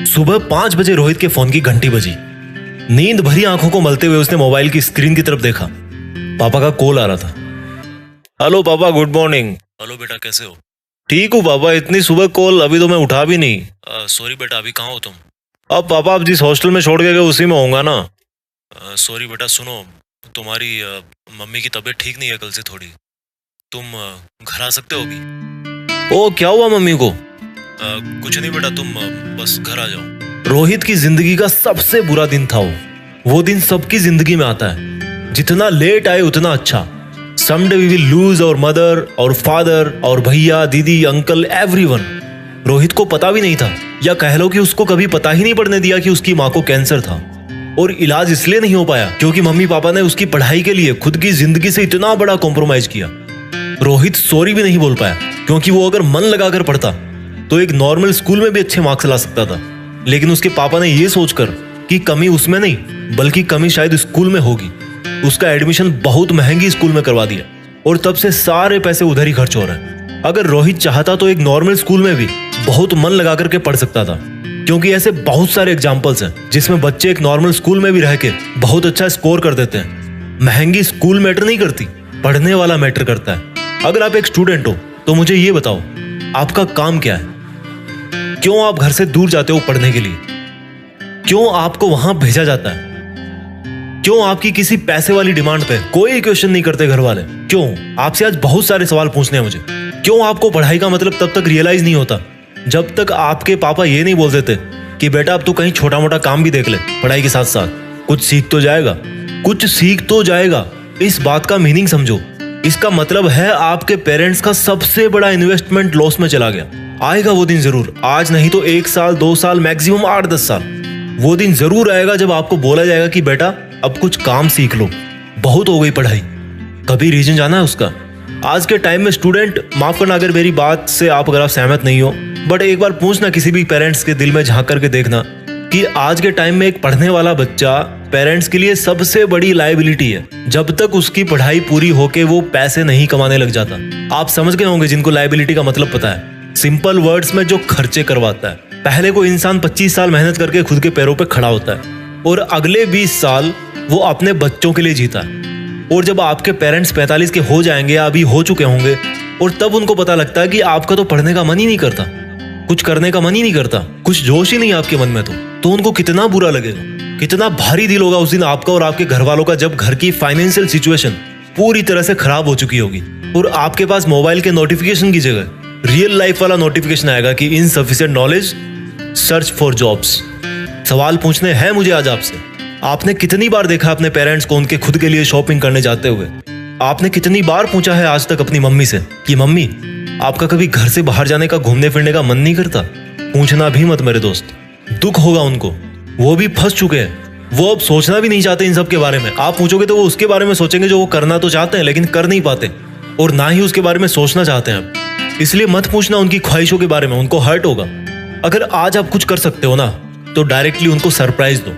सुबह 5 बजे रोहित के फोन की घंटी बजी। नींद भरी आंखों को मलते हुए उसने मोबाइल की स्क्रीन की तरफ देखा। पापा का कॉल आ रहा था। हेलो पापा, गुड मॉर्निंग। हेलो बेटा, कैसे हो? ठीक हूँ पापा, इतनी सुबह कॉल, अभी तो मैं उठा भी नहीं। सॉरी बेटा, अभी कहाँ हो तुम? अब पापा, आप जिस हॉस्टल में छोड़ के गए उसी में होऊंगा ना। सॉरी बेटा, सुनो, तुम्हारी मम्मी की तबीयत ठीक नहीं है कल से थोड़ी। तुम घर आ सकते हो अभी? ओ, क्या हुआ मम्मी को? कुछ नहीं बेटा, तुम बस घर आ जाओ। रोहित की जिंदगी का सबसे बुरा दिन था वो दिन सबकी जिंदगी में आता है। जितना लेट आए उतना अच्छा। Someday we will lose our mother और फादर और भैया, दीदी, अंकल, एवरीवन। रोहित को पता भी नहीं था, या कह लो कि उसको कभी पता ही नहीं पड़ने दिया कि उसकी माँ को कैंसर था। और इलाज इसलिए नहीं हो पाया क्योंकि मम्मी पापा ने उसकी पढ़ाई के लिए खुद की जिंदगी से इतना बड़ा कॉम्प्रोमाइज किया। रोहित सॉरी भी नहीं बोल पाया क्योंकि वो अगर मन लगाकर पढ़ता तो एक नॉर्मल स्कूल में भी अच्छे मार्क्स ला सकता था। लेकिन उसके पापा ने ये सोचकर कि कमी उसमें नहीं बल्कि कमी शायद स्कूल में होगी, उसका एडमिशन बहुत महंगी स्कूल में करवा दिया और तब से सारे पैसे उधर ही खर्च हो रहे हैं। अगर रोहित चाहता तो एक नॉर्मल स्कूल में भी बहुत मन लगा करके पढ़ सकता था, क्योंकि ऐसे बहुत सारे एग्जाम्पल्स हैं जिसमें बच्चे एक नॉर्मल स्कूल में भी रह के बहुत अच्छा स्कोर कर देते हैं। महंगी स्कूल मैटर नहीं करती, पढ़ने वाला मैटर करता है। अगर आप एक स्टूडेंट हो तो मुझे ये बताओ, आपका काम क्या है? क्यों आप घर से दूर जाते हो पढ़ने के लिए? क्यों आपको वहां भेजा जाता है? क्यों आपकी किसी पैसे वाली डिमांड पे कोई क्वेश्चन नहीं करते घर वाले? क्यों? आपसे आज बहुत सारे सवाल पूछने हैं मुझे। क्यों आपको पढ़ाई का मतलब तब तक रियलाइज नहीं होता जब तक आपके पापा ये नहीं बोल देते कि बेटा अब तू कहीं छोटा मोटा काम भी देख ले, पढ़ाई के साथ साथ कुछ सीख तो जाएगा, कुछ सीख तो जाएगा। इस बात का मीनिंग समझो। इसका मतलब है आपके पेरेंट्स का सबसे बड़ा इन्वेस्टमेंट लॉस में चला गया। आएगा वो दिन जरूर, आज नहीं तो 1 साल 2 साल मैक्सिमम 8-10 साल। वो दिन जरूर आएगा जब आपको बोला जाएगा कि बेटा अब कुछ काम सीख लो, बहुत हो गई पढ़ाई। कभी रीजन जाना है उसका? आज के टाइम में स्टूडेंट, माफ करना अगर मेरी बात से आप अगर आप सहमत नहीं हो, बट एक बार पूछना किसी भी पेरेंट्स के दिल में झांक करके देखना कि आज के टाइम में एक पढ़ने वाला बच्चा पेरेंट्स के लिए सबसे बड़ी लायबिलिटी है जब तक उसकी पढ़ाई पूरी होके वो पैसे नहीं कमाने लग जाता। आप समझ गए होंगे जिनको लायबिलिटी का मतलब पता है। सिंपल वर्ड्स में जो खर्चे करवाता है। पहले कोई इंसान 25 साल मेहनत करके खुद के पैरों पे खड़ा होता है और अगले 20 साल वो अपने बच्चों के लिए जीता है। और जब आपके पेरेंट्स 45 के हो जाएंगे या अभी हो चुके होंगे और तब उनको पता लगता है कि आपका तो पढ़ने का मन ही नहीं करता, कुछ करने का मन ही नहीं करता, कुछ जोश ही नहीं आपके मन में, तो उनको कितना बुरा लगेगा, कितना भारी दिल होगा उस दिन आपका और आपके घर वालों का जब घर की फाइनेंशियल सिचुएशन पूरी तरह से खराब हो चुकी होगी और आपके पास मोबाइल के नोटिफिकेशन की जगह रियल लाइफ वाला नोटिफिकेशन आएगा कि insufficient knowledge, search for jobs. सवाल पूछने हैं मुझे आज आपसे, आपने कितनी बार देखा अपने पेरेंट्स को उनके खुद के लिए शॉपिंग करने जाते हुए? आपने कितनी बार पूछा है आज तक अपनी मम्मी से कि मम्मी आपका कभी घर से बाहर जाने का, घूमने फिरने का मन नहीं करता? पूछना भी मत मेरे दोस्त, दुख होगा उनको। वो भी फंस चुके हैं, वो अब सोचना भी नहीं चाहते इन सब के बारे में। आप पूछोगे तो वो उसके बारे में सोचेंगे जो वो करना तो चाहते हैं लेकिन कर नहीं पाते, और ना ही उसके बारे में सोचना चाहते हैं। इसलिए मत पूछना उनकी ख्वाहिशों के बारे में, उनको हर्ट होगा। अगर आज आप कुछ कर सकते हो ना तो डायरेक्टली उनको सरप्राइज दो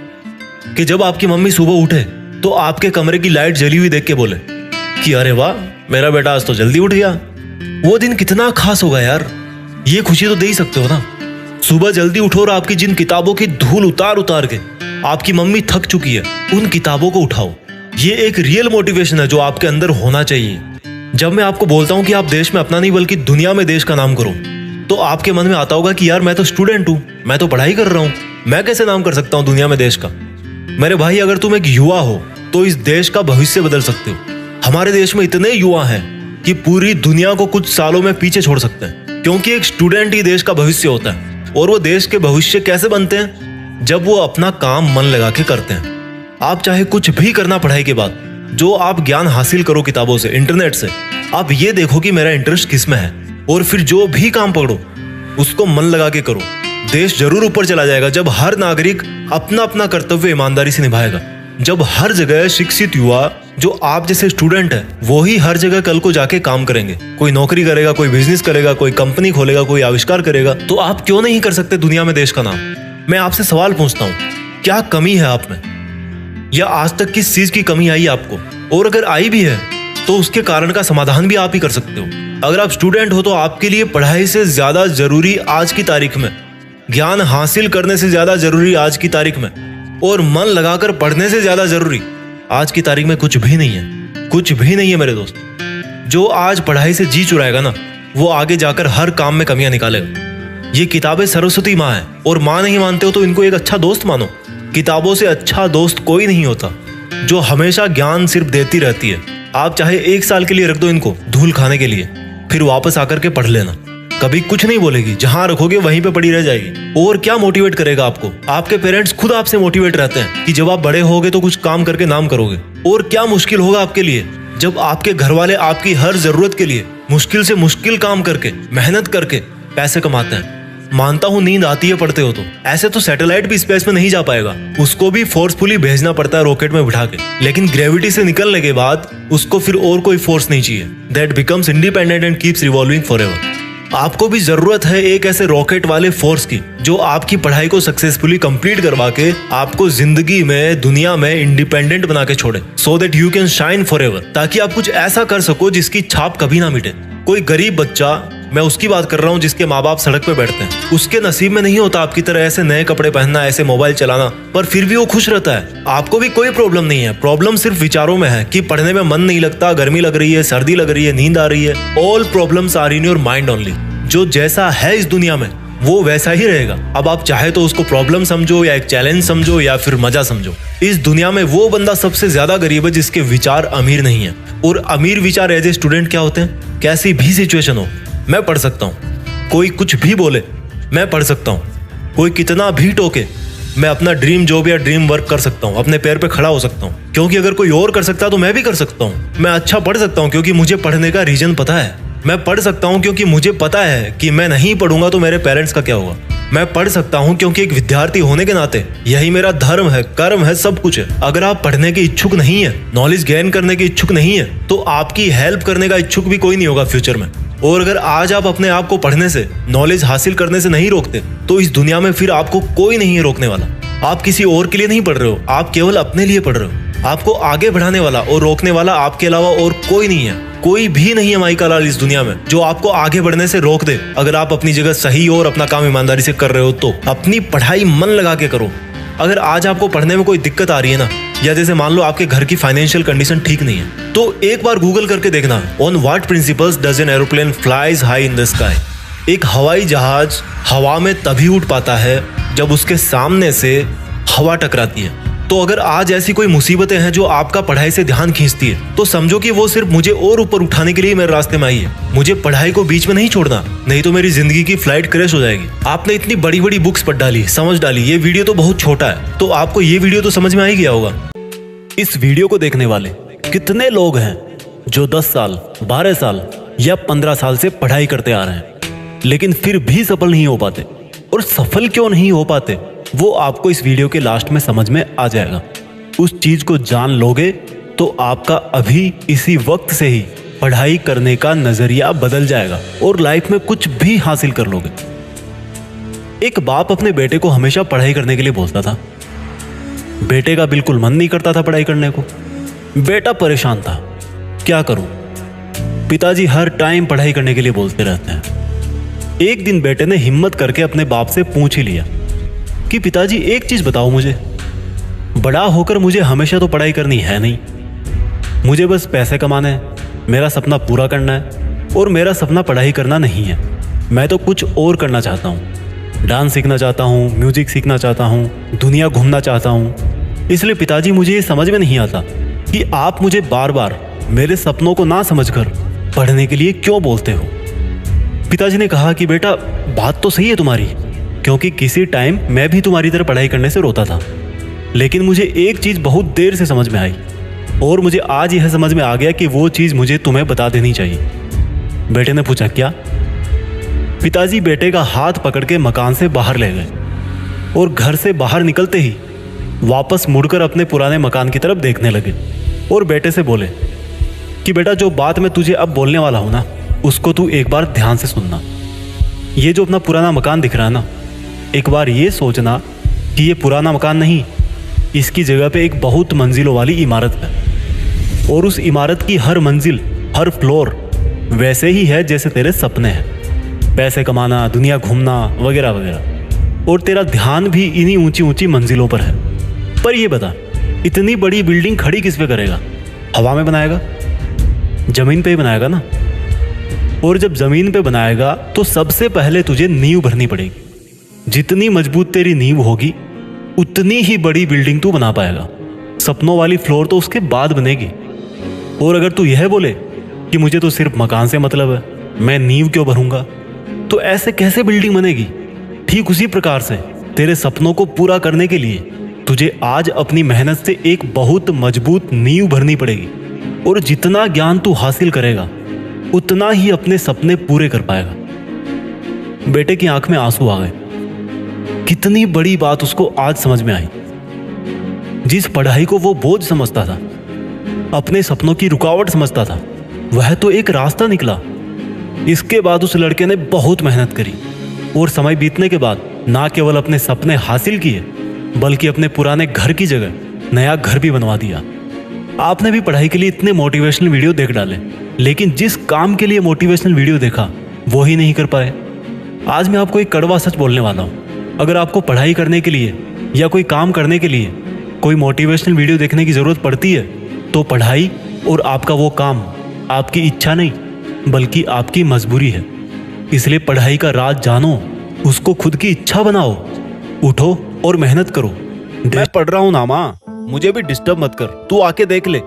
कि जब आपकी मम्मी सुबह उठे तो आपके कमरे की लाइट जली हुई देख के बोले कि अरे वाह, मेरा बेटा आज तो जल्दी उठ गया। वो दिन कितना खास होगा यार, ये खुशी तो दे ही सकते हो ना। सुबह जल्दी उठो और आपकी जिन किताबों की धूल उतार उतार के आपकी मम्मी थक चुकी है, उन किताबों को उठाओ। ये एक रियल मोटिवेशन है जो आपके अंदर होना चाहिए। जब मैं आपको बोलता हूं कि आप देश में अपना नहीं बल्कि दुनिया में देश का नाम करो, तो आपके मन में आता होगा कि यार मैं तो स्टूडेंट हूं, मैं तो पढ़ाई कर रहा हूं, मैं कैसे नाम कर सकता हूं दुनिया में देश का? मेरे भाई, अगर तुम एक युवा हो तो इस देश का भविष्य बदल सकते हो। हमारे देश में इतने युवा हैं कि पूरी दुनिया को कुछ सालों में पीछे छोड़ सकते हैं, क्योंकि एक स्टूडेंट ही देश का भविष्य होता है। और वो देश के भविष्य कैसे बनते हैं? जब वो अपना काम मन लगा के करते हैं। आप चाहे कुछ भी करना पढ़ाई के बाद, जो आप ज्ञान हासिल करो किताबों से, इंटरनेट से, आप ये देखो कि मेरा इंटरेस्ट किस में है, और फिर जो भी काम पकड़ो उसको मन लगा के करो। देश जरूर ऊपर चला जाएगा जब हर नागरिक अपना अपना कर्तव्य ईमानदारी से निभाएगा। जब हर जगह शिक्षित युवा जो आप जैसे स्टूडेंट है वो ही हर जगह कल को जाके काम करेंगे, कोई नौकरी करेगा, कोई बिजनेस करेगा, कोई कंपनी खोलेगा, कोई आविष्कार करेगा, तो आप क्यों नहीं कर सकते दुनिया में देश का नाम? मैं आपसे सवाल पूछता हूँ, क्या कमी है आप में? या आज तक किस चीज की कमी आई आपको? और अगर आई भी है तो उसके कारण का समाधान भी आप ही कर सकते हो। अगर आप स्टूडेंट हो तो आपके लिए पढ़ाई से ज्यादा जरूरी आज की तारीख में ज्ञान हासिल करने से ज्यादा जरूरी आज की तारीख में, और मन लगाकर पढ़ने से ज्यादा जरूरी आज की तारीख में कुछ भी नहीं है। कुछ भी नहीं है मेरे दोस्त। जो आज पढ़ाई से जी चुराएगा ना, वो आगे जाकर हर काम में कमियां निकालेगा। ये किताबें सरस्वती माँ है, और माँ नहीं मानते हो तो इनको एक अच्छा दोस्त मानो। किताबों से अच्छा दोस्त कोई नहीं होता, जो हमेशा ज्ञान सिर्फ देती रहती है। आप चाहे 1 साल के लिए रख दो इनको धूल खाने के लिए, फिर वापस आकर के पढ़ लेना, कभी कुछ नहीं बोलेगी। जहां रखोगे वहीं पे पड़ी रह जाएगी। और क्या मोटिवेट करेगा आपको? आपके पेरेंट्स खुद आपसे मोटिवेट रहते हैं कि जब आप बड़े होगे तो कुछ काम करके नाम करोगे। और क्या मुश्किल होगा आपके लिए जब आपके घर वाले आपकी हर जरूरत के लिए मुश्किल से मुश्किल काम करके, मेहनत करके पैसे कमाते हैं। मानता हूं नींद आती है पढ़ते हो तो, ऐसे तो सैटेलाइट भी स्पेस में नहीं जा पाएगा, उसको भी फोर्सफुली भेजना पड़ता है रॉकेट में बिठा के। लेकिन ग्रेविटी से निकलने के बाद उसको फिर और कोई फोर्स नहीं चाहिए। That becomes independent and keeps revolving forever. आपको भी जरूरत है एक ऐसे रॉकेट वाले फोर्स की, जो आपकी पढ़ाई को सक्सेसफुली कंप्लीट करवा के आपको जिंदगी में, दुनिया में इंडिपेंडेंट बना के छोड़े, so that you can shine forever. ताकि आप कुछ ऐसा कर सको जिसकी छाप कभी ना मिटे। कोई गरीब बच्चा, मैं उसकी बात कर रहा हूँ जिसके माँ बाप सड़क पे बैठते हैं, उसके नसीब में नहीं होता आपकी तरह ऐसे नए कपड़े पहनना, ऐसे मोबाइल चलाना, पर फिर भी वो खुश रहता है। आपको भी कोई प्रॉब्लम नहीं है। प्रॉब्लम सिर्फ विचारों में है कि पढ़ने में मन नहीं लगता, गर्मी लग रही है, सर्दी लग रही है, नींद आ रही है। All problems are in your mind only. जो जैसा है इस दुनिया में वो वैसा ही रहेगा। अब आप चाहे तो उसको प्रॉब्लम समझो, या एक चैलेंज समझो, या फिर मजा समझो। इस दुनिया में वो बंदा सबसे ज्यादा गरीब है जिसके विचार अमीर नहीं है। और अमीर विचार एज ए स्टूडेंट क्या होते हैं? कैसी भी सिचुएशन हो, मैं पढ़ सकता हूँ। कोई कुछ भी बोले, मैं पढ़ सकता हूँ। कोई कितना भी टोके, मैं अपना ड्रीम जॉब या ड्रीम वर्क कर सकता हूँ, अपने पैर पे खड़ा हो सकता हूँ। क्योंकि अगर कोई और कर सकता है तो मैं भी कर सकता हूँ। मैं अच्छा पढ़ सकता हूँ क्योंकि मुझे पढ़ने का रीजन पता है। मैं पढ़ सकता हूँ क्योंकि मुझे पता है कि मैं नहीं पढ़ूंगा तो मेरे पेरेंट्स का क्या होगा। मैं पढ़ सकता हूँ क्योंकि एक विद्यार्थी होने के नाते यही मेरा धर्म है, कर्म है, सब कुछ है। अगर आप पढ़ने के इच्छुक नहीं है, नॉलेज गेन करने के इच्छुक नहीं है, तो आपकी हेल्प करने का इच्छुक भी कोई नहीं होगा फ्यूचर में। और अगर आज आप अपने आप को पढ़ने से, नॉलेज हासिल करने से नहीं रोकते, तो इस दुनिया में फिर आपको कोई नहीं है रोकने वाला। आप किसी और के लिए नहीं पढ़ रहे हो, आप केवल अपने लिए पढ़ रहे हो। आपको आगे बढ़ाने वाला और रोकने वाला आपके अलावा और कोई नहीं है। कोई भी नहीं है माई का लाल इस दुनिया में जो आपको आगे बढ़ने से रोक दे। अगर आप अपनी जगह सही और अपना काम ईमानदारी से कर रहे हो तो अपनी पढ़ाई मन लगा के करो। अगर आज आपको पढ़ने में कोई दिक्कत आ रही है ना, या जैसे मान लो आपके घर की फाइनेंशियल कंडीशन ठीक नहीं है, तो एक बार गूगल करके देखना, on what principles does an aeroplane flies high in the sky. एक हवाई जहाज हवा में तभी उठ पाता है जब उसके सामने से हवा टकराती है। तो अगर आज ऐसी कोई मुसीबतें हैं जो आपका पढ़ाई से ध्यान खींचती है, तो समझो कि वो सिर्फ मुझे और ऊपर उठाने के लिए मेरे रास्ते में आई है। मुझे पढ़ाई को बीच में नहीं छोड़ना, नहीं तो मेरी जिंदगी की फ्लाइट क्रैश हो जाएगी। आपने इतनी बड़ी बड़ी बुक्स पढ़ डाली, समझ डाली, ये वीडियो तो बहुत छोटा है, तो आपको ये वीडियो तो समझ में आ ही गया होगा। इस वीडियो को देखने वाले कितने लोग हैं जो 10 साल, 12 साल या 15 साल से पढ़ाई करते आ रहे हैं, लेकिन फिर भी सफल नहीं हो पाते। और सफल क्यों नहीं हो पाते, वो आपको इस वीडियो के लास्ट में समझ में आ जाएगा। उस चीज को जान लोगे तो आपका अभी इसी वक्त से ही पढ़ाई करने का नजरिया बदल जाएगा और लाइफ में कुछ भी हासिल कर लोगे। एक बाप अपने बेटे को हमेशा पढ़ाई करने के लिए बोलता था। बेटे का बिल्कुल मन नहीं करता था पढ़ाई करने को। बेटा परेशान था, क्या करूं? पिताजी हर टाइम पढ़ाई करने के लिए बोलते रहते हैं। एक दिन बेटे ने हिम्मत करके अपने बाप से पूछ ही लिया कि पिताजी एक चीज बताओ मुझे, बड़ा होकर मुझे हमेशा तो पढ़ाई करनी है नहीं, मुझे बस पैसे कमाने हैं, मेरा सपना पूरा करना है। और मेरा सपना पढ़ाई करना नहीं है, मैं तो कुछ और करना चाहता हूँ। डांस सीखना चाहता हूँ, म्यूजिक सीखना चाहता हूँ, दुनिया घूमना चाहता हूँ। इसलिए पिताजी मुझे ये समझ में नहीं आता कि आप मुझे बार बार मेरे सपनों को ना समझकर पढ़ने के लिए क्यों बोलते हो। पिताजी ने कहा कि बेटा बात तो सही है तुम्हारी, क्योंकि किसी टाइम मैं भी तुम्हारी तरह पढ़ाई करने से रोता था, लेकिन मुझे एक चीज बहुत देर से समझ में आई और मुझे आज यह समझ में आ गया कि वो चीज मुझे तुम्हें बता देनी चाहिए। बेटे ने पूछा क्या? पिताजी बेटे का हाथ पकड़ के मकान से बाहर ले गए और घर से बाहर निकलते ही वापस मुड़कर अपने पुराने मकान की तरफ देखने लगे और बेटे से बोले कि बेटा जो बात मैं तुझे अब बोलने वाला हूं ना, उसको तू एक बार ध्यान से सुनना। ये जो अपना पुराना मकान दिख रहा है ना, एक बार ये सोचना कि ये पुराना मकान नहीं, इसकी जगह पे एक बहुत मंजिलों वाली इमारत है और उस इमारत की हर मंजिल, हर फ्लोर वैसे ही है जैसे तेरे सपने हैं, पैसे कमाना, दुनिया घूमना वगैरह वगैरह। और तेरा ध्यान भी इन्हीं ऊंची ऊंची मंजिलों पर है। पर ये बता, इतनी बड़ी बिल्डिंग खड़ी किस पे करेगा? हवा में बनाएगा? जमीन पे ही बनाएगा ना। और जब जमीन पे बनाएगा तो सबसे पहले तुझे नींव भरनी पड़ेगी। जितनी मजबूत तेरी नींव होगी उतनी ही बड़ी बिल्डिंग तू बना पाएगा। सपनों वाली फ्लोर तो उसके बाद बनेगी। और अगर तू यह बोले कि मुझे तो सिर्फ मकान से मतलब है, मैं नींव क्यों भरूंगा, तो ऐसे कैसे बिल्डिंग बनेगी? ठीक उसी प्रकार से तेरे सपनों को पूरा करने के लिए तुझे आज अपनी मेहनत से एक बहुत मजबूत नींव भरनी पड़ेगी। और जितना ज्ञान तू हासिल करेगा उतना ही अपने सपने पूरे कर पाएगा। बेटे की आंख में आंसू आ गए। कितनी बड़ी बात उसको आज समझ में आई। जिस पढ़ाई को वो बोझ समझता था, अपने सपनों की रुकावट समझता था, वह तो एक रास्ता निकला। इसके बाद उस लड़के ने बहुत मेहनत करी और समय बीतने के बाद ना केवल अपने सपने हासिल किए बल्कि अपने पुराने घर की जगह नया घर भी बनवा दिया। आपने भी पढ़ाई के लिए इतने मोटिवेशनल वीडियो देख डाले, लेकिन जिस काम के लिए मोटिवेशनल वीडियो देखा वो ही नहीं कर पाए। आज मैं आपको एक कड़वा सच बोलने वाला हूँ। अगर आपको पढ़ाई करने के लिए या कोई काम करने के लिए कोई मोटिवेशनल वीडियो देखने की ज़रूरत पड़ती है तो पढ़ाई और आपका वो काम आपकी इच्छा नहीं बल्कि आपकी मजबूरी है। इसलिए पढ़ाई का राज जानो, उसको खुद की इच्छा बनाओ, उठो और मेहनत करो। मैं पढ़ रहा हूँ ना माँ, मुझे भी डिस्टर्ब मत कर, तू आके देख ले।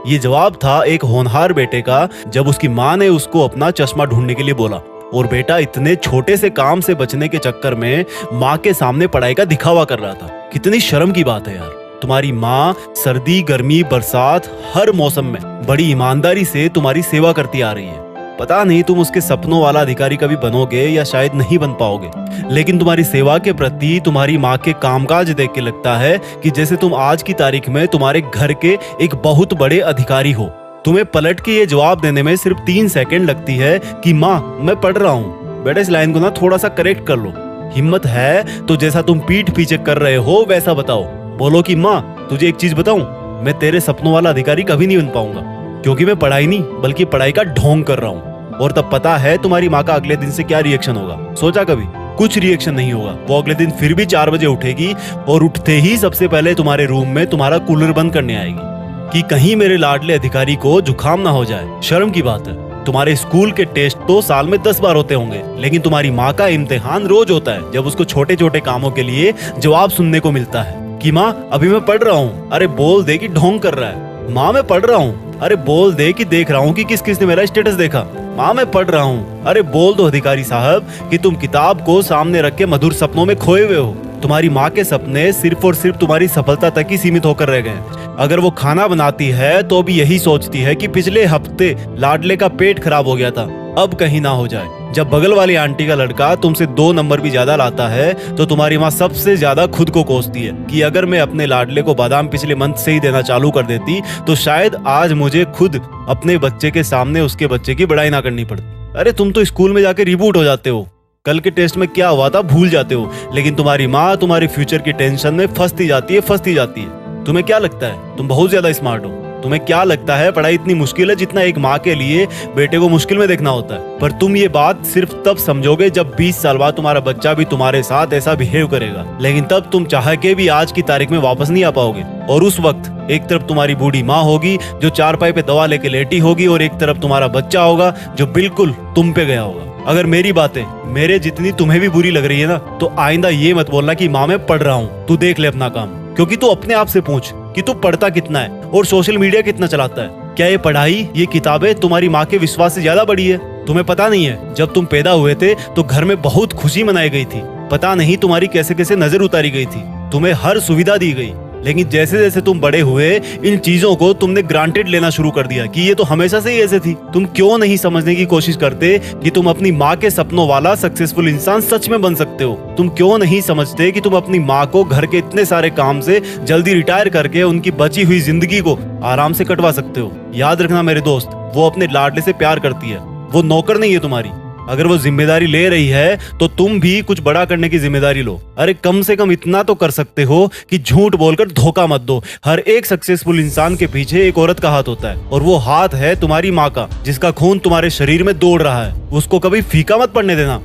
ये जवाब था एक होनहार बेटे का जब उसकी माँ ने उसको अपना चश्मा ढूंढने के लिए बोला। और बेटा इतने छोटे से काम से बचने के चक्कर में माँ के सामने पढ़ाई का दिखावा कर रहा था। कितनी शर्म की बात है यार। तुम्हारी माँ सर्दी गर्मी बरसात हर मौसम में बड़ी ईमानदारी से तुम्हारी सेवा करती आ रही है। पता नहीं तुम उसके सपनों वाला अधिकारी कभी बनोगे या शायद नहीं बन पाओगे, लेकिन तुम्हारी सेवा के प्रति तुम्हारी माँ के कामकाज देख के लगता है कि जैसे तुम आज की तारीख में तुम्हारे घर के एक बहुत बड़े अधिकारी हो। तुम्हें पलट के ये जवाब देने में सिर्फ 3 सेकंड लगती है कि माँ मैं पढ़ रहा हूँ। बेटा इस लाइन को ना थोड़ा सा करेक्ट कर लो। हिम्मत है तो जैसा तुम पीठ पीछे कर रहे हो वैसा बताओ। बोलो कि माँ तुझे एक चीज बताऊं, मैं तेरे सपनों वाला अधिकारी कभी नहीं बन पाऊंगा, क्योंकि मैं पढ़ाई नहीं बल्कि पढ़ाई का ढोंग कर रहा हूँ। और तब पता है तुम्हारी माँ का अगले दिन से क्या रिएक्शन होगा? सोचा कभी? कुछ रिएक्शन नहीं होगा। वो अगले दिन फिर भी 4 बजे उठेगी और उठते ही सबसे पहले तुम्हारे रूम में तुम्हारा कूलर बंद करने आएगी कि कहीं मेरे लाडले अधिकारी को जुकाम ना हो जाए। शर्म की बात है। तुम्हारे स्कूल के टेस्ट तो साल में 10 बार होते होंगे, लेकिन तुम्हारी माँ का इम्तिहान रोज होता है जब उसको छोटे छोटे कामों के लिए जवाब सुनने को मिलता है कि माँ अभी मैं पढ़ रहा हूँ। अरे बोल दे कि ढोंग कर रहा है। माँ मैं पढ़ रहा हूँ। अरे बोल दे कि देख रहा हूँ कि किस किस ने मेरा स्टेटस देखा। माँ मैं पढ़ रहा हूँ। अरे बोल दो अधिकारी साहब कि तुम किताब को सामने रख के मधुर सपनों में खोए हुए हो। तुम्हारी माँ के सपने सिर्फ और सिर्फ तुम्हारी सफलता तक ही सीमित होकर रह गए। अगर वो खाना बनाती है तो भी यही सोचती है कि पिछले हफ्ते लाडले का पेट खराब हो गया था, अब कहीं ना हो जाए। जब बगल वाली आंटी का लड़का तुमसे 2 नंबर भी ज्यादा लाता है तो तुम्हारी माँ सबसे ज्यादा खुद को कोसती है कि अगर मैं अपने लाडले को बादाम पिछले मंथ से ही देना चालू कर देती तो शायद आज मुझे खुद अपने बच्चे के सामने उसके बच्चे की बड़ाई ना करनी पड़ती। अरे तुम तो स्कूल में जाके रिबूट हो जाते हो, कल के टेस्ट में क्या हुआ था भूल जाते हो, लेकिन तुम्हारी माँ तुम्हारे फ्यूचर की टेंशन में फंसती जाती है। तुम्हें क्या लगता है तुम बहुत ज्यादा स्मार्ट हो? तुम्हें क्या लगता है पढ़ाई इतनी मुश्किल है जितना एक माँ के लिए बेटे को मुश्किल में देखना होता है? पर तुम ये बात सिर्फ तब समझोगे जब 20 साल बाद तुम्हारा बच्चा भी तुम्हारे साथ ऐसा बिहेव करेगा, लेकिन तब तुम चाह के भी आज की तारीख में वापस नहीं आ पाओगे। और उस वक्त एक तरफ तुम्हारी बूढ़ी माँ होगी जो चारपाई पे दवा लेके लेटी होगी और एक तरफ तुम्हारा बच्चा होगा जो बिल्कुल तुम पे गया होगा। अगर मेरी बातें मेरे जितनी तुम्हें भी बुरी लग रही है ना तो आइंदा ये मत बोलना कि माँ मैं पढ़ रहा हूँ, तू देख ले अपना काम। क्योंकि तू अपने आप से पूछ कि तू पढ़ता कितना है और सोशल मीडिया कितना चलाता है। क्या ये पढ़ाई ये किताबें तुम्हारी माँ के विश्वास से ज्यादा बड़ी है? तुम्हें पता नहीं है जब तुम पैदा हुए थे तो घर में बहुत खुशी मनाई गई थी। पता नहीं तुम्हारी कैसे कैसे नजर उतारी गई थी, तुम्हें हर सुविधा दी गई, लेकिन जैसे जैसे तुम बड़े हुए इन चीजों को तुमने ग्रांटेड लेना शुरू कर दिया कि ये तो हमेशा से ही ऐसे थी। तुम क्यों नहीं समझने की कोशिश करते कि तुम अपनी माँ के सपनों वाला सक्सेसफुल इंसान सच में बन सकते हो? तुम क्यों नहीं समझते कि तुम अपनी माँ को घर के इतने सारे काम से जल्दी रिटायर करके उनकी बची हुई जिंदगी को आराम से कटवा सकते हो? याद रखना मेरे दोस्त, वो अपने लाडले से प्यार करती है, वो नौकर नहीं है तुम्हारी। अगर वो जिम्मेदारी ले रही है तो तुम भी कुछ बड़ा करने की जिम्मेदारी लो। अरे कम से कम इतना तो कर सकते हो कि झूठ बोलकर धोखा मत दो। हर एक सक्सेसफुल इंसान के पीछे एक औरत का हाथ होता है और वो हाथ है तुम्हारी माँ का, जिसका खून तुम्हारे शरीर में दौड़ रहा है। उसको कभी फीका मत पड़ने देना।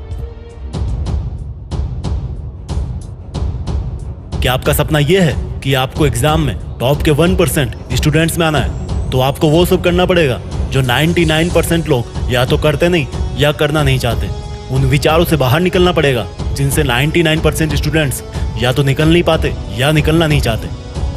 कि आपका सपना ये है कि आपको एग्जाम में टॉप के 1% स्टूडेंट्स में आना है, तो आपको वो सब करना पड़ेगा जो 99% लोग या तो करते नहीं या करना नहीं चाहते। उन विचारों से बाहर निकलना पड़ेगा जिनसे 99% स्टूडेंट्स या तो निकल नहीं पाते या निकलना नहीं चाहते।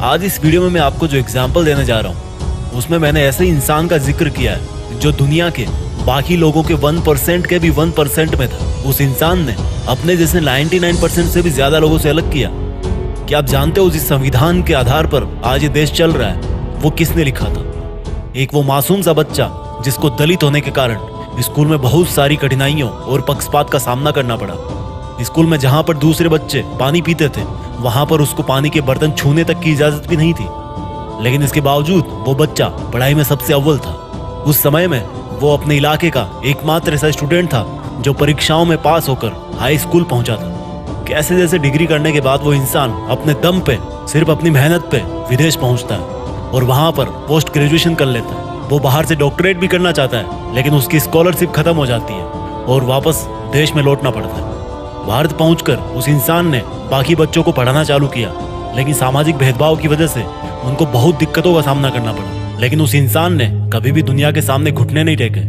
आज इस वीडियो में मैं आपको जो एग्जाम्पल देने जा रहा हूँ उसमें मैंने ऐसे इंसान का जिक्र किया है जो दुनिया के बाकी लोगों के 1% के भी 1% में था। उस इंसान ने अपने जैसे 99% से भी ज्यादा लोगों से अलग किया। क्या आप जानते हो जिस संविधान के आधार पर आज ये देश चल रहा है वो किसने लिखा था? एक वो मासूम सा बच्चा जिसको दलित होने के कारण स्कूल में बहुत सारी कठिनाइयों और पक्षपात का सामना करना पड़ा। स्कूल में जहां पर दूसरे बच्चे पानी पीते थे वहां पर उसको पानी के बर्तन छूने तक की इजाजत भी नहीं थी, लेकिन इसके बावजूद वो बच्चा पढ़ाई में सबसे अव्वल था। उस समय में वो अपने इलाके का एकमात्र ऐसा स्टूडेंट था जो परीक्षाओं में पास होकर हाई स्कूल पहुंचा था। कैसे जैसे डिग्री करने के बाद वो इंसान अपने दम पे सिर्फ अपनी मेहनत पे विदेश पहुंचता है और वहां पर पोस्ट ग्रेजुएशन कर लेता है। वो बाहर से डॉक्टरेट भी करना चाहता है, लेकिन उसकी स्कॉलरशिप खत्म हो जाती है और वापस देश में लौटना पड़ता है। भारत पहुंचकर उस इंसान ने बाकी बच्चों को पढ़ाना चालू किया, लेकिन सामाजिक भेदभाव की वजह से उनको बहुत दिक्कतों का सामना करना पड़ा। लेकिन उस इंसान ने कभी भी दुनिया के सामने घुटने नहीं टेके।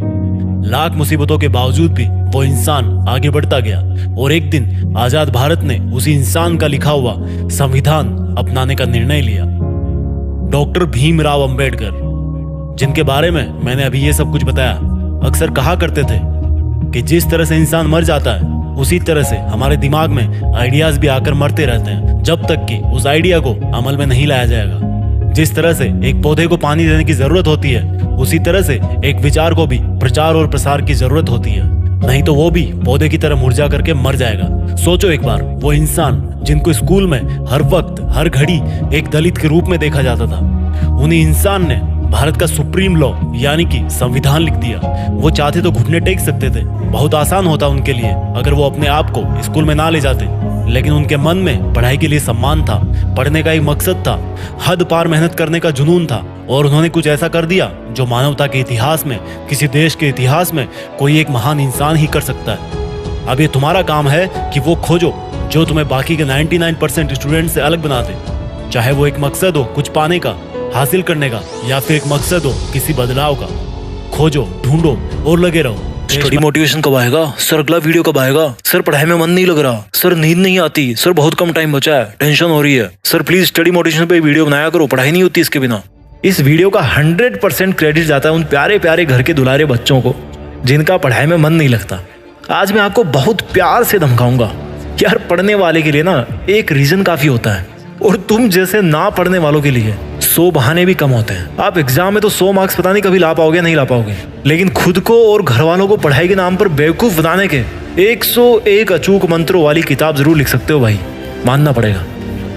लाख मुसीबतों के बावजूद भी वो इंसान आगे बढ़ता गया और एक दिन आजाद भारत ने उसी इंसान का लिखा हुआ संविधान अपनाने का निर्णय लिया। डॉक्टर भीमराव अंबेडकर, जिनके बारे में मैंने अभी ये सब कुछ बताया, अक्सर कहा करते थे कि जिस तरह से इंसान मर जाता है उसी तरह से हमारे दिमाग में आइडियाज भी आकर मरते रहते हैं जब तक कि उस आइडिया को अमल में नहीं लाया जाएगा। जिस तरह से एक पौधे को पानी देने की जरूरत होती है उसी तरह से एक विचार को भी प्रचार और प्रसार की जरूरत होती है, नहीं तो वो भी पौधे की तरह मुरझा करके मर जाएगा। सोचो एक बार, वो इंसान जिनको स्कूल में हर वक्त हर घड़ी एक दलित के रूप में देखा जाता था, उन्हीं इंसान ने भारत का सुप्रीम लॉ यानी कि संविधान लिख दिया। वो चाहते तो घुटने टेक सकते थे, बहुत आसान होता उनके लिए अगर वो अपने आप को स्कूल में ना ले जाते, लेकिन उनके मन में पढ़ाई के लिए सम्मान था, पढ़ने का एक मकसद था, हद पार मेहनत करने का जुनून था और उन्होंने कुछ ऐसा कर दिया जो मानवता के इतिहास में, किसी देश के इतिहास में कोई एक महान इंसान ही कर सकता है। अब ये तुम्हारा काम है कि वो खोजो जो तुम्हें बाकी के 99% स्टूडेंट से अलग बना दे, चाहे वो एक मकसद हो कुछ पाने का, हासिल करने का, या फिर एक मकसद हो किसी बदलाव का। खोजो, ढूंढो और लगे रहो। स्टडी मोटिवेशन कब आएगा सर? अगला वीडियो कब आएगा सर? पढ़ाई में मन नहीं लग रहा सर, नींद नहीं आती सर, बहुत कम टाइम बचा है, टेंशन हो रही है सर, प्लीज स्टडी मोटिवेशन पे वीडियो बनाया करो, पढ़ाई नहीं होती इसके बिना। इस वीडियो का 100% क्रेडिट जाता है उन प्यारे प्यारे घर के दुलारे बच्चों को जिनका पढ़ाई में मन नहीं लगता। आज मैं आपको बहुत प्यार से धमकाऊंगा। यार, पढ़ने वाले के लिए ना एक रीजन काफी होता है और तुम जैसे ना पढ़ने वालों के लिए 100 बहाने भी कम होते हैं। आप एग्जाम में तो 100 मार्क्स पता नहीं कभी ला पाओगे, नहीं ला पाओगे, लेकिन खुद को और घर वालों को पढ़ाई के नाम पर बेवकूफ बनाने के 101 अचूक मंत्रों वाली किताब जरूर लिख सकते हो भाई, मानना पड़ेगा।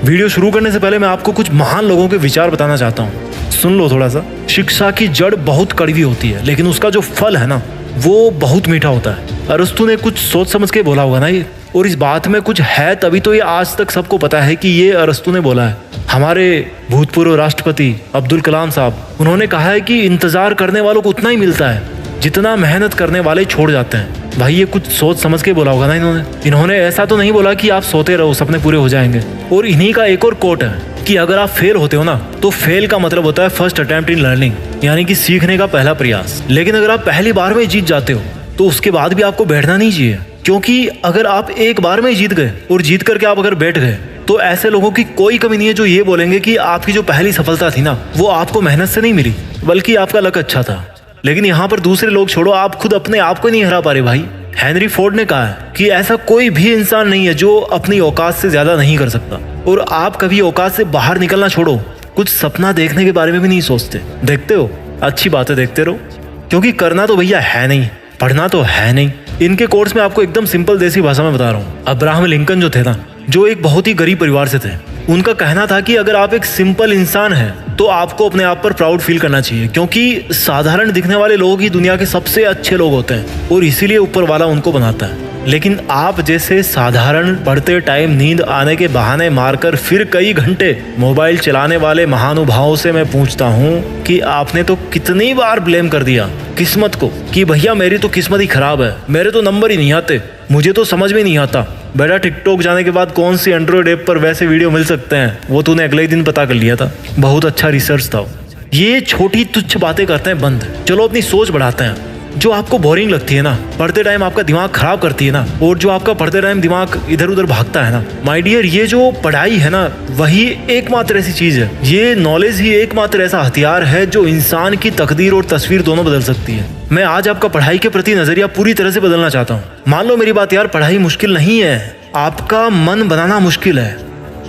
वीडियो शुरू करने से पहले मैं आपको कुछ महान लोगों के विचार बताना चाहता हूँ, सुन लो थोड़ा सा। शिक्षा की जड़ बहुत कड़वी होती है, लेकिन उसका जो फल है ना वो बहुत मीठा होता है। अरस्तु ने कुछ सोच समझ के बोला होगा ना ये, और इस बात में कुछ है तभी तो ये आज तक सबको पता है कि ये अरस्तु ने बोला है। हमारे भूतपूर्व राष्ट्रपति अब्दुल कलाम साहब, उन्होंने कहा है कि इंतजार करने वालों को उतना ही मिलता है जितना मेहनत करने वाले छोड़ जाते हैं। भाई, ये कुछ सोच समझ के बोला होगा ना इन्होंने ऐसा तो नहीं बोला कि आप सोते रहो सपने पूरे हो जाएंगे। और इन्हीं का एक और कोट है कि अगर आप फेल होते हो ना तो फेल का मतलब होता है फर्स्ट अटेम्प्ट इन लर्निंग, यानी कि सीखने का पहला प्रयास। लेकिन अगर आप पहली बार में जीत जाते हो तो उसके बाद भी आपको बैठना नहीं चाहिए, क्योंकि अगर आप एक बार में जीत गए और जीत करके आप अगर बैठ गए तो ऐसे लोगों की कोई कमी नहीं है जो ये बोलेंगे कि आपकी जो पहली सफलता थी ना वो आपको मेहनत से नहीं मिली बल्कि आपका लक अच्छा था। लेकिन यहाँ पर दूसरे लोग छोड़ो, आप खुद अपने आप को नहीं हरा पा रहे भाई। हेनरी फोर्ड ने कहा है कि ऐसा कोई भी इंसान नहीं है जो अपनी औकात से ज्यादा नहीं कर सकता। और आप कभी औकात से बाहर निकलना छोड़ो, कुछ सपना देखने के बारे में भी नहीं सोचते। देखते हो, अच्छी बातें देखते रहो, क्योंकि करना तो भैया है नहीं, पढ़ना तो है नहीं। इनके कोर्स में आपको एकदम सिंपल देसी भाषा में बता रहा हूँ। अब्राहम लिंकन जो थे ना, जो एक बहुत ही गरीब परिवार से थे, उनका कहना था कि अगर आप एक सिंपल इंसान हैं तो आपको अपने आप पर प्राउड फील करना चाहिए, क्योंकि साधारण दिखने वाले लोग ही दुनिया के सबसे अच्छे लोग होते हैं और इसीलिए ऊपर वाला उनको बनाता है। लेकिन आप जैसे साधारण पढ़ते टाइम नींद आने के बहाने मारकर फिर कई घंटे मोबाइल चलाने वाले महानुभावों से मैं पूछता हूँ कि आपने तो कितनी बार ब्लेम कर दिया किस्मत को कि भैया मेरी तो किस्मत ही खराब है, मेरे तो नंबर ही नहीं आते, मुझे तो समझ में नहीं आता। बेटा टिकटॉक जाने के बाद कौन सी एंड्रॉइड ऐप पर वैसे वीडियो मिल सकते हैं वो तूने अगले ही दिन पता कर लिया था। बहुत अच्छा रिसर्च था। ये छोटी तुच्छ बातें करते हैं बंद, चलो अपनी सोच बढ़ाते हैं। जो आपको बोरिंग लगती है ना, पढ़ते टाइम आपका दिमाग खराब करती है ना, और जो आपका पढ़ते टाइम दिमाग इधर उधर भागता है ना, माय डियर, ये जो पढ़ाई है ना, वही एकमात्र ऐसी चीज है, ये नॉलेज ही एकमात्र ऐसा हथियार है जो इंसान की तकदीर और तस्वीर दोनों बदल सकती है। मैं आज आपका पढ़ाई के प्रति नजरिया पूरी तरह से बदलना चाहता हूँ। मान लो मेरी बात यार, पढ़ाई मुश्किल नहीं है, आपका मन बनाना मुश्किल है।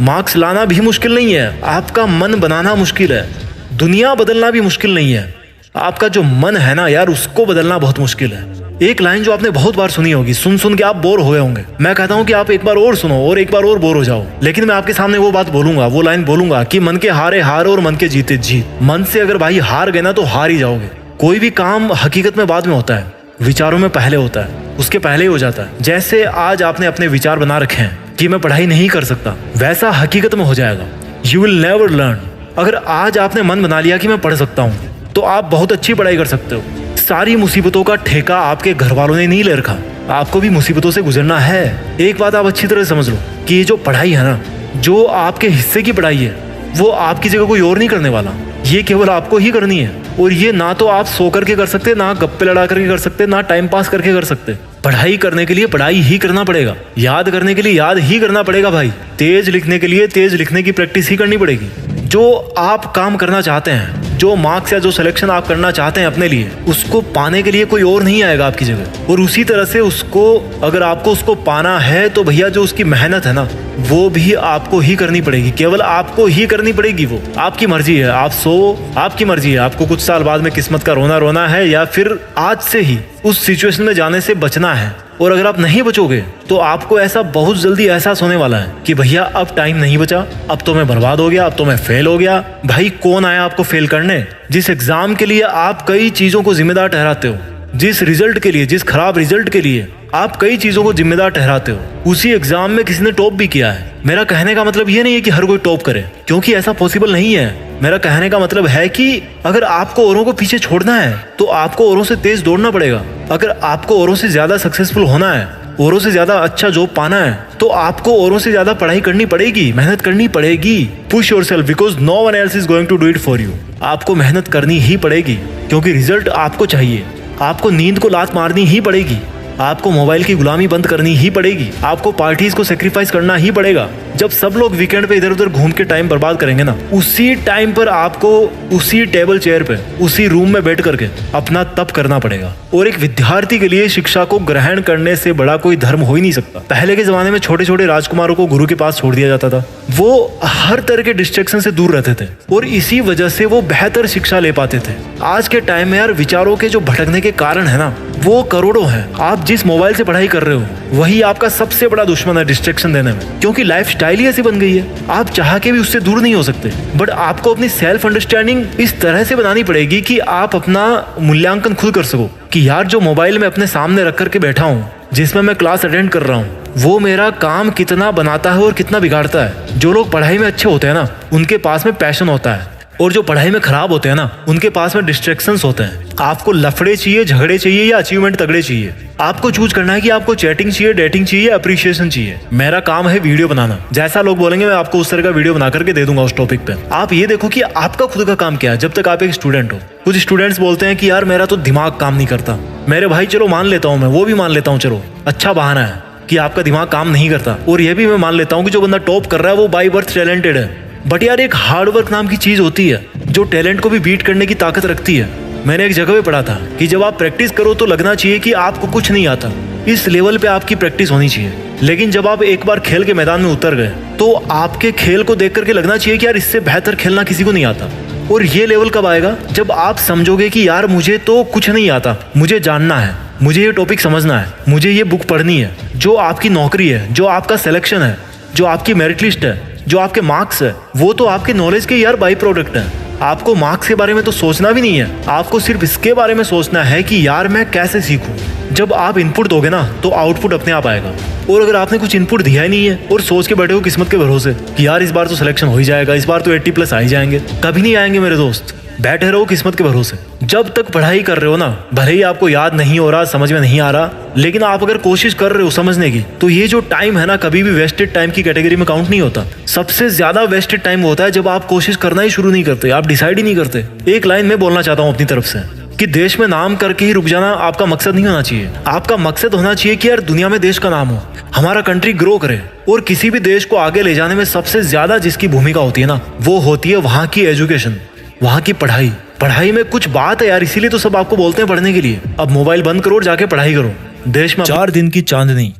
मार्क्स लाना भी मुश्किल नहीं है, आपका मन बनाना मुश्किल है। दुनिया बदलना भी मुश्किल नहीं है, आपका जो मन है ना यार, उसको बदलना बहुत मुश्किल है। एक लाइन जो आपने बहुत बार सुनी होगी, सुन सुन के आप बोर हो गए होंगे। मैं कहता हूँ कि आप एक बार और सुनो और एक बार और बोर हो जाओ, लेकिन मैं आपके सामने वो बात बोलूंगा, वो लाइन बोलूंगा कि मन के हारे हार और मन के जीते जीत। मन से अगर भाई हार गए ना तो हार ही जाओगे। कोई भी काम हकीकत में बाद में होता है, विचारों में पहले होता है, उसके पहले ही हो जाता है। जैसे आज आपने अपने विचार बना रखे हैं कि मैं पढ़ाई नहीं कर सकता, वैसा हकीकत में हो जाएगा। You will never learn. अगर आज आपने मन बना लिया कि मैं पढ़ सकता हूँ, तो आप बहुत अच्छी पढ़ाई कर सकते हो। सारी मुसीबतों का ठेका आपके घर वालों ने नहीं ले रखा, आपको भी मुसीबतों से गुजरना है। एक बात आप अच्छी तरह समझ लो कि ये जो पढ़ाई है ना, जो आपके हिस्से की पढ़ाई है, वो आपकी जगह कोई और नहीं करने वाला, ये केवल आपको ही करनी है। और ये ना तो आप सो करके कर सकते, ना गप्पे लड़ा करके कर सकते, ना टाइम पास करके कर सकते। पढ़ाई करने के लिए पढ़ाई ही करना पड़ेगा, याद करने के लिए याद ही करना पड़ेगा भाई, तेज लिखने के लिए तेज लिखने की प्रैक्टिस ही करनी पड़ेगी। जो आप काम करना चाहते हैं, जो मार्क्स या जो सिलेक्शन आप करना चाहते हैं अपने लिए, उसको पाने के लिए कोई और नहीं आएगा आपकी जगह। और उसी तरह से उसको, अगर आपको उसको पाना है तो भैया जो उसकी मेहनत है ना, वो भी आपको ही करनी पड़ेगी, केवल आपको ही करनी पड़ेगी। वो आपकी मर्जी है, आप सो, आपकी मर्जी है, आपको कुछ साल बाद में किस्मत का रोना रोना है या फिर आज से ही उस सिचुएशन में जाने से बचना है। और अगर आप नहीं बचोगे तो आपको ऐसा बहुत जल्दी एहसास होने वाला है कि भैया अब टाइम नहीं बचा, अब तो मैं बर्बाद हो गया, अब तो मैं फेल हो गया। भाई कौन आया आपको फेल करने? जिस एग्जाम के लिए आप कई चीजों को जिम्मेदार ठहराते हो, जिस रिजल्ट के लिए, जिस खराब रिजल्ट के लिए आप कई चीजों को जिम्मेदार ठहराते हो, उसी एग्जाम में किसी ने टॉप भी किया है। मेरा कहने का मतलब ये नहीं है कि हर कोई टॉप करे, क्योंकि ऐसा पॉसिबल नहीं है। मेरा कहने का मतलब है कि अगर आपको औरों को पीछे छोड़ना है तो आपको औरों से तेज दौड़ना पड़ेगा। अगर आपको औरों से ज्यादा सक्सेसफुल होना है, औरों से ज्यादा अच्छा जॉब पाना है, तो आपको औरों से ज्यादा पढ़ाई करनी पड़ेगी, मेहनत करनी पड़ेगी। Push yourself because no one else is going to do it for you. आपको मेहनत करनी ही पड़ेगी, क्योंकि रिजल्ट आपको चाहिए। आपको नींद को लात मारनी ही पड़ेगी, आपको मोबाइल की गुलामी बंद करनी ही पड़ेगी, आपको पार्टीज को सेक्रीफाइस करना ही पड़ेगा। जब सब लोग वीकेंड पे इधर उधर घूम के टाइम बर्बाद करेंगे ना, उसी टाइम पर आपको उसी टेबल चेयर पे, उसी रूम में बैठ करके अपना तप करना पड़ेगा। और एक विद्यार्थी के लिए शिक्षा को ग्रहण करने से बड़ा कोई धर्म हो ही नहीं सकता। पहले के जमाने में छोटे छोटे राजकुमारों को गुरु के पास छोड़ दिया जाता था, वो हर तरह के डिस्ट्रैक्शन से दूर रहते थे और इसी वजह से वो बेहतर शिक्षा ले पाते थे। आज के टाइम में यार विचारों के जो भटकने के कारण है ना, वो करोड़ों हैं। आप जिस मोबाइल से पढ़ाई कर रहे हो वही आपका सबसे बड़ा दुश्मन है डिस्ट्रैक्शन देने में, क्योंकि लाइफ स्टाइल ही ऐसी बन गई है, आप चाह के भी उससे दूर नहीं हो सकते। बट आपको अपनी सेल्फ अंडरस्टैंडिंग इस तरह से बनानी पड़ेगी कि आप अपना मूल्यांकन खुद कर सको कि यार जो मोबाइल में अपने सामने रख करके बैठा हूँ, जिसमें मैं क्लास अटेंड कर रहा हूँ, वो मेरा काम कितना बनाता है और कितना बिगाड़ता है। जो लोग पढ़ाई में अच्छे होते हैं ना, उनके पास में पैशन होता है, और जो पढ़ाई में खराब होते हैं ना, उनके पास में डिस्ट्रैक्शंस होते हैं। आपको लफड़े चाहिए, झगड़े चाहिए या अचीवमेंट तगड़े चाहिए? आपको चूज करना है कि आपको चैटिंग चाहिए, डेटिंग चाहिए, अप्रिशिएशन चाहिए। मेरा काम है वीडियो बनाना, जैसा लोग बोलेंगे मैं आपको उस तरह का वीडियो बना करके दे दूंगा उस टॉपिक पे। आप ये देखो कि आपका खुद का काम क्या है जब तक आप एक स्टूडेंट हो। कुछ स्टूडेंट्स बोलते हैं कि यार मेरा तो दिमाग काम नहीं करता। मेरे भाई चलो मान लेता हूँ, मैं वो भी मान लेता हूँ, चलो अच्छा बहाना है कि आपका दिमाग काम नहीं करता। और ये भी मैं मान लेता हूँ कि जो बंदा टॉप कर रहा है वो बाय बर्थ टैलेंटेड है। बट यार एक हार्डवर्क नाम की चीज होती है जो टैलेंट को भी बीट करने की ताकत रखती है। मैंने एक जगह पे पढ़ा था कि जब आप प्रैक्टिस करो तो लगना चाहिए कि आपको कुछ नहीं आता, इस लेवल पे आपकी प्रैक्टिस होनी चाहिए। लेकिन जब आप एक बार खेल के मैदान में उतर गए तो आपके खेल को देख करके लगना चाहिए कि यार इससे बेहतर खेलना किसी को नहीं आता। और ये लेवल कब आएगा? जब आप समझोगे कि यार मुझे तो कुछ नहीं आता, मुझे जानना है, मुझे ये टॉपिक समझना है, मुझे ये बुक पढ़नी है। जो आपकी नौकरी है, जो आपका सिलेक्शन है, जो आपकी मेरिट लिस्ट है, जो आपके मार्क्स है, वो तो आपके नॉलेज के यार बाई प्रोडक्ट है। आपको मार्क्स के बारे में तो सोचना भी नहीं है, आपको सिर्फ इसके बारे में सोचना है कि यार मैं कैसे सीखूं। जब आप इनपुट दोगे ना तो आउटपुट अपने आप आएगा। और अगर आपने कुछ इनपुट दिया ही नहीं है और सोच के बैठे हो किस्मत के भरोसे कि यार इस बार तो सिलेक्शन हो ही जाएगा, इस बार तो 80+ आ ही जाएंगे, कभी नहीं आएंगे मेरे दोस्त। बैठे रहो किस्मत के भरोसे। जब तक पढ़ाई कर रहे हो ना, भले ही आपको याद नहीं हो रहा, समझ में नहीं आ रहा, लेकिन आप अगर कोशिश कर रहे हो समझने की, तो ये जो टाइम है ना, कभी भी वेस्टेड टाइम की कैटेगरी में काउंट नहीं होता। सबसे ज्यादा वेस्टेड टाइम होता है जब आप कोशिश करना ही शुरू नहीं करते, आप डिसाइड ही नहीं करते। एक लाइन में बोलना चाहता हूँ अपनी तरफ से कि देश में नाम करके ही रुक जाना आपका मकसद नहीं होना चाहिए। आपका मकसद होना चाहिए कि यार दुनिया में देश का नाम हो, हमारा कंट्री ग्रो करे। और किसी भी देश को आगे ले जाने में सबसे ज्यादा जिसकी भूमिका होती है ना, वो होती है वहाँ की एजुकेशन, वहाँ की पढ़ाई। पढ़ाई में कुछ बात है यार, इसीलिए तो सब आपको बोलते हैं पढ़ने के लिए। अब मोबाइल बंद करो और जाके पढ़ाई करो। देश में 4 दिन की चांदनी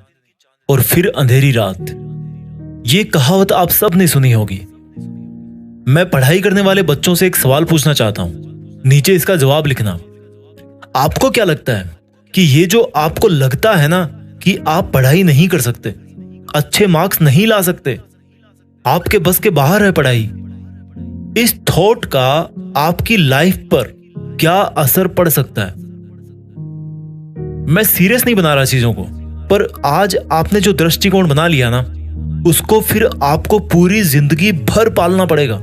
और फिर अंधेरी रात, ये कहावत आप सब ने सुनी होगी। मैं पढ़ाई करने वाले बच्चों से एक सवाल पूछना चाहता हूं, नीचे इसका जवाब लिखना। आपको क्या लगता है कि ये जो आपको लगता है ना कि आप पढ़ाई नहीं कर सकते, अच्छे मार्क्स नहीं ला सकते, आपके बस के बाहर है पढ़ाई, इस थॉट का आपकी लाइफ पर क्या असर पड़ सकता है? मैं सीरियस नहीं बना रहा चीजों को, पर आज आपने जो दृष्टिकोण बना लिया ना, उसको फिर आपको पूरी जिंदगी भर पालना पड़ेगा।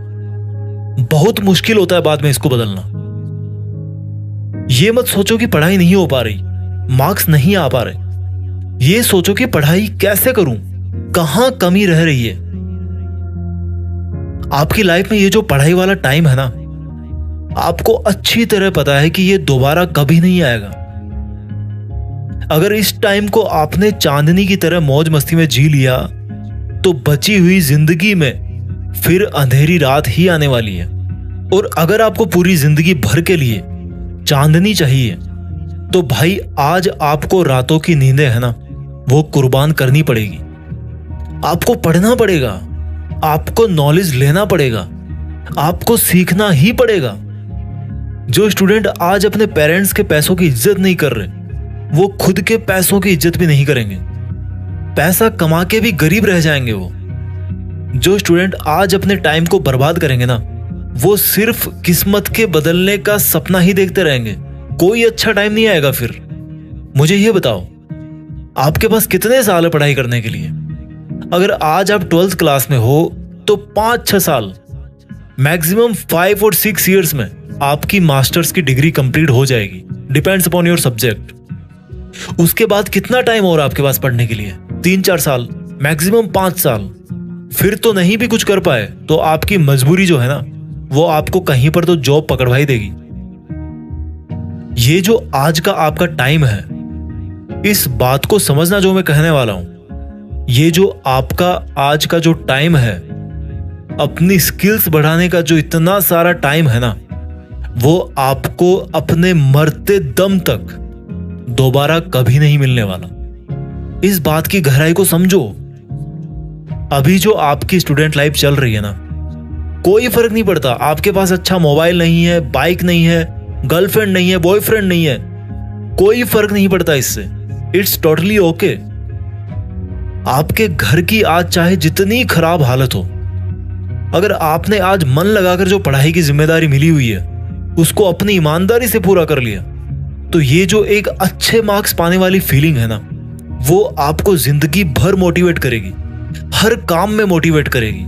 बहुत मुश्किल होता है बाद में इसको बदलना। ये मत सोचो कि पढ़ाई नहीं हो पा रही, मार्क्स नहीं आ पा रहे। ये सोचो कि पढ़ाई कैसे करूं, कहां कमी रह रही है। आपकी लाइफ में ये जो पढ़ाई वाला टाइम है ना, आपको अच्छी तरह पता है कि ये दोबारा कभी नहीं आएगा। अगर इस टाइम को आपने चांदनी की तरह मौज मस्ती में जी लिया, तो बची हुई जिंदगी में फिर अंधेरी रात ही आने वाली है। और अगर आपको पूरी जिंदगी भर के लिए चांदनी चाहिए, तो भाई आज आपको रातों की नींदें है ना, वो कुर्बान करनी पड़ेगी। आपको पढ़ना पड़ेगा, आपको नॉलेज लेना पड़ेगा, आपको सीखना ही पड़ेगा। जो स्टूडेंट आज अपने पेरेंट्स के पैसों की इज्जत नहीं कर रहे, वो खुद के पैसों की इज्जत भी नहीं करेंगे। पैसा कमा के भी गरीब रह जाएंगे वो। जो स्टूडेंट आज अपने टाइम को बर्बाद करेंगे ना, वो सिर्फ किस्मत के बदलने का सपना ही देखते रहेंगे। कोई अच्छा टाइम नहीं आएगा फिर। मुझे ये बताओ, आपके पास कितने साल है पढ़ाई करने के लिए? अगर आज आप 12th क्लास में हो तो 5-6 साल, मैक्सिमम 5 और 6 इयर्स में आपकी मास्टर्स की डिग्री कंप्लीट हो जाएगी, डिपेंड्स अपॉन योर सब्जेक्ट। उसके बाद कितना टाइम और आपके पास पढ़ने के लिए? 3-4 साल, मैक्सिमम 5 साल। फिर तो नहीं भी कुछ कर पाए तो आपकी मजबूरी जो है ना, वो आपको कहीं पर तो जॉब पकड़वा ही देगी। ये जो आज का आपका टाइम है, इस बात को समझना जो मैं कहने वाला हूं। ये जो आपका आज का जो टाइम है, अपनी स्किल्स बढ़ाने का जो इतना सारा टाइम है ना, वो आपको अपने मरते दम तक दोबारा कभी नहीं मिलने वाला। इस बात की गहराई को समझो। अभी जो आपकी स्टूडेंट लाइफ चल रही है ना, कोई फर्क नहीं पड़ता आपके पास अच्छा मोबाइल नहीं है, बाइक नहीं है, गर्लफ्रेंड नहीं है, बॉयफ्रेंड नहीं है, कोई फर्क नहीं पड़ता इससे। It's totally okay. आपके घर की आज चाहे जितनी खराब हालत हो, अगर आपने आज मन लगाकर जो पढ़ाई की जिम्मेदारी मिली हुई है उसको अपनी ईमानदारी से पूरा कर लिया, तो ये जो एक अच्छे मार्क्स पाने वाली फीलिंग है ना, वो आपको जिंदगी भर मोटिवेट करेगी, हर काम में मोटिवेट करेगी।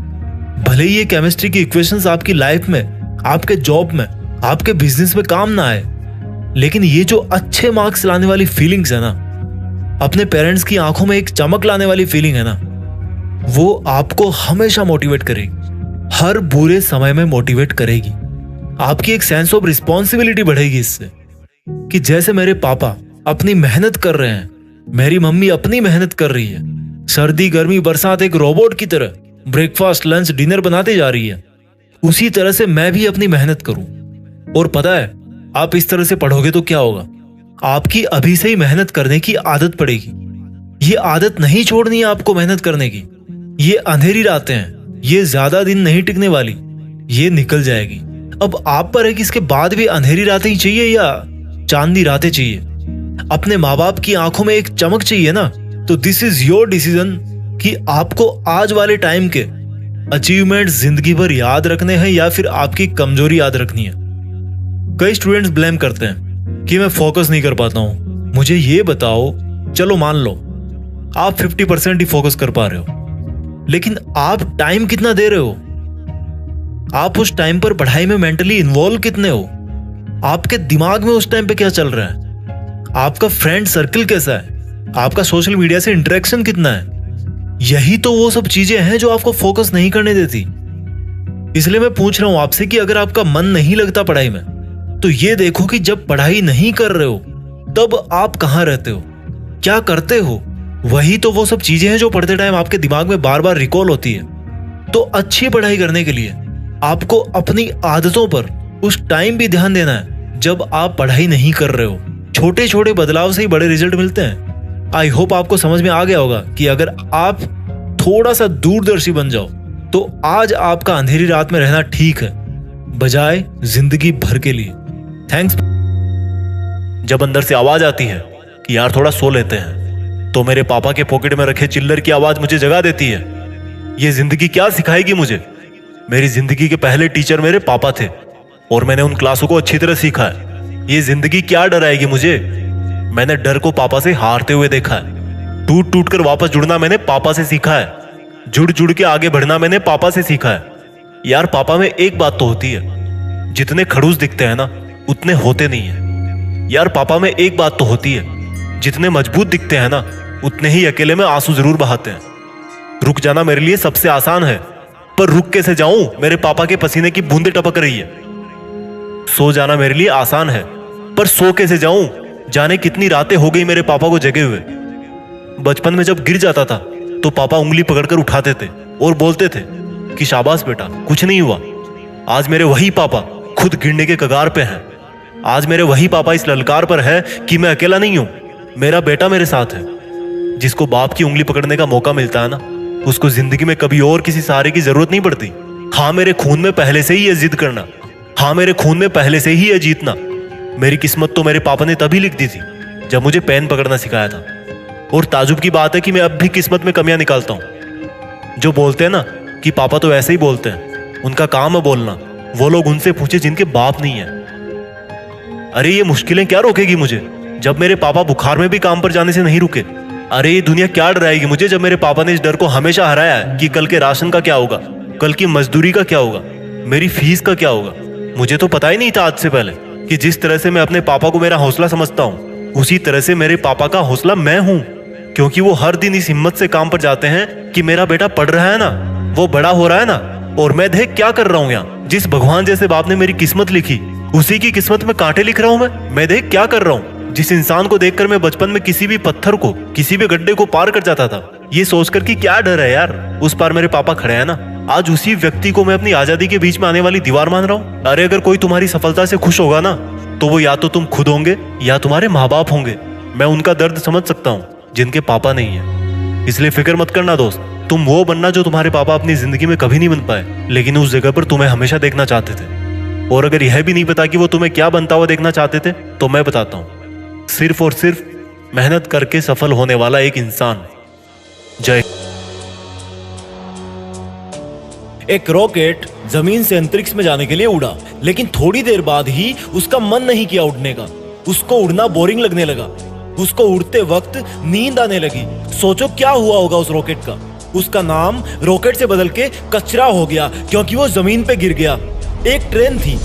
भले ही ये केमिस्ट्री की इक्वेशंस आपकी लाइफ में, आपके जॉब में, आपके बिजनेस में काम ना आए, लेकिन ये जो अच्छे मार्क्स लाने वाली फीलिंग्स है ना, अपने पेरेंट्स की आंखों में एक चमक लाने वाली फीलिंग है ना, वो आपको हमेशा मोटिवेट करेगी, हर बुरे समय में मोटिवेट करेगी। आपकी एक सेंस ऑफ रिस्पॉन्सिबिलिटी बढ़ेगी इससे, कि जैसे मेरे पापा अपनी मेहनत कर रहे हैं, मेरी मम्मी अपनी मेहनत कर रही है, सर्दी गर्मी बरसात एक रोबोट की तरह ब्रेकफास्ट लंच डिनर बनाते जा रही है, उसी तरह से मैं भी अपनी मेहनत करूं। और पता है, आप इस तरह से पढ़ोगे तो क्या होगा, आपकी अभी से ही मेहनत करने की आदत पड़ेगी। ये आदत नहीं छोड़नी है आपको मेहनत करने की। ये अंधेरी रातें हैं, ये ज्यादा दिन नहीं टिकने वाली, ये निकल जाएगी। अब आप पर है कि इसके बाद भी अंधेरी रातें ही चाहिए या चांदनी रातें चाहिए। अपने माँ बाप की आंखों में एक चमक चाहिए ना, तो दिस इज योर डिसीजन कि आपको आज वाले टाइम के अचीवमेंट जिंदगी भर याद रखने हैं या फिर आपकी कमजोरी याद रखनी है। कई स्टूडेंट्स ब्लेम करते हैं कि मैं फोकस नहीं कर पाता हूं। मुझे ये बताओ, चलो मान लो आप 50% ही फोकस कर पा रहे हो, लेकिन आप टाइम कितना दे रहे हो? आप उस टाइम पर पढ़ाई में मेंटली इन्वॉल्व कितने हो? आपके दिमाग में उस टाइम पे क्या चल रहा है, आपका फ्रेंड सर्कल कैसा है, आपका सोशल मीडिया से इंटरेक्शन कितना है। यही तो वो सब चीजें हैं जो आपको फोकस नहीं करने देती। इसलिए मैं पूछ रहा हूं आपसे कि अगर आपका मन नहीं लगता पढ़ाई में, तो ये देखो कि जब पढ़ाई नहीं कर रहे हो तब आप कहाँ रहते हो, क्या करते हो। वही तो वो सब चीजें हैं जो पढ़ते टाइम आपके दिमाग में बार बार रिकॉल होती है। तो अच्छी पढ़ाई करने के लिए आपको अपनी आदतों पर उस टाइम भी ध्यान देना है जब आप पढ़ाई नहीं कर रहे हो। छोटे छोटे बदलाव से ही बड़े रिजल्ट मिलते हैं। आई होप आपको समझ में आ गया होगा कि अगर आप थोड़ा सा दूरदर्शी बन जाओ तो आज आपका अंधेरी रात में रहना ठीक है, बजाय जिंदगी भर के लिए। थैंक्स। जब अंदर से आवाज आती है कि यार थोड़ा सो लेते हैं, तो मेरे पापा के पॉकेट में रखे चिल्लर की आवाज मुझे जगा देती है। ये जिंदगी क्या सिखाएगी मुझे। मेरी जिंदगी के पहले टीचर मेरे पापा थे और मैंने उन क्लासों को अच्छी तरह सीखा है। ये जिंदगी क्या डराएगी मुझे। मैंने डर को पापा से हारते हुए देखा है। टूट टूट कर वापस जुड़ना मैंने पापा से सीखा है। जुड़ जुड़ के आगे बढ़ना मैंने पापा से सीखा है। यार पापा में एक बात तो होती है, जितने खड़ूस दिखते हैं ना उतने होते नहीं है। यार पापा में एक बात तो होती है, जितने मजबूत दिखते हैं ना उतने ही अकेले में आंसू जरूर बहाते हैं। रुक जाना मेरे लिए सबसे आसान है, पर रुक कैसे जाऊं, मेरे पापा के पसीने की बूंदें टपक रही है। सो जाना मेरे लिए आसान है, पर सो कैसे जाऊं, जाने कितनी रातें हो गई मेरे पापा को जगे हुए। बचपन में जब गिर जाता था तो पापा उंगली पकड़कर उठाते थे और बोलते थे कि शाबाश बेटा, कुछ नहीं हुआ। आज मेरे वही पापा खुद गिरने के कगार पे हैं। आज मेरे वही पापा इस ललकार पर है कि मैं अकेला नहीं हूं, मेरा बेटा मेरे साथ है। जिसको बाप की उंगली पकड़ने का मौका मिलता है ना, उसको जिंदगी में कभी और किसी सहारे की जरूरत नहीं पड़ती। हाँ, मेरे खून में पहले से ही है जिद करना। हाँ, मेरे खून में पहले से ही है जीतना। मेरी किस्मत तो मेरे पापा ने तभी लिख दी थी जब मुझे पेन पकड़ना सिखाया था। और ताजुब की बात है कि मैं अब भी किस्मत में कमियां निकालता हूं। जो बोलते हैं ना कि पापा तो ऐसे ही बोलते हैं, उनका काम है बोलना। वो लोग उनसे पूछे जिनके बाप नहीं है। अरे ये मुश्किलें क्या रोकेगी मुझे जब मेरे पापा बुखार में भी काम पर जाने से नहीं रुके। अरे ये दुनिया क्या डराएगी मुझे जब मेरे पापा ने इस डर को हमेशा हराया है कि कल के राशन का क्या होगा, कल की मजदूरी का क्या होगा, मेरी फीस का क्या होगा। मुझे तो पता ही नहीं था आज से पहले कि जिस तरह से मैं अपने पापा को मेरा हौसला समझता हूँ, उसी तरह से मेरे पापा का हौसला मैं हूँ। क्योंकि वो हर दिन इस हिम्मत से काम पर जाते हैं कि मेरा बेटा पढ़ रहा है ना, वो बड़ा हो रहा है ना, और मैं देख क्या कर रहा हूँ यहाँ। जिस भगवान जैसे बाप ने मेरी किस्मत लिखी, उसी की किस्मत में कांटे लिख रहा हूँ मैं देख क्या कर रहा हूँ। जिस इंसान को देखकर मैं बचपन में किसी भी पत्थर को, किसी भी गड्ढे को पार कर जाता था, ये सोचकर कि क्या डर है यार, उस पार मेरे पापा खड़े हैं ना। आज उसी व्यक्ति को मैं अपनी आजादी के बीच में आने वाली दीवार मान रहा हूँ। अरे अगर कोई तुम्हारी सफलता से खुश होगा ना, तो वो या तो तुम खुद होंगे या तुम्हारे माँ बाप होंगे। मैं उनका दर्द समझ सकता हूँ जिनके पापा नहीं है। इसलिए फिक्र मत करना दोस्त, तुम वो बनना जो तुम्हारे पापा अपनी जिंदगी में कभी नहीं बन पाए, लेकिन उस जगह पर तुम्हें हमेशा देखना चाहते थे। और अगर यह भी नहीं पता कि वो तुम्हें क्या बनता हुआ देखना चाहते थे, तो मैं बताता हूँ, सिर्फ और सिर्फ मेहनत करके सफल होने वाला एक इंसान। जय। एक रॉकेट जमीन से अंतरिक्ष में जाने के लिए उड़ा, लेकिन थोड़ी देर बाद ही उसका मन नहीं किया उड़ने का। उसको उड़ना बोरिंग लगने लगा। उसको उड़ते वक्त नींद आने लगी। सोचो क्या हुआ होगा उस रॉकेट का। उसका नाम रॉकेट से बदल के कचरा हो गया, क्योंकि वो जमीन पे गिर गया। एक ट्रेन थी,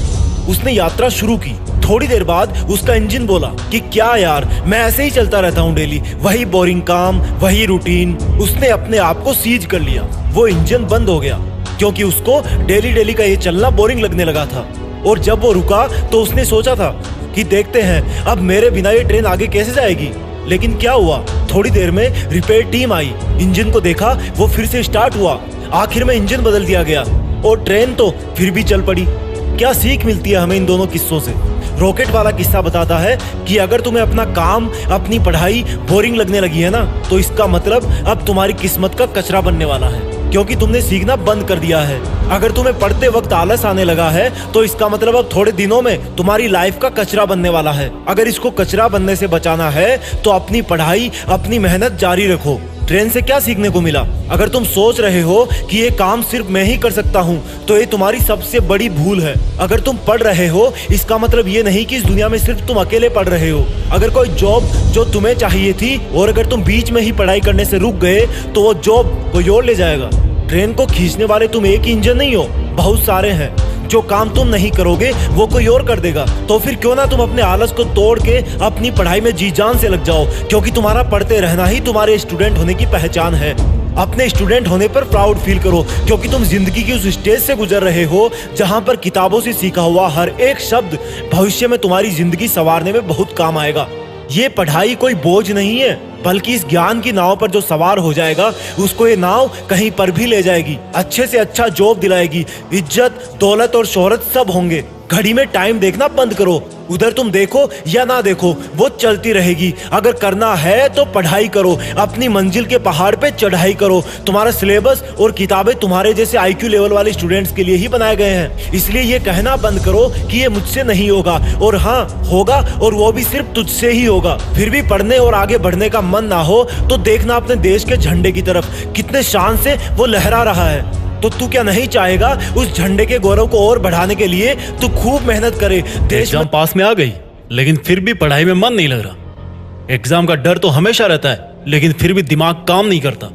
उसने यात्रा शुरू की। थोड़ी देर बाद उसका इंजन बोला कि क्या यार, मैं ऐसे ही चलता रहता हूँ डेली, वही बोरिंग काम, वही रूटीन। उसने अपने आप को सीज कर लिया। वो इंजन बंद हो गया क्योंकि उसको डेली डेली का ये चलना बोरिंग लगने लगा था। और जब वो रुका तो उसने सोचा था कि देखते हैं अब मेरे बिना ये ट्रेन आगे कैसे जाएगी। लेकिन क्या हुआ, थोड़ी देर में रिपेयर टीम आई, इंजन को देखा, वो फिर से स्टार्ट हुआ। आखिर में इंजन बदल दिया गया और ट्रेन तो फिर भी चल पड़ी। क्या सीख मिलती है हमें इन दोनों किस्सों से। रॉकेट वाला किस्सा बताता है कि अगर तुम्हें अपना काम, अपनी पढ़ाई बोरिंग लगने लगी है ना, तो इसका मतलब अब तुम्हारी किस्मत का कचरा बनने वाला है, क्योंकि तुमने सीखना बंद कर दिया है। अगर तुम्हें पढ़ते वक्त आलस आने लगा है, तो इसका मतलब अब थोड़े दिनों में तुम्हारी लाइफ का कचरा बनने वाला है। अगर इसको कचरा बनने से बचाना है तो अपनी पढ़ाई, अपनी मेहनत जारी रखो। ट्रेन से क्या सीखने को मिला? अगर तुम सोच रहे हो कि ये काम सिर्फ मैं ही कर सकता हूँ, तो ये तुम्हारी सबसे बड़ी भूल है। अगर तुम पढ़ रहे हो, इसका मतलब ये नहीं कि इस दुनिया में सिर्फ तुम अकेले पढ़ रहे हो। अगर कोई जॉब जो तुम्हें चाहिए थी और अगर तुम बीच में ही पढ़ाई करने से रुक गए, तो वो जॉब कोई और ले जाएगा। ट्रेन को खींचने वाले तुम एक ही इंजन नहीं हो, बहुत सारे हैं। जो काम तुम नहीं करोगे वो कोई और कर देगा। तो फिर क्यों ना तुम अपने आलस को तोड़ के अपनी पढ़ाई में जी जान से लग जाओ, क्योंकि तुम्हारा पढ़ते रहना ही तुम्हारे स्टूडेंट होने की पहचान है। अपने स्टूडेंट होने पर प्राउड फील करो, क्योंकि तुम जिंदगी की उस स्टेज से गुजर रहे हो जहां पर किताबों से सीखा हुआ हर एक शब्द भविष्य में तुम्हारी जिंदगी संवारने में बहुत काम आएगा। ये पढ़ाई कोई बोझ नहीं है, बल्कि इस ज्ञान की नाव पर जो सवार हो जाएगा उसको ये नाव कहीं पर भी ले जाएगी, अच्छे से अच्छा जॉब दिलाएगी, इज्जत, दौलत और शोहरत सब होंगे। घड़ी में टाइम देखना बंद करो, उधर तुम देखो या ना देखो वो चलती रहेगी। अगर करना है तो पढ़ाई करो, अपनी मंजिल के पहाड़ पे चढ़ाई करो। तुम्हारा सिलेबस और किताबें तुम्हारे जैसे IQ लेवल वाले स्टूडेंट्स के लिए ही बनाए गए हैं, इसलिए ये कहना बंद करो कि ये मुझसे नहीं होगा। और हाँ, होगा, और वो भी सिर्फ तुझसे ही होगा। फिर भी पढ़ने और आगे बढ़ने का मन ना हो तो देखना अपने देश के झंडे की तरफ, कितने शान से वो लहरा रहा है। तो तू क्या नहीं चाहेगा उस झंडे के गौरव को और बढ़ाने के लिए तू खूब मेहनत करे। देश एग्जाम पास में आ गई, लेकिन फिर भी पढ़ाई में मन नहीं लग रहा। एग्जाम का डर तो हमेशा रहता है, लेकिन फिर भी दिमाग काम नहीं करता।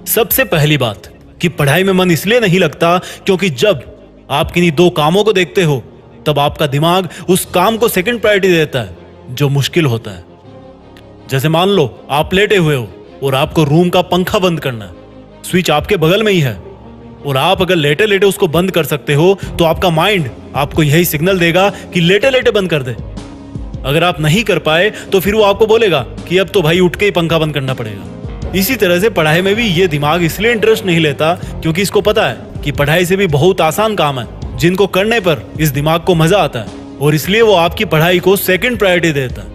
सबसे पहली बात कि पढ़ाई में मन इसलिए नहीं लगता क्योंकि जब आप किन्हीं दो कामों को देखते हो तब आपका दिमाग उस काम को सेकंड प्रायोरिटी देता है जो मुश्किल होता है। जैसे मान लो आप लेटे हुए हो और आपको रूम का पंखा बंद करना है, स्विच आपके बगल में ही है और आप अगर लेटे लेटे उसको बंद कर सकते हो तो आपका माइंड आपको यही सिग्नल देगा कि लेटे लेटे बंद कर दे। अगर आप नहीं कर पाए तो फिर वो आपको बोलेगा कि अब तो भाई उठ के ही पंखा बंद करना पड़ेगा। इसी तरह से पढ़ाई में भी ये दिमाग इसलिए इंटरेस्ट नहीं लेता क्योंकि इसको पता है कि पढ़ाई से भी बहुत आसान काम है जिनको करने पर इस दिमाग को मजा आता है, और इसलिए वो आपकी पढ़ाई को सेकंड प्रायोरिटी देता है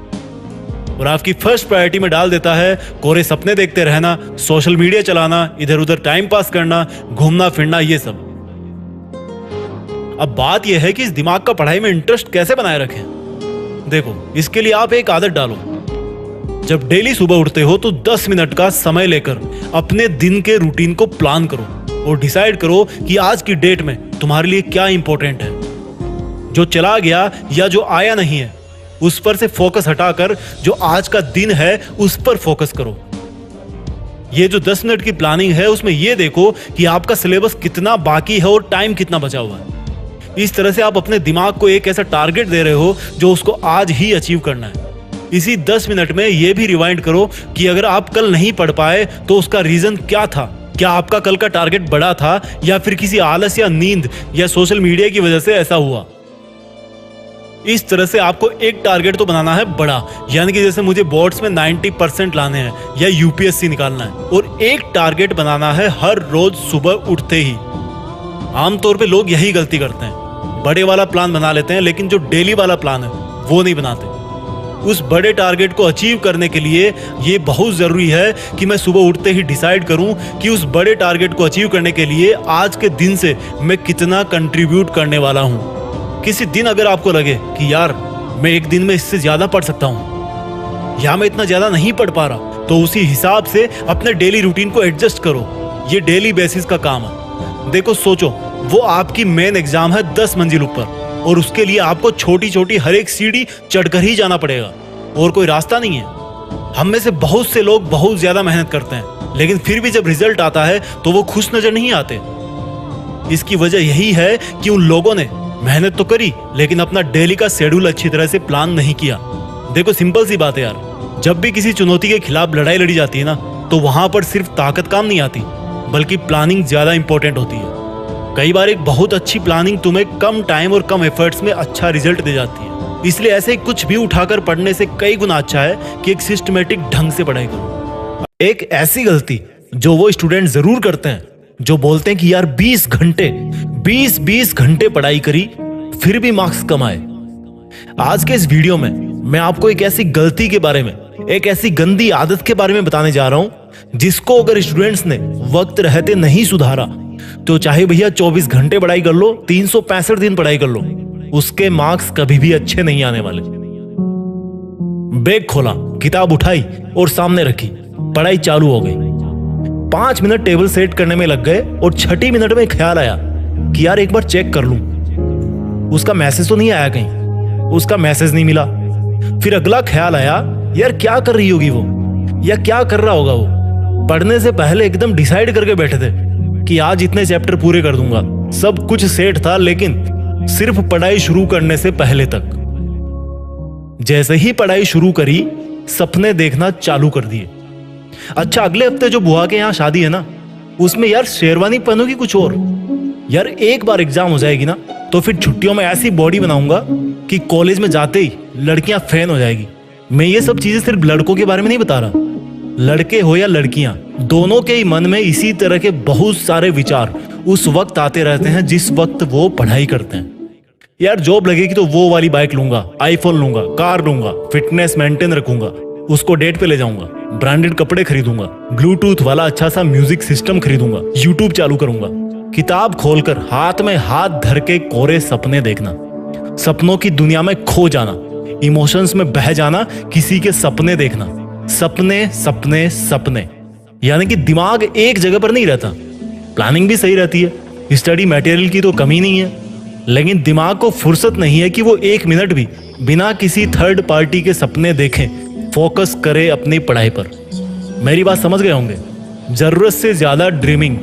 और आपकी फर्स्ट प्रायोरिटी में डाल देता है कोरे सपने देखते रहना, सोशल मीडिया चलाना, इधर उधर टाइम पास करना, घूमना फिरना, ये सब। अब बात यह है कि इस दिमाग का पढ़ाई में इंटरेस्ट कैसे बनाए रखें। देखो, इसके लिए आप एक आदत डालो। जब डेली सुबह उठते हो तो 10 मिनट का समय लेकर अपने दिन के रूटीन को प्लान करो और डिसाइड करो कि आज की डेट में तुम्हारे लिए क्या इंपॉर्टेंट है। जो चला गया या जो आया नहीं है उस पर से फोकस हटाकर जो आज का दिन है उस पर फोकस करो। ये जो 10 मिनट की प्लानिंग है उसमें ये देखो कि आपका सिलेबस कितना बाकी है और टाइम कितना बचा हुआ है। इस तरह से आप अपने दिमाग को एक ऐसा टारगेट दे रहे हो जो उसको आज ही अचीव करना है। इसी 10 मिनट में ये भी रिवाइंड करो कि अगर आप कल नहीं पढ़ पाए तो उसका रीजन क्या था। क्या आपका कल का टारगेट बड़ा था या फिर किसी आलस या नींद या सोशल मीडिया की वजह से ऐसा हुआ। इस तरह से आपको एक टारगेट तो बनाना है बड़ा, यानी कि जैसे मुझे बोर्ड्स में 90% लाने हैं या UPSC निकालना है, और एक टारगेट बनाना है हर रोज सुबह उठते ही। आमतौर पे लोग यही गलती करते हैं, बड़े वाला प्लान बना लेते हैं लेकिन जो डेली वाला प्लान है वो नहीं बनाते। उस बड़े टारगेट को अचीव करने के लिए ये बहुत जरूरी है कि मैं सुबह उठते ही डिसाइड करूं कि उस बड़े टारगेट को अचीव करने के लिए आज के दिन से मैं कितना कंट्रीब्यूट करने वाला हूं। किसी दिन अगर आपको लगे कि यार मैं एक दिन में इससे ज्यादा पढ़ सकता हूं या मैं इतना ज्यादा नहीं पढ़ पा रहा, तो उसी हिसाब से अपने डेली रूटीन को एडजस्ट करो। ये डेली बेसिस का काम है। देखो, सोचो वो आपकी मेन एग्जाम है 10 मंजिल ऊपर और उसके लिए आपको छोटी छोटी हर एक सीढ़ी चढ़कर ही जाना पड़ेगा और कोई रास्ता नहीं है। हम में से बहुत से लोग बहुत ज्यादा मेहनत करते हैं लेकिन फिर भी जब रिजल्ट आता है तो वो खुश नजर नहीं आते। इसकी वजह यही है कि उन लोगों ने मेहनत तो करी लेकिन अपना डेली का शेड्यूल अच्छी तरह से प्लान नहीं किया। देखो, सिंपल सी बात है यार, जब भी किसी चुनौती के खिलाफ लड़ाई लड़ी जाती है ना तो वहां पर सिर्फ ताकत काम नहीं आती बल्कि प्लानिंग ज्यादा इंपॉर्टेंट होती है। कई बार एक बहुत अच्छी प्लानिंग तुम्हें कम टाइम और कम एफर्ट्स में अच्छा रिजल्ट दे जाती है। इसलिए ऐसे कुछ भी उठाकर पढ़ने से कई गुना अच्छा है कि एक सिस्टमेटिक ढंग से पढ़ाई करो। एक ऐसी गलती जो वो स्टूडेंट जरूर करते हैं जो बोलते हैं कि यार 20 घंटे पढ़ाई करी फिर भी मार्क्स कम आए। आज के इस वीडियो में मैं आपको एक ऐसी गलती के बारे में, एक ऐसी गंदी आदत के बारे में बताने जा रहा हूं जिसको अगर स्टूडेंट्स ने वक्त रहते नहीं सुधारा तो चाहे भैया 24 घंटे पढ़ाई कर लो, 365 दिन पढ़ाई कर लो, उसके मार्क्स कभी भी अच्छे नहीं आने वाले। बैग खोला, किताब उठाई और सामने रखी, पढ़ाई चालू हो गई। 5 मिनट टेबल सेट करने में लग गए और 6 मिनट में ख्याल आया कि यार एक बार चेक कर लूं, उसका मैसेज तो नहीं आया कहीं। उसका मैसेज नहीं मिला। फिर अगला ख्याल आया, यार क्या कर रही होगी वो या क्या कर रहा होगा वो। पढ़ने से पहले एकदम डिसाइड करके बैठे थे कि आज इतने चैप्टर पूरे कर दूंगा, सब कुछ सेट था, लेकिन सिर्फ पढ़ाई शुरू करने से पहले तक। जैसे ही पढ़ाई शुरू करी, सपने देखना चालू कर दिए। अच्छा, अगले हफ्ते जो बुआ के यहाँ शादी है ना, उसमें यार शेरवानी पहनोगी कुछ और। यार एक बार एग्जाम हो जाएगी ना, तो फिर छुट्टियों में ऐसी बॉडी बनाऊंगा कि कॉलेज में जाते ही लड़कियां फैन हो जाएगी। मैं ये सब चीजें सिर्फ लड़कों के बारे में नहीं बता रहा, लड़के हो या लड़कियां, दोनों के ही मन में इसी तरह के बहुत सारे विचार उस वक्त आते रहते हैं जिस वक्त वो पढ़ाई करते हैं। यार जॉब लगेगी तो वो वाली बाइक लूंगा, आईफोन लूंगा, कार लूंगा, फिटनेस मेंटेन रखूंगा, उसको डेट पे ले जाऊंगा, ब्रांडेड कपड़े खरीदूंगा, ब्लूटूथ वाला अच्छा सा म्यूजिक सिस्टम खरीदूंगा, यूट्यूब चालू करूंगा, किताब खोलकर हाथ में हाथ धर के कोरे सपने देखना, सपनों की दुनिया में खो जाना, इमोशंस में बह जाना, किसी के सपने देखना, सपने सपने सपने। यानी कि दिमाग एक जगह पर नहीं रहता। प्लानिंग भी सही रहती है, स्टडी मटेरियल की तो कमी नहीं है, लेकिन दिमाग को फुर्सत नहीं है कि वो एक मिनट भी बिना किसी थर्ड पार्टी के सपने देखें, फोकस करे अपनी पढ़ाई पर। मेरी बात समझ गए होंगे। जरूरत से ज्यादा ड्रीमिंग।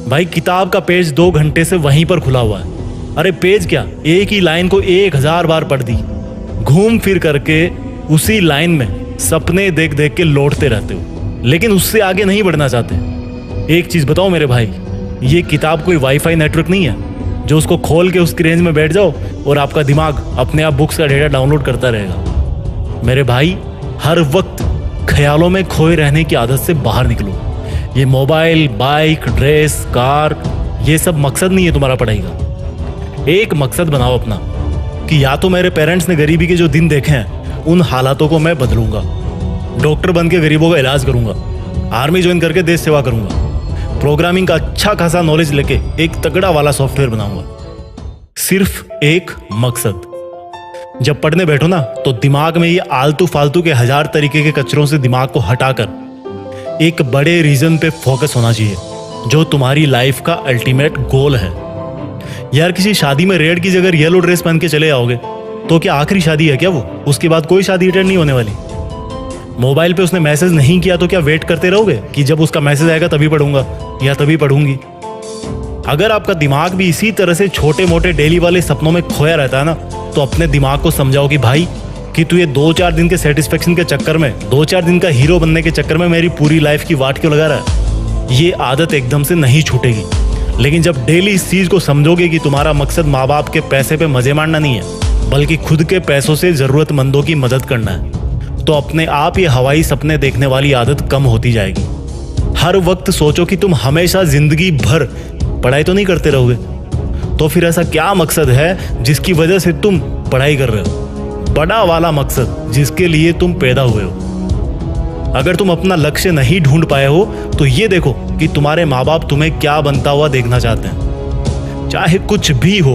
भाई किताब का पेज 2 घंटे से वहीं पर खुला हुआ है। अरे पेज क्या, एक ही लाइन को 1000 बार पढ़ दी, घूम फिर करके उसी लाइन में सपने देख देख के लौटते रहते हो, लेकिन उससे आगे नहीं बढ़ना चाहते। एक चीज बताओ मेरे भाई, ये किताब कोई वाईफाई नेटवर्क नहीं है जो उसको खोल के उसकी रेंज में बैठ जाओ और आपका दिमाग अपने आप बुक्स का डेटा डाउनलोड करता रहेगा। मेरे भाई, हर वक्त ख्यालों में खोए रहने की आदत से बाहर निकलो। ये मोबाइल, बाइक, ड्रेस, कार, ये सब मकसद नहीं है तुम्हारा पढ़ाई का। एक मकसद बनाओ अपना कि या तो मेरे पेरेंट्स ने गरीबी के जो दिन देखे हैं उन हालातों को मैं बदलूंगा, डॉक्टर बन के गरीबों का इलाज करूंगा, आर्मी ज्वाइन करके देश सेवा करूंगा, प्रोग्रामिंग का अच्छा खासा नॉलेज लेके एक तगड़ा वाला सॉफ्टवेयर बनाऊंगा। सिर्फ एक मकसद। जब पढ़ने बैठो ना, तो दिमाग में ये आलतू फालतू के 1000 तरीके के कचरों से दिमाग को हटाकर एक बड़े रीजन पे फोकस होना चाहिए, जो तुम्हारी लाइफ का अल्टीमेट गोल है। यार किसी शादी में रेड की जगह येलो ड्रेस पहन के चले आओगे तो क्या आखिरी शादी है क्या वो? उसके बाद कोई शादी अटेंड नहीं होने वाली। मोबाइल पे उसने मैसेज नहीं किया तो क्या वेट करते रहोगे कि जब उसका मैसेज आएगा तभी पढ़ूंगा या तभी पढ़ूंगी? अगर आपका दिमाग भी इसी तरह से छोटे मोटे डेली वाले सपनों में खोया रहता है ना, तो अपने दिमाग को समझाओ कि भाई कि तू ये 2-4 दिन के सेटिस्फेक्शन के चक्कर में, 2-4 दिन का हीरो बनने के चक्कर में मेरी पूरी लाइफ की वाट क्यों लगा रहा है? ये आदत एकदम से नहीं छूटेगी। लेकिन जब डेली इस चीज को समझोगे कि तुम्हारा मकसद माँ बाप के पैसे पे मजे मारना नहीं है, बल्कि खुद के पैसों से जरूरतमंदों की मदद करना है, तो अपने आप ये हवाई सपने देखने वाली आदत कम होती जाएगी। हर वक्त सोचो कि तुम हमेशा जिंदगी भर पढ़ाई तो नहीं करते रहोगे, तो फिर ऐसा क्या मकसद है जिसकी वजह से तुम पढ़ाई कर रहे हो? बड़ा वाला मकसद जिसके लिए तुम पैदा हुए हो। अगर तुम अपना लक्ष्य नहीं ढूंढ पाए हो तो ये देखो कि तुम्हारे माँ बाप तुम्हें क्या बनता हुआ देखना चाहते हैं। चाहे कुछ भी हो,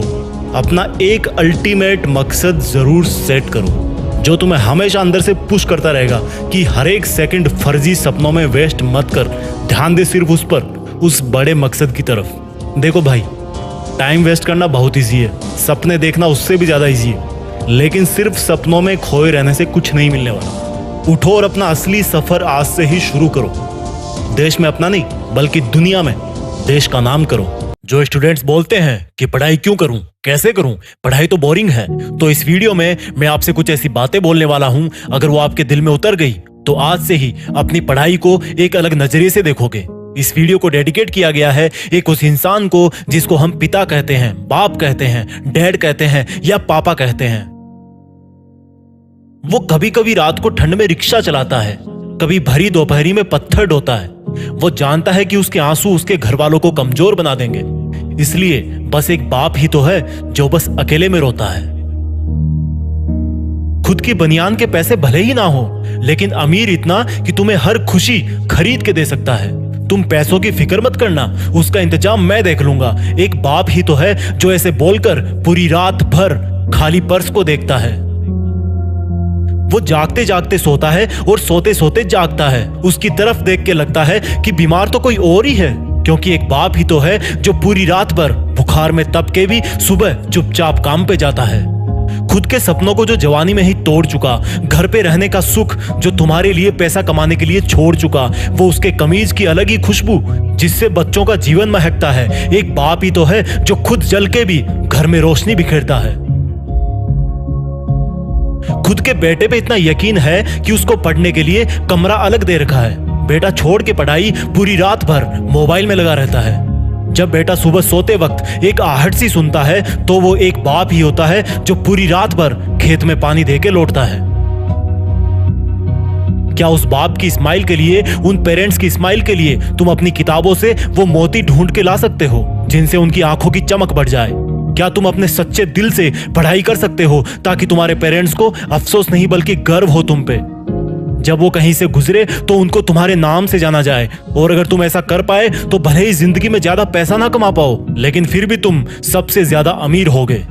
अपना एक अल्टीमेट मकसद जरूर सेट करो जो तुम्हें हमेशा अंदर से पुश करता रहेगा कि हर एक सेकंड फर्जी सपनों में वेस्ट मत कर, ध्यान दे सिर्फ उस पर, उस बड़े मकसद की तरफ। देखो भाई, टाइम वेस्ट करना बहुत ईजी है, सपने देखना उससे भी ज्यादा ईजी है, लेकिन सिर्फ सपनों में खोए रहने से कुछ नहीं मिलने वाला। उठो और अपना असली सफर आज से ही शुरू करो। देश में अपना नहीं, बल्कि दुनिया में देश का नाम करो। जो स्टूडेंट्स बोलते हैं कि पढ़ाई क्यों करूं, कैसे करूं, पढ़ाई तो बोरिंग है, तो इस वीडियो में मैं आपसे कुछ ऐसी बातें बोलने वाला हूं, अगर वो आपके दिल में उतर गई तो आज से ही अपनी पढ़ाई को एक अलग नजरिए से देखोगे। इस वीडियो को डेडिकेट किया गया है एक उस इंसान को जिसको हम पिता कहते हैं, बाप कहते हैं, डैड कहते हैं या पापा कहते हैं। वो कभी कभी रात को ठंड में रिक्शा चलाता है, कभी भरी दोपहरी में पत्थर ढोता है। वो जानता है कि उसके आंसू उसके घर वालों को कमजोर बना देंगे, इसलिए बस एक बाप ही तो है जो बस अकेले में रोता है। खुद की बनियान के पैसे भले ही ना हो, लेकिन अमीर इतना कि तुम्हें हर खुशी खरीद के दे सकता है। तुम पैसों की फिक्र मत करना, उसका इंतजाम मैं देख लूंगा। एक बाप ही तो है जो ऐसे बोलकर पूरी रात भर खाली पर्स को देखता है। वो जागते जागते सोता है और सोते सोते जागता है। उसकी तरफ देख के लगता है कि बीमार तो कोई और ही है, क्योंकि एक बाप ही तो है जो पूरी रात भर बुखार में तप के भी सुबह चुपचाप काम पे जाता है। खुद के सपनों को जो जवानी में ही तोड़ चुका, घर पे रहने का सुख जो तुम्हारे लिए पैसा कमाने के लिए छोड़ चुका, वो उसके कमीज की अलग ही खुशबू जिससे बच्चों का जीवन महकता है, एक बाप ही तो है जो खुद जल के भी घर में रोशनी बिखेरता है। खुद के बेटे पे इतना यकीन है कि उसको पढ़ने के लिए कमरा अलग दे रखा है। बेटा छोड़ के पढ़ाई पूरी रात भर मोबाइल में लगा रहता है। जब बेटा सुबह सोते वक्त एक आहट सी सुनता है तो वो एक बाप ही होता है जो पूरी रात भर खेत में पानी दे के लौटता है। क्या उस बाप की स्माइल के लिए, उन पेरेंट्स की स्माइल के लिए तुम अपनी किताबों से वो मोती ढूंढ के ला सकते हो जिनसे उनकी आंखों की चमक बढ़ जाए? क्या तुम अपने सच्चे दिल से पढ़ाई कर सकते हो ताकि तुम्हारे पेरेंट्स को अफसोस नहीं बल्कि गर्व हो तुम पे? जब वो कहीं से गुजरे तो उनको तुम्हारे नाम से जाना जाए। और अगर तुम ऐसा कर पाए तो भले ही जिंदगी में ज्यादा पैसा ना कमा पाओ, लेकिन फिर भी तुम सबसे ज्यादा अमीर होगे।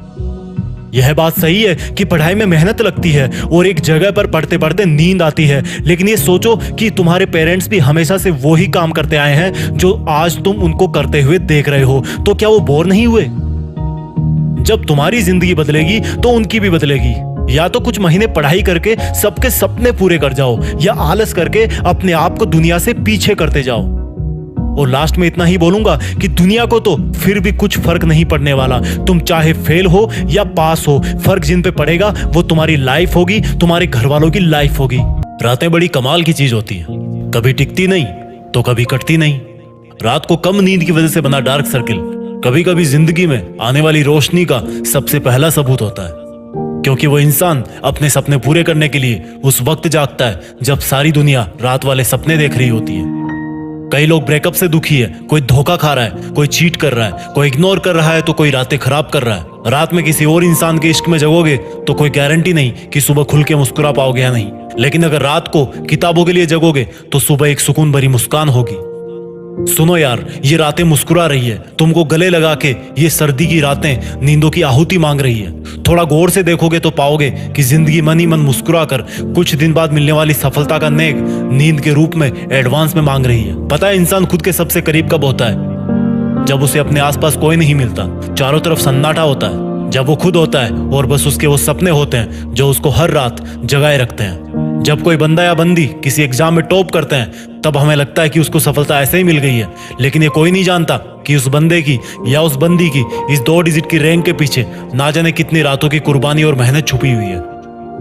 यह बात सही है कि पढ़ाई में मेहनत लगती है और एक जगह पर पढ़ते पढ़ते नींद आती है, लेकिन ये सोचो कि तुम्हारे पेरेंट्स भी हमेशा से वो ही काम करते आए हैं जो आज तुम उनको करते हुए देख रहे हो, तो क्या वो बोर नहीं हुए? जब तुम्हारी जिंदगी बदलेगी तो उनकी भी बदलेगी। या तो कुछ महीने पढ़ाई करके सबके सपने पूरे कर जाओ, या आलस करके अपने आप को दुनिया से पीछे करते जाओ। और लास्ट में इतना ही बोलूंगा कि दुनिया को तो फिर भी कुछ फर्क नहीं पड़ने वाला। तुम चाहे फेल हो या पास हो, फर्क जिन पे पड़ेगा वो तुम्हारी लाइफ होगी, तुम्हारे घर वालों की लाइफ होगी। रातें बड़ी कमाल की चीज होती हैं, कभी टिकती नहीं तो कभी कटती नहीं। रात को कम नींद की वजह से बना डार्क सर्किल कभी कभी जिंदगी में आने वाली रोशनी का सबसे पहला सबूत होता है, क्योंकि वो इंसान अपने सपने पूरे करने के लिए उस वक्त जागता है जब सारी दुनिया रात वाले सपने देख रही होती है। कई लोग ब्रेकअप से दुखी है, कोई धोखा खा रहा है, कोई चीट कर रहा है, कोई इग्नोर कर रहा है तो कोई रातें खराब कर रहा है। रात में किसी और इंसान के इश्क में जगोगे तो कोई गारंटी नहीं कि सुबह खुल के मुस्कुरा पाओगे या नहीं, लेकिन अगर रात को किताबों के लिए जगोगे तो सुबह एक सुकून भरी मुस्कान होगी। सुनो यार, ये रातें मुस्कुरा रही है, तुमको गले लगा के ये सर्दी की रातें नींदों की आहुति मांग रही है। थोड़ा गौर से देखोगे तो पाओगे कि जिंदगी मन ही मन मुस्कुरा कर कुछ दिन बाद मिलने वाली सफलता का नेक नींद के रूप में एडवांस में मांग रही है। पता है इंसान खुद के सबसे करीब कब होता है? जब उसे अपने आसपास कोई नहीं मिलता, चारों तरफ सन्नाटा होता है, जब वो खुद होता है और बस उसके वो सपने होते हैं जो उसको हर रात जगाए रखते हैं। जब कोई बंदा या बंदी किसी एग्जाम में टॉप करते हैं तब हमें लगता है कि उसको सफलता ऐसे ही मिल गई है, लेकिन ये कोई नहीं जानता कि उस बंदे की या उस बंदी की इस 2 डिजिट की रैंक के पीछे ना जाने कितनी रातों की कुर्बानी और मेहनत छुपी हुई है।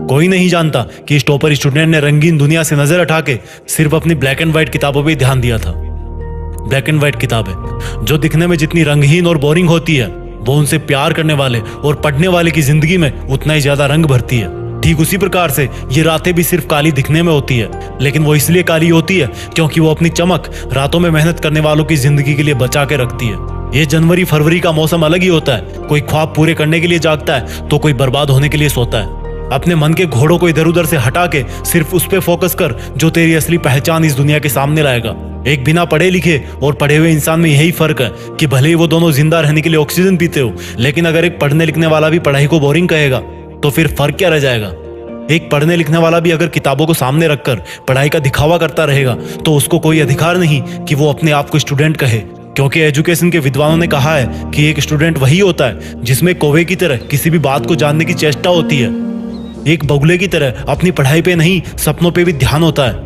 कोई नहीं जानता कि इस टॉपर स्टूडेंट ने रंगीन दुनिया से नजर हटा के सिर्फ अपनी ब्लैक एंड व्हाइट किताबों पर ध्यान दिया था। ब्लैक एंड व्हाइट किताबें जो दिखने में जितनी रंगहीन और बोरिंग होती है, वो उनसे प्यार करने वाले और पढ़ने वाले की जिंदगी में उतना ही ज्यादा रंग भरती है। ठीक उसी प्रकार से ये रातें भी सिर्फ काली दिखने में होती है, लेकिन वो इसलिए काली होती है क्योंकि वो अपनी चमक रातों में मेहनत करने वालों की जिंदगी के लिए बचा के रखती है। ये जनवरी फरवरी का मौसम अलग ही होता है। कोई ख्वाब पूरे करने के लिए जागता है तो कोई बर्बाद होने के लिए सोता है। अपने मन के घोड़ों को इधर उधर से हटा के सिर्फ उस पे फोकस कर जो तेरी असली पहचान इस दुनिया के सामने लाएगा। एक बिना पढ़े लिखे और पढ़े हुए इंसान में यही फर्क है कि भले ही वो दोनों जिंदा रहने के लिए ऑक्सीजन पीते हो, लेकिन अगर एक पढ़ने लिखने वाला भी पढ़ाई को बोरिंग कहेगा तो फिर फर्क क्या रह जाएगा? एक पढ़ने लिखने वाला भी अगर किताबों को सामने रखकर पढ़ाई का दिखावा करता रहेगा तो उसको कोई अधिकार नहीं कि वो अपने आप को स्टूडेंट कहे, क्योंकि एजुकेशन के विद्वानों ने कहा है कि एक स्टूडेंट वही होता है जिसमें कौवे की तरह किसी भी बात को जानने की चेष्टा होती है। एक बगुले की तरह अपनी पढ़ाई पे नहीं सपनों पे भी ध्यान होता है।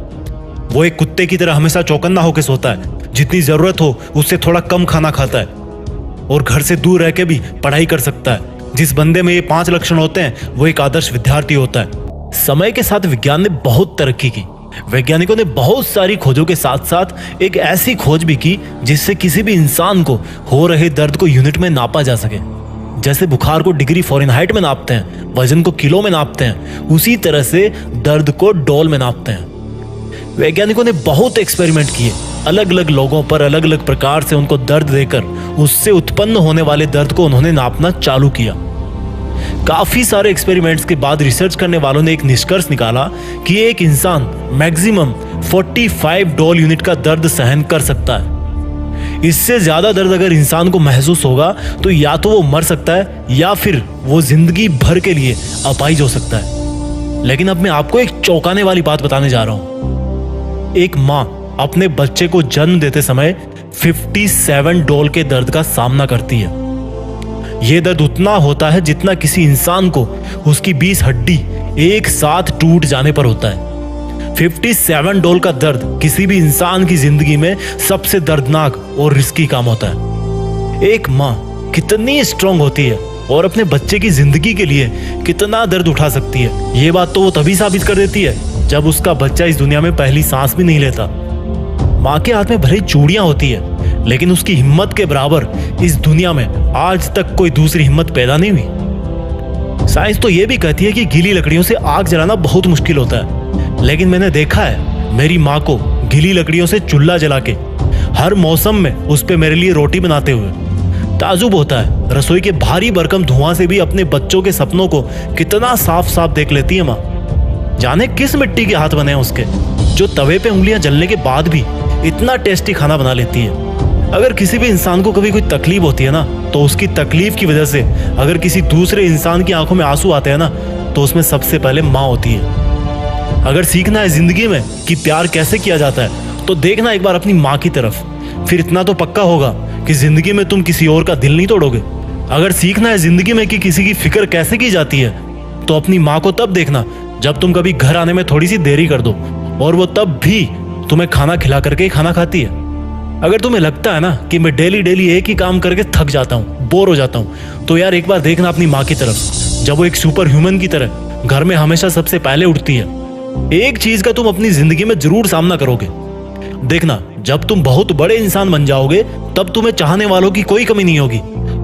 वो एक कुत्ते की तरह हमेशा चौकन्ना होकर सोता है, जितनी जरूरत हो उससे थोड़ा कम खाना खाता है और घर से दूर रह के भी पढ़ाई कर सकता है। जिस बंदे में ये 5 लक्षण होते हैं वो एक आदर्श विद्यार्थी होता है। समय के साथ विज्ञान ने बहुत तरक्की की। वैज्ञानिकों ने बहुत सारी खोजों के साथ साथ एक ऐसी खोज भी की जिससे किसी भी इंसान को हो रहे दर्द को यूनिट में नापा जा सके। जैसे बुखार को डिग्री फ़ारेनहाइट में नापते हैं, वजन को किलो में नापते हैं, उसी तरह से दर्द को डोल में नापते हैं। वैज्ञानिकों ने बहुत एक्सपेरिमेंट किए, अलग अलग लोगों पर अलग अलग प्रकार से उनको दर्द देकर उससे उत्पन्न होने वाले दर्द को उन्होंने नापना चालू किया। काफी सारे एक्सपेरिमेंट्स के बाद रिसर्च करने वालों ने एक निष्कर्ष निकाला कि एक इंसान मैक्सिमम 45 डोल यूनिट का दर्द सहन कर सकता है। इससे ज्यादा दर्द अगर इंसान को महसूस होगा तो या तो वो मर सकता है या फिर वो जिंदगी भर के लिए अपाहिज हो सकता है। लेकिन अब मैं आपको एक चौंकाने वाली बात बताने जा रहा हूं। एक माँ अपने बच्चे को जन्म देते समय 57 डोल के दर्द का सामना करती है। ये दर्द उतना होता है जितना किसी इंसान को उसकी 20 हड्डी एक साथ टूट जाने पर होता है। 57 डॉल का दर्द किसी भी इंसान की जिंदगी में सबसे दर्दनाक और रिस्की काम होता है। एक माँ कितनी स्ट्रांग होती है और अपने बच्चे की जिंदगी के लिए कितना दर्द उठा सकती है, ये बात तो वो तभी साबित कर देती है जब उसका बच्चा इस दुनिया में पहली सांस भी नहीं लेता। माँ के हाथ में भले चूड़ियां होती है, लेकिन उसकी हिम्मत के बराबर इस दुनिया में आज तक कोई दूसरी हिम्मत पैदा नहीं हुई। साइंस तो ये भी कहती है कि गीली लकड़ियों से आग जलाना बहुत मुश्किल होता है, लेकिन मैंने देखा है मेरी माँ को गीली लकड़ियों से चूल्हा जला के हर मौसम में उस पे मेरे लिए रोटी बनाते हुए। ताजुब होता है रसोई के भारी भरकम धुआं से भी अपने बच्चों के सपनों को कितना साफ साफ देख लेती है माँ। जाने किस मिट्टी के हाथ बने हैं उसके, जो तवे पे उंगलियां जलने के बाद भी इतना टेस्टी खाना बना लेती है। अगर किसी भी इंसान को कभी कोई तकलीफ होती है ना, तो उसकी तकलीफ की वजह से अगर किसी दूसरे इंसान की आंखों में आंसू आते हैं ना, तो उसमें सबसे पहले माँ होती है। अगर सीखना है जिंदगी में कि प्यार कैसे किया जाता है, तो देखना एक बार अपनी माँ की तरफ, फिर इतना तो पक्का होगा कि जिंदगी में तुम किसी और का दिल नहीं तोड़ोगे। अगर सीखना है जिंदगी में कि किसी की फिक्र कैसे की जाती है, तो अपनी माँ को तब देखना जब तुम कभी घर आने में थोड़ी सी देरी कर दो, और वो तब भी तुम्हें खाना खिला करके ही खाना खाती है। अगर तुम्हें लगता है ना कि मैं डेली डेली एक ही काम करके थक जाता हूँ, बोर हो जाता हूँ, तो यार एक बार देखना अपनी माँ की तरफ, जब वो एक सुपर ह्यूमन की तरह घर में हमेशा सबसे पहले उठती है। एक चीज का तुम अपनी जिंदगी में जरूर सामना करोगे। देखना, जब तुम बहुत बड़े इंसान बन जाओगे तब तुम्हें चाहने वालों की कोई कमी नहीं होगी।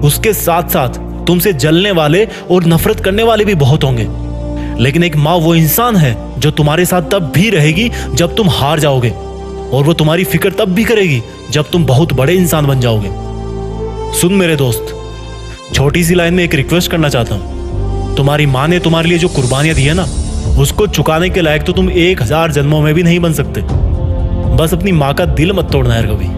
उसके साथ साथ तुमसे जलने वाले और नफरत करने वाले भी बहुत होंगे। लेकिन एक माँ वो इंसान है जो तुम्हारे साथ तब भी रहेगी जब तुम हार जाओगे, और वो तुम्हारी फिक्र तब भी करेगी जब तुम बहुत बड़े इंसान बन जाओगे। सुन मेरे दोस्त, छोटी सी लाइन में एक रिक्वेस्ट करना चाहता हूं। तुम्हारी माँ ने तुम्हारे लिए जो कुर्बानियां दी है ना, उसको चुकाने के लायक तो तुम 1000 जन्मों में भी नहीं बन सकते। बस अपनी माँ का दिल मत तोड़ना यार कभी।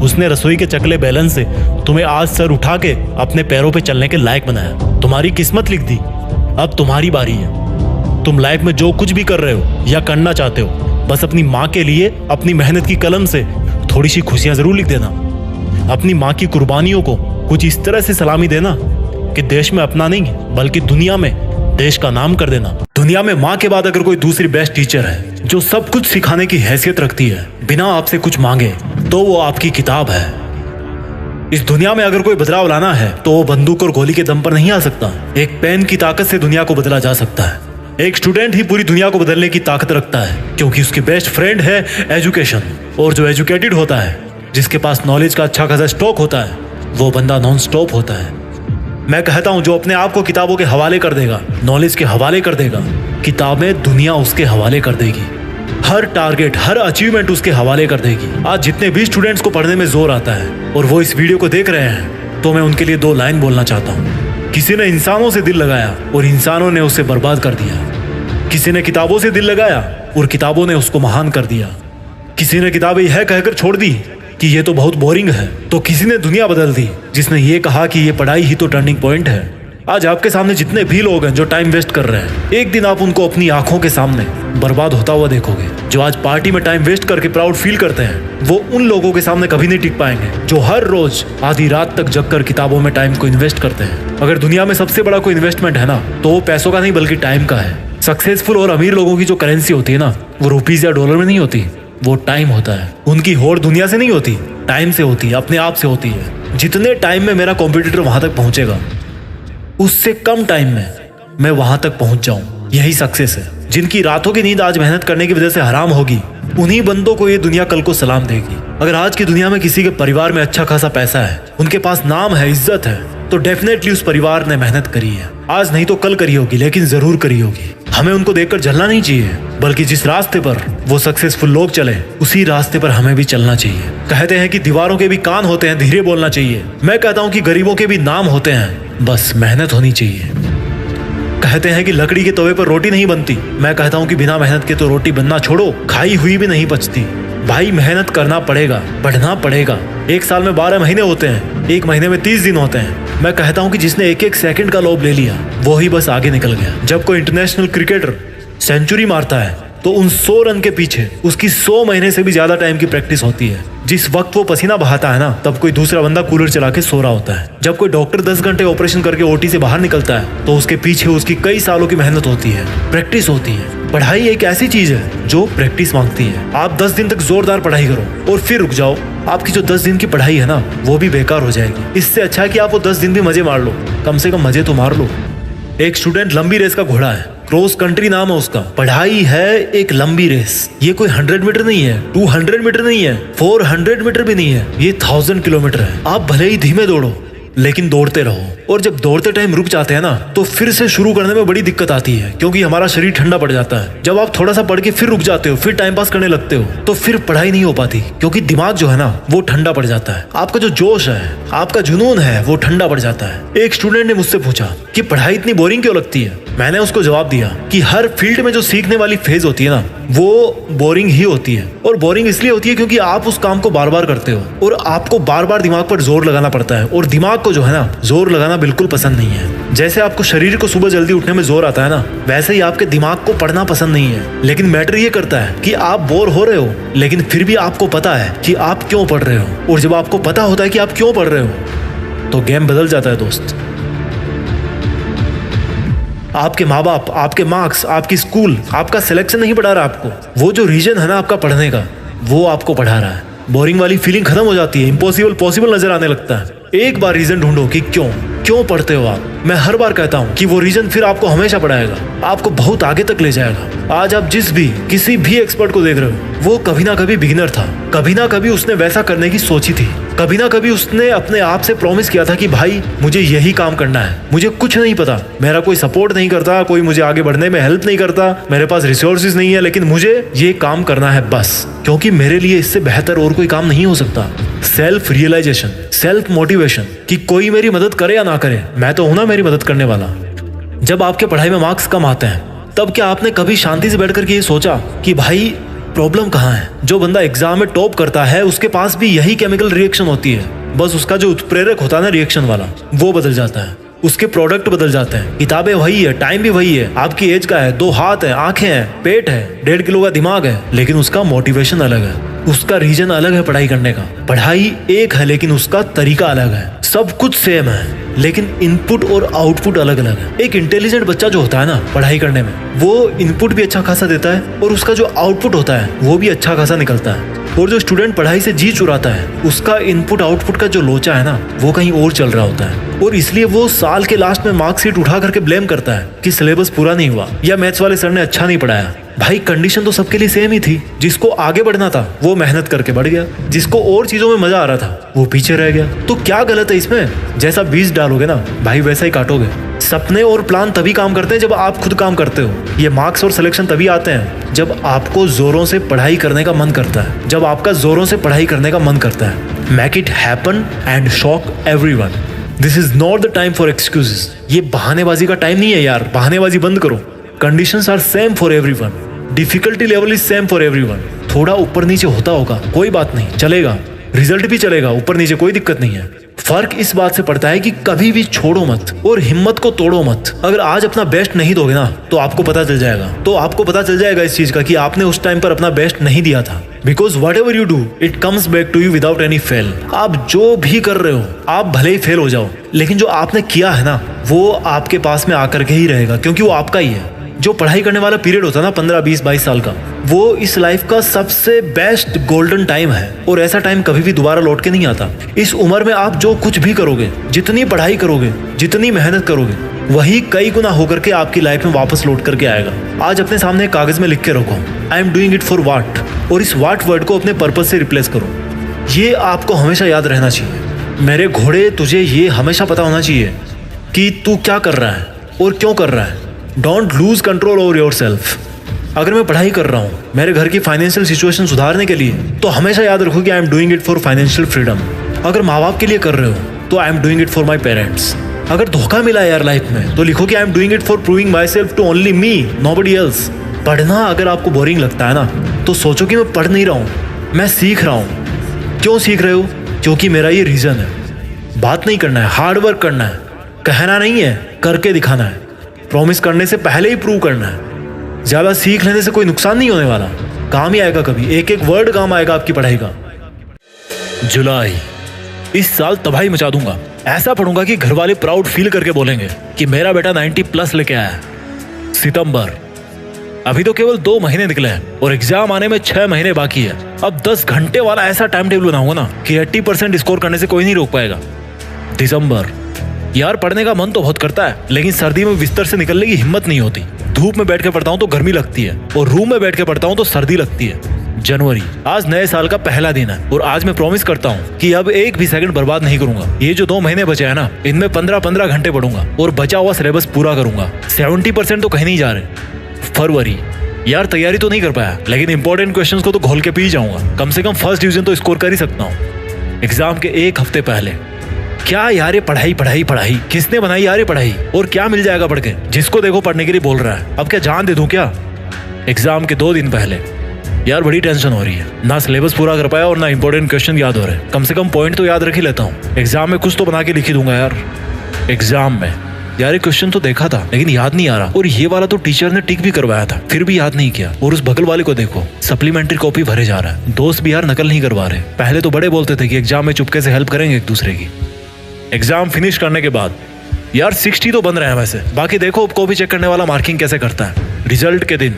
उसने रसोई के चकले बैलेंस से तुम्हें आज सर उठा के अपने पैरों पे चलने के लायक बनाया, तुम्हारी किस्मत लिख दी। अब तुम्हारी बारी है। तुम लाइफ में जो कुछ भी कर रहे हो या करना चाहते हो, बस अपनी माँ के लिए अपनी मेहनत की कलम से थोड़ी सी खुशियां जरूर लिख देना। अपनी माँ की कुर्बानियों को कुछ इस तरह से सलामी देना कि देश में अपना नहीं बल्कि दुनिया में देश का नाम कर देना। दुनिया में माँ के बाद अगर कोई दूसरी बेस्ट टीचर है जो सब कुछ सिखाने की हैसियत रखती है बिना आपसे कुछ मांगे, तो वो आपकी किताब है। इस दुनिया में अगर कोई बदलाव लाना है तो वो बंदूक और गोली के दम पर नहीं आ सकता। एक पेन की ताकत से दुनिया को बदला जा सकता है। एक स्टूडेंट ही पूरी दुनिया को बदलने की ताकत रखता है, क्योंकि उसकी बेस्ट फ्रेंड है एजुकेशन। और जो एजुकेटेड होता है, जिसके पास नॉलेज का अच्छा खासा स्टॉक होता है, वो बंदा नॉन स्टॉप होता है। मैं कहता हूं, जो अपने आप को किताबों के हवाले कर देगा, नॉलेज के हवाले कर देगा, किताबें दुनिया उसके हवाले कर देगी। हर टारगेट, हर अचीवमेंट उसके हवाले कर देगी। आज जितने भी स्टूडेंट्स को पढ़ने में जोर आता है और वो इस वीडियो को देख रहे हैं, तो मैं उनके लिए 2 लाइन बोलना चाहता हूँ। किसी ने इंसानों से दिल लगाया और इंसानों ने उसे बर्बाद कर दिया। किसी ने किताबों से दिल लगाया और किताबों ने उसको महान कर दिया। किसी ने किताबें यह कहकर छोड़ दी कि ये तो बहुत बोरिंग है, तो किसी ने दुनिया बदल दी जिसने ये कहा कि ये पढ़ाई ही तो टर्निंग पॉइंट है। आज आपके सामने जितने भी लोग हैं जो टाइम वेस्ट कर रहे हैं, एक दिन आप उनको अपनी आंखों के सामने बर्बाद होता हुआ देखोगे। जो आज पार्टी में टाइम वेस्ट करके प्राउड फील करते हैं, वो उन लोगों के सामने कभी नहीं टिक पाएंगे जो हर रोज आधी रात तक जग कर किताबों में टाइम को इन्वेस्ट करते हैं। अगर दुनिया में सबसे बड़ा कोई इन्वेस्टमेंट है ना, तो वो पैसों का नहीं बल्कि टाइम का है। सक्सेसफुल और अमीर लोगों की जो करेंसी होती है ना, वो रुपीज या डॉलर में नहीं होती, वो टाइम होता है। उनकी होड़ दुनिया से नहीं होती, टाइम से होती है, अपने आप से होती है। जितने टाइम में मेरा कॉम्पिटिटर वहां तक पहुंचेगा, उससे कम टाइम में मैं वहां तक पहुंच जाऊं, यही सक्सेस है। जिनकी रातों की नींद आज मेहनत करने की वजह से हराम होगी, उन्हीं बंदों को ये दुनिया कल को सलाम देगी। अगर आज की दुनिया में किसी के परिवार में अच्छा खासा पैसा है, उनके पास नाम है, इज्जत है, तो डेफिनेटली उस परिवार ने मेहनत करी है। आज नहीं तो कल करी होगी, लेकिन जरूर करी होगी। हमें उनको देखकर जलना नहीं चाहिए, बल्कि जिस रास्ते पर वो सक्सेसफुल लोग चले, उसी रास्ते पर हमें भी चलना चाहिए। कहते हैं कि दीवारों के भी कान होते हैं, धीरे बोलना चाहिए। मैं कहता हूँ कि गरीबों के भी नाम होते हैं, बस मेहनत होनी चाहिए। कहते हैं कि लकड़ी के तवे पर रोटी नहीं बनती, मैं कहता हूँ कि बिना मेहनत के तो रोटी बनना छोड़ो, खाई हुई भी नहीं पचती। भाई मेहनत करना पड़ेगा, बढ़ना पड़ेगा। एक साल में 12 महीने होते हैं, एक महीने में 30 दिन होते हैं। मैं कहता हूँ कि जिसने एक एक सेकंड का लोभ ले लिया, वो ही बस आगे निकल गया। जब कोई इंटरनेशनल क्रिकेटर सेंचुरी मारता है, तो उन 100 रन के पीछे उसकी 100 महीने से भी ज्यादा टाइम की प्रैक्टिस होती है। जिस वक्त वो पसीना बहाता है ना, तब कोई दूसरा बंदा कूलर चला के सो रहा होता है। जब कोई डॉक्टर 10 घंटे ऑपरेशन करके ओटी से बाहर निकलता है, तो उसके पीछे उसकी कई सालों की मेहनत होती है, प्रैक्टिस होती है। पढ़ाई एक ऐसी चीज है जो प्रैक्टिस मांगती है। आप 10 दिन तक जोरदार पढ़ाई करो और फिर रुक जाओ, आपकी जो 10 दिन की पढ़ाई है ना, वो भी बेकार हो जाएगी। इससे अच्छा है कि आप वो 10 दिन भी मजे मार लो, कम से कम मजे तो मार लो। एक स्टूडेंट लंबी रेस का घोड़ा है, क्रॉस कंट्री नाम है उसका। पढ़ाई है एक लंबी रेस। ये कोई 100 मीटर नहीं है, 200 मीटर नहीं है, 400 मीटर भी नहीं है, ये 1000 किलोमीटर है। आप भले ही धीमे दौड़ो, लेकिन दौड़ते रहो। और जब दौड़ते टाइम रुक जाते हैं ना, तो फिर से शुरू करने में बड़ी दिक्कत आती है, क्योंकि हमारा शरीर ठंडा पड़ जाता है। जब आप थोड़ा सा पढ़ के फिर रुक जाते हो, फिर टाइम पास करने लगते हो, तो फिर पढ़ाई नहीं हो पाती, क्योंकि दिमाग जो है ना, वो ठंडा पड़ जाता है। आपका जो जोश है, आपका जुनून है, वो ठंडा पड़ जाता है। एक स्टूडेंट ने मुझसे पूछा कि पढ़ाई इतनी बोरिंग क्यों लगती है। मैंने उसको जवाब दिया कि हर फील्ड में जो सीखने वाली फेज होती है ना, वो बोरिंग ही होती है। और बोरिंग इसलिए होती है क्योंकि आप उस काम को बार बार करते हो और आपको बार बार दिमाग पर जोर लगाना पड़ता है। और दिमाग को जो है ना, जोर लगाना बिल्कुल पसंद नहीं है। जैसे आपको शरीर को सुबह जल्दी उठने में जोर आता है ना, वैसे ही आपके दिमाग को पढ़ना पसंद नहीं है। लेकिन मैटर ये करता है कि आप बोर हो रहे हो, लेकिन फिर भी आपको पता है कि आप क्यों पढ़ रहे हो। और जब आपको पता होता है कि आप क्यों पढ़ रहे हो, तो गेम बदल जाता है दोस्त। आपके माँ बाप, आपके मार्क्स, आपकी स्कूल, आपका सिलेक्शन नहीं पढ़ा रहा आपको। वो जो रीजन है ना आपका पढ़ने का, वो आपको पढ़ा रहा है। बोरिंग वाली फीलिंग खत्म हो जाती है, इम्पॉसिबल पॉसिबल नजर आने लगता है। एक बार रीजन ढूंढो कि क्यों पढ़ते हो आप। मैं हर बार कहता हूँ कि वो रीजन फिर आपको हमेशा पढ़ाएगा, आपको बहुत आगे तक ले जाएगा। आज आप किसी भी एक्सपर्ट को देख रहे हो, वो कभी ना कभी बिगिनर था, कभी ना कभी उसने वैसा करने की सोची थी, कभी ना कभी उसने अपने आप से प्रॉमिस किया था कि भाई मुझे यही काम करना है, मुझे कुछ नहीं पता, मेरा कोई सपोर्ट नहीं करता, कोई मुझे आगे बढ़ने में हेल्प नहीं करता, मेरे पास रिसोर्सेज नहीं है, लेकिन मुझे ये काम करना है बस, क्योंकि मेरे लिए इससे बेहतर और कोई काम नहीं हो सकता। सेल्फ रियलाइजेशन, सेल्फ मोटिवेशन कि कोई मेरी मदद करे या ना करे, मैं तो हूं ना मेरी मदद करने वाला। जब आपके पढ़ाई में मार्क्स कम आते हैं, तब क्या आपने कभी शांति से बैठकर के ये सोचा कि भाई प्रॉब्लम कहाँ है। जो बंदा एग्जाम में टॉप करता है उसके पास भी यही केमिकल रिएक्शन होती है, बस उसका जो उत्प्रेरक होता है ना रिएक्शन वाला, वो बदल जाता है, उसके प्रोडक्ट बदल जाते हैं। किताबें वही है, टाइम भी वही है, आपकी एज का है, 2 हाथ है, आंखें हैं, पेट है, 1.5 किलो का दिमाग है, लेकिन उसका मोटिवेशन अलग है, उसका रीजन अलग है पढ़ाई करने का। पढ़ाई एक है लेकिन उसका तरीका अलग है। सब कुछ सेम है लेकिन इनपुट और आउटपुट अलग अलग है। एक इंटेलिजेंट बच्चा जो होता है ना पढ़ाई करने में, वो इनपुट भी अच्छा खासा देता है और उसका जो आउटपुट होता है वो भी अच्छा खासा निकलता है। और जो स्टूडेंट पढ़ाई से जी चुराता है, उसका इनपुट आउटपुट का जो लोचा है ना, वो कहीं और चल रहा होता है। और इसलिए वो साल के लास्ट में मार्कशीट उठा करके ब्लेम करता है कि सिलेबस पूरा नहीं हुआ या मैथ्स वाले सर ने अच्छा नहीं पढ़ाया। भाई कंडीशन तो सबके लिए सेम ही थी। जिसको आगे बढ़ना था वो मेहनत करके बढ़ गया, जिसको और चीजों में मजा आ रहा था वो पीछे रह गया। तो क्या गलत है इसमें? जैसा बीज डालोगे ना भाई वैसा ही काटोगे। सपने और प्लान तभी काम करते हैं जब आप खुद काम करते हो। ये मार्क्स और सिलेक्शन तभी आते हैं जब आपको जोरों से पढ़ाई करने का मन करता है, जब आपका जोरों से पढ़ाई करने का मन करता है। Make it happen and shock everyone. This is not the time for excuses. ये बहानेबाजी का टाइम नहीं है यार, बहानेबाजी बंद करो। Conditions are same for everyone, difficulty level is same for everyone. थोड़ा ऊपर नीचे होता होगा, कोई बात नहीं, चलेगा, रिजल्ट भी चलेगा, ऊपर नीचे कोई दिक्कत नहीं है। फर्क इस बात से पड़ता है कि कभी भी छोड़ो मत और हिम्मत को तोड़ो मत। अगर आज अपना बेस्ट नहीं दोगे ना तो आपको पता चल जाएगा, इस चीज का कि आपने उस टाइम पर अपना बेस्ट नहीं दिया था। Because whatever you do it comes back to you without any fail. आप जो भी कर रहे हो, आप भले ही फेल हो जाओ, लेकिन जो आपने किया है ना वो आपके पास में आकर के ही रहेगा, क्योंकि वो आपका ही है। जो पढ़ाई करने वाला पीरियड होता है ना 15, 20, 22 साल का, वो इस लाइफ का सबसे बेस्ट गोल्डन टाइम है। और ऐसा टाइम कभी भी दोबारा लौट के नहीं आता। इस उम्र में आप जो कुछ भी करोगे, जितनी पढ़ाई करोगे, जितनी मेहनत करोगे, वही कई गुना होकर के आपकी लाइफ में वापस लौट करके आएगा। आज अपने सामने कागज में लिख के रखो, आई am doing it for what, और इस व्हाट वर्ड को अपने पर्पज से रिप्लेस करो। ये आपको हमेशा याद रहना चाहिए। मेरे घोड़े, तुझे ये हमेशा पता होना चाहिए कि तू क्या कर रहा है और क्यों कर रहा है। Don't lose control over your self. अगर मैं पढ़ाई कर रहा हूँ मेरे घर की फाइनेंशियल सिचुएशन सुधारने के लिए, तो हमेशा याद रखो कि I am doing it for financial freedom. अगर माँ बाप के लिए कर रहे हो तो I am doing it for my parents. अगर धोखा मिला यार लाइफ में तो लिखो कि I am doing it for proving myself to only me, nobody else. पढ़ना अगर आपको बोरिंग लगता है ना तो सोचो कि मैं पढ़ नहीं रहा हूँ, मैं सीख रहा हूँ। क्यों सीख रहे हो? क्योंकि मेरा ये रीजन है। बात नहीं करना है, हार्ड वर्क करना है, कहना नहीं है, करके दिखाना है। प्रॉमिस करने से पहले ही प्रूव करना है। ज्यादा सीख लेने से कोई नुकसान नहीं होने वाला, काम ही आएगा कभी, एक एक वर्ड काम आएगा आपकी पढ़ाई का। जुलाई, इस साल तबाही मचा दूंगा। ऐसा पढ़ूंगा कि घर वाले प्राउड फील करके बोलेंगे कि मेरा बेटा 90+ लेके आया है। सितंबर, अभी तो केवल 2 महीने निकले हैं और एग्जाम आने में 6 महीने बाकी है। अब 10 घंटे वाला ऐसा टाइम टेबल बनाऊंगा ना कि 80% स्कोर करने से कोई नहीं रोक पाएगा। दिसंबर, यार पढ़ने का मन तो बहुत करता है, लेकिन सर्दी में बिस्तर से निकलने की हिम्मत नहीं होती। धूप में बैठ के पढ़ता हूँ तो गर्मी लगती है और रूम में बैठ के पढ़ता हूँ तो सर्दी लगती है। जनवरी, आज नए साल का पहला दिन है और आज मैं प्रॉमिस करता हूँ कि अब एक भी सेकंड बर्बाद नहीं करूंगा। ये जो 2 महीने बचे हैं ना, इनमें 15-15 घंटे पढ़ूंगा और बचा हुआ सिलेबस पूरा करूंगा। 70% तो कहीं नहीं जा रहे। फरवरी, यार तैयारी तो नहीं कर पाया, लेकिन इंपॉर्टेंट क्वेश्चंस को तो घोल के पी जाऊंगा। कम से कम फर्स्ट डिवीजन तो स्कोर कर ही सकता हूँ। एग्जाम के 1 हफ्ते पहले, क्या यार ये पढ़ाई पढ़ाई पढ़ाई, किसने बनाई यार ये पढ़ाई, और क्या मिल जाएगा पढ़ के, जिसको देखो पढ़ने के लिए बोल रहा है, अब क्या जान दे दूं क्या। एग्जाम के 2 दिन पहले, यार बड़ी टेंशन हो रही है, ना सिलेबस पूरा कर पाया और ना इंपॉर्टेंट क्वेश्चन याद हो रहे। कम से कम पॉइंट तो याद रख ही लेता हूँ, एग्जाम में कुछ तो बना के लिख ही दूंगा यार। एग्जाम में यार ये क्वेश्चन तो देखा था लेकिन याद नहीं आ रहा, और ये वाला तो टीचर ने टिक भी करवाया था फिर भी याद नहीं किया। और उस बगल वाले को देखो, सप्लीमेंट्री कॉपी भरे जा रहा है। दोस्त भी यार नकल नहीं करवा रहे। पहले तो बड़े बोलते थे कि एग्जाम में चुपके से हेल्प करेंगे एक दूसरे की। एग्जाम फिनिश करने के बाद यार 60 तो बन रहे हैं वैसे, बाकी देखो अब कॉपी चेक करने वाला मार्किंग कैसे करता है। रिजल्ट के दिन,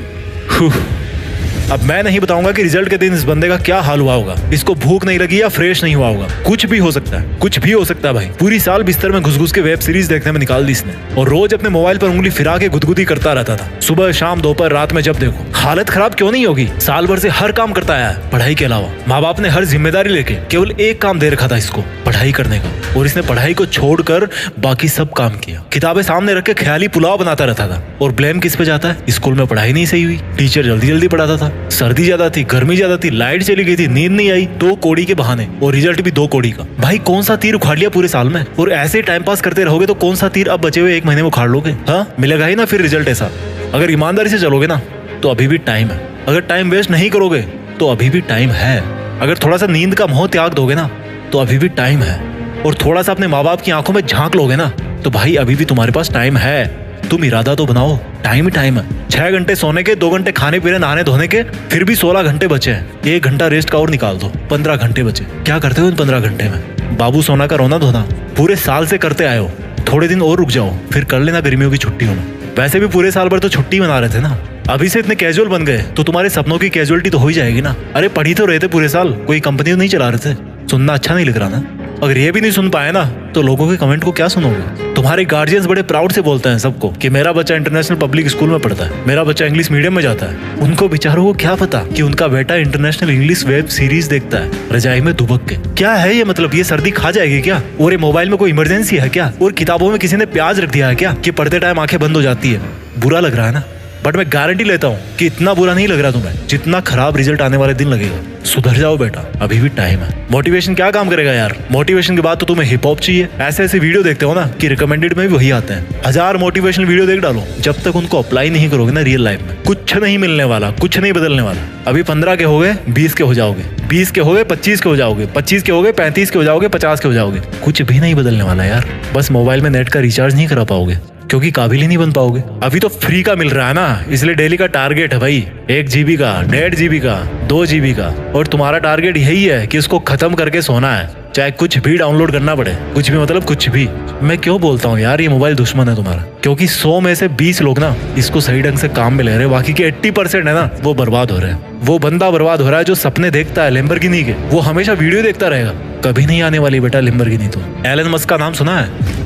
अब मैं नहीं बताऊंगा कि रिजल्ट के दिन इस बंदे का क्या हाल हुआ होगा। इसको भूख नहीं लगी या फ्रेश नहीं हुआ होगा, कुछ भी हो सकता है, कुछ भी हो सकता है भाई। पूरी साल बिस्तर में घुस घुस के वेब सीरीज देखने में निकाल दी इसने, और रोज अपने मोबाइल पर उंगली फिरा के गुदगुदी करता रहता था। सुबह शाम दोपहर रात में जब देखो। हालत खराब क्यों नहीं होगी, साल भर से हर काम करता आया है पढ़ाई के अलावा। माँ बाप ने हर जिम्मेदारी लेके केवल एक काम दे रखा था इसको, पढ़ाई करने का, और इसने पढ़ाई को छोड़कर बाकी सब काम किया। किताबें सामने रख के ख्याली पुलाव बनाता रहता था। और ब्लेम किस पे जाता है, स्कूल में पढ़ाई नहीं सही हुई, टीचर जल्दी जल्दी पढ़ाता था, सर्दी ज्यादा थी, गर्मी ज्यादा थी, लाइट चली गई थी, नींद नहीं आई, 2 कौड़ी के बहाने, और रिजल्ट भी 2 कौड़ी का। भाई कौन सा तीर उखाड़ लिया पूरे साल में, और ऐसे टाइम पास करते रहोगे तो कौन सा तीर अब बचे हुए 1 महीने में उखाड़ लोगे। हाँ, मिलेगा ही ना फिर रिजल्ट ऐसा। अगर ईमानदारी से चलोगे ना तो अभी भी टाइम है। अगर टाइम वेस्ट नहीं करोगे तो अभी भी टाइम है। अगर थोड़ा सा नींद का मोह त्याग दोगे ना तो अभी भी टाइम है। और थोड़ा सा अपने माँ बाप की आंखों में झांक लोगे ना तो भाई अभी भी तुम्हारे पास टाइम है। तुम इरादा तो बनाओ, टाइम ही टाइम है। 6 घंटे सोने के, 2 घंटे खाने पीने नहाने धोने के, फिर भी 16 घंटे बचे हैं। 1 घंटा रेस्ट का और निकाल दो, 15 घंटे बचे। क्या करते हो इन 15 घंटे में? बाबू सोना का रोना धोना पूरे साल से करते आए हो, थोड़े दिन और रुक जाओ, फिर कर लेना गर्मियों की छुट्टियों में। वैसे भी पूरे साल भर तो छुट्टी मना रहे थे ना, अभी से इतने कैजुअल बन गए तो तुम्हारे सपनों की कैजुअलिटी तो हो ही जाएगी ना। अरे पढ़ी तो रहे थे पूरे साल, कोई कंपनी तो नहीं चला रहे थे। सुनना अच्छा नहीं लग रहा ना? अगर ये भी नहीं सुन पाए ना तो लोगों के कमेंट को क्या सुनोगे? तुम्हारे गार्जियंस बड़े प्राउड से बोलते हैं सबको कि मेरा बच्चा इंटरनेशनल पब्लिक स्कूल में पढ़ता है, मेरा बच्चा इंग्लिश मीडियम में जाता है। उनको बेचारों को क्या पता कि उनका बेटा इंटरनेशनल इंग्लिश वेब सीरीज देखता है रजाई में दुबक के। क्या है ये मतलब, ये सर्दी खा जाएगी क्या? और ये मोबाइल में कोई इमरजेंसी है क्या? और किताबों में किसी ने प्याज रख दिया है क्या कि पढ़ते टाइम आंखें बंद हो जाती है? बुरा लग रहा है ना? बट मैं गारंटी लेता हूँ कि इतना बुरा नहीं लग रहा तुम्हें जितना खराब रिजल्ट आने वाले दिन लगेगा। सुधर जाओ बेटा, अभी भी टाइम है। मोटिवेशन क्या काम करेगा यार? मोटिवेशन के बाद तो तुम्हें हिप हॉप चाहिए। ऐसे ऐसे वीडियो देखते हो ना कि रिकमेंडेड में भी वही आते हैं। 1000 मोटिवेशनल वीडियो देख डालो, जब तक उनको अप्लाई नहीं करोगे ना रियल लाइफ में, कुछ नहीं मिलने वाला, कुछ नहीं बदलने वाला। अभी 15 के हो गए 20 के हो जाओगे, 20 के हो गए 25 के हो जाओगे, 25 के हो गए 35 के हो जाओगे, 50 के हो जाओगे। कुछ भी नहीं बदलने वाला यार। बस मोबाइल में नेट का रिचार्ज नहीं करा पाओगे क्योंकि काबिल ही नहीं बन पाओगे। अभी तो फ्री का मिल रहा है ना, इसलिए डेली का टारगेट है भाई 1 GB का, 1.5 GB का, 2 GB का। और तुम्हारा टारगेट यही है कि इसको खत्म करके सोना है, चाहे कुछ भी डाउनलोड करना पड़े। कुछ भी मतलब कुछ भी। मैं क्यों बोलता हूँ यार ये मोबाइल दुश्मन है तुम्हारा? क्योंकि 100 में से 20 लोग ना इसको सही ढंग से काम में ले रहे हैं, बाकी के 80% है ना वो बर्बाद हो रहे हैं। वो बंदा बर्बाद हो रहा है जो सपने देखता है लैम्बोर्गिनी के, वो हमेशा वीडियो देखता रहेगा, कभी नहीं आने वाली बेटा लैम्बोर्गिनी। तो एलन मस्क का नाम सुना है?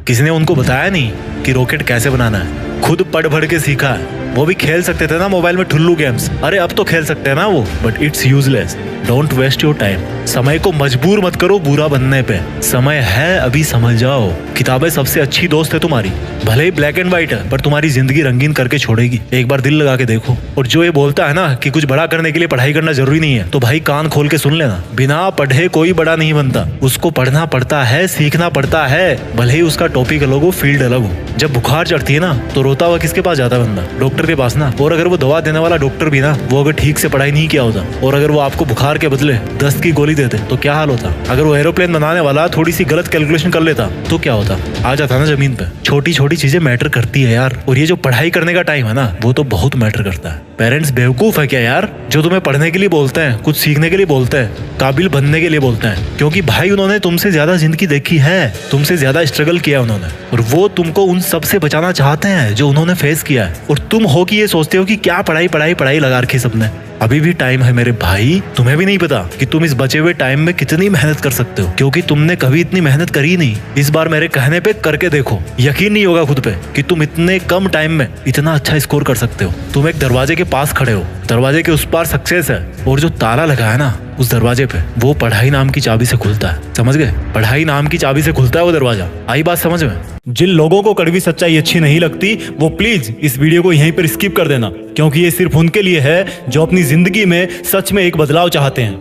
किसी ने उनको बताया नहीं कि रॉकेट कैसे बनाना है, खुद पढ़ भड़ के सीखा है। वो भी खेल सकते थे ना मोबाइल में ठुल्लू गेम्स, अरे अब तो खेल सकते हैं ना वो, but it's useless. Don't waste your time. समय को मजबूर मत करो बुरा बनने पे, समय है अभी समझ जाओ। किताबें सबसे अच्छी दोस्त है तुम्हारी, भले ही ब्लैक एंड व्हाइट है पर तुम्हारी जिंदगी रंगीन करके छोड़ेगी। एक बार दिल लगा के देखो। और जो ये बोलता है ना कि कुछ बड़ा करने के लिए पढ़ाई करना जरूरी नहीं है, तो भाई कान खोल के सुन लेना, बिना पढ़े कोई बड़ा नहीं बनता। उसको पढ़ना पड़ता है, सीखना पड़ता है, भले ही उसका टॉपिक अलग हो, फील्ड अलग हो। जब बुखार चढ़ती है ना तो रोता हुआ किसके पास जाता है बंदा? डॉक्टर के पास ना। और अगर वो दवा देने वाला डॉक्टर भी ना, वो अगर ठीक से पढ़ाई नहीं किया होता और अगर वो आपको बुखार मार के बदले 10 की गोली देते तो क्या हाल होता? अगर वो एरोप्लेन बनाने वाला थोड़ी सी गलत कैलकुलेशन कर लेता तो क्या होता? आ जाता ना जमीन पे। छोटी छोटी चीजें मैटर करती है यार। और ये जो पढ़ाई करने का टाइम है ना, वो तो बहुत मैटर करता है। पेरेंट्स बेवकूफ है क्या यार, जो तुम्हें पढ़ने के लिए बोलते हैं, कुछ सीखने के लिए बोलते हैं, काबिल बनने के लिए बोलते हैं? क्योंकि भाई उन्होंने तुमसे ज्यादा जिंदगी देखी है, तुमसे ज्यादा स्ट्रगल किया उन्होंने, और वो तुमको उन सब से बचाना चाहते हैं जो उन्होंने फेस किया है। और तुम हो कि ये सोचते हो कि क्या पढ़ाई पढ़ाई पढ़ाई लगा रखी सबने। अभी भी टाइम है मेरे भाई। तुम्हें भी नहीं पता कि तुम इस बचे हुए टाइम में कितनी मेहनत कर सकते हो, क्योंकि तुमने कभी इतनी मेहनत करी नहीं। इस बार मेरे कहने पे करके देखो, यकीन नहीं होगा खुद पे कि तुम इतने कम टाइम में इतना अच्छा स्कोर कर सकते हो। तुम एक दरवाजे के पास खड़े हो, दरवाजे के उस पार सक्सेस है, और जो ताला लगा है ना उस दरवाजे पे, वो पढ़ाई नाम की चाबी से खुलता है। समझ गए? पढ़ाई नाम की चाबी से खुलता है वो दरवाजा। आई बात समझ में? जिन लोगों को कड़वी सच्चाई अच्छी नहीं लगती वो प्लीज इस वीडियो को यहीं पर स्किप कर देना, क्योंकि ये सिर्फ उनके लिए है जो अपनी जिंदगी में सच में एक बदलाव चाहते हैं।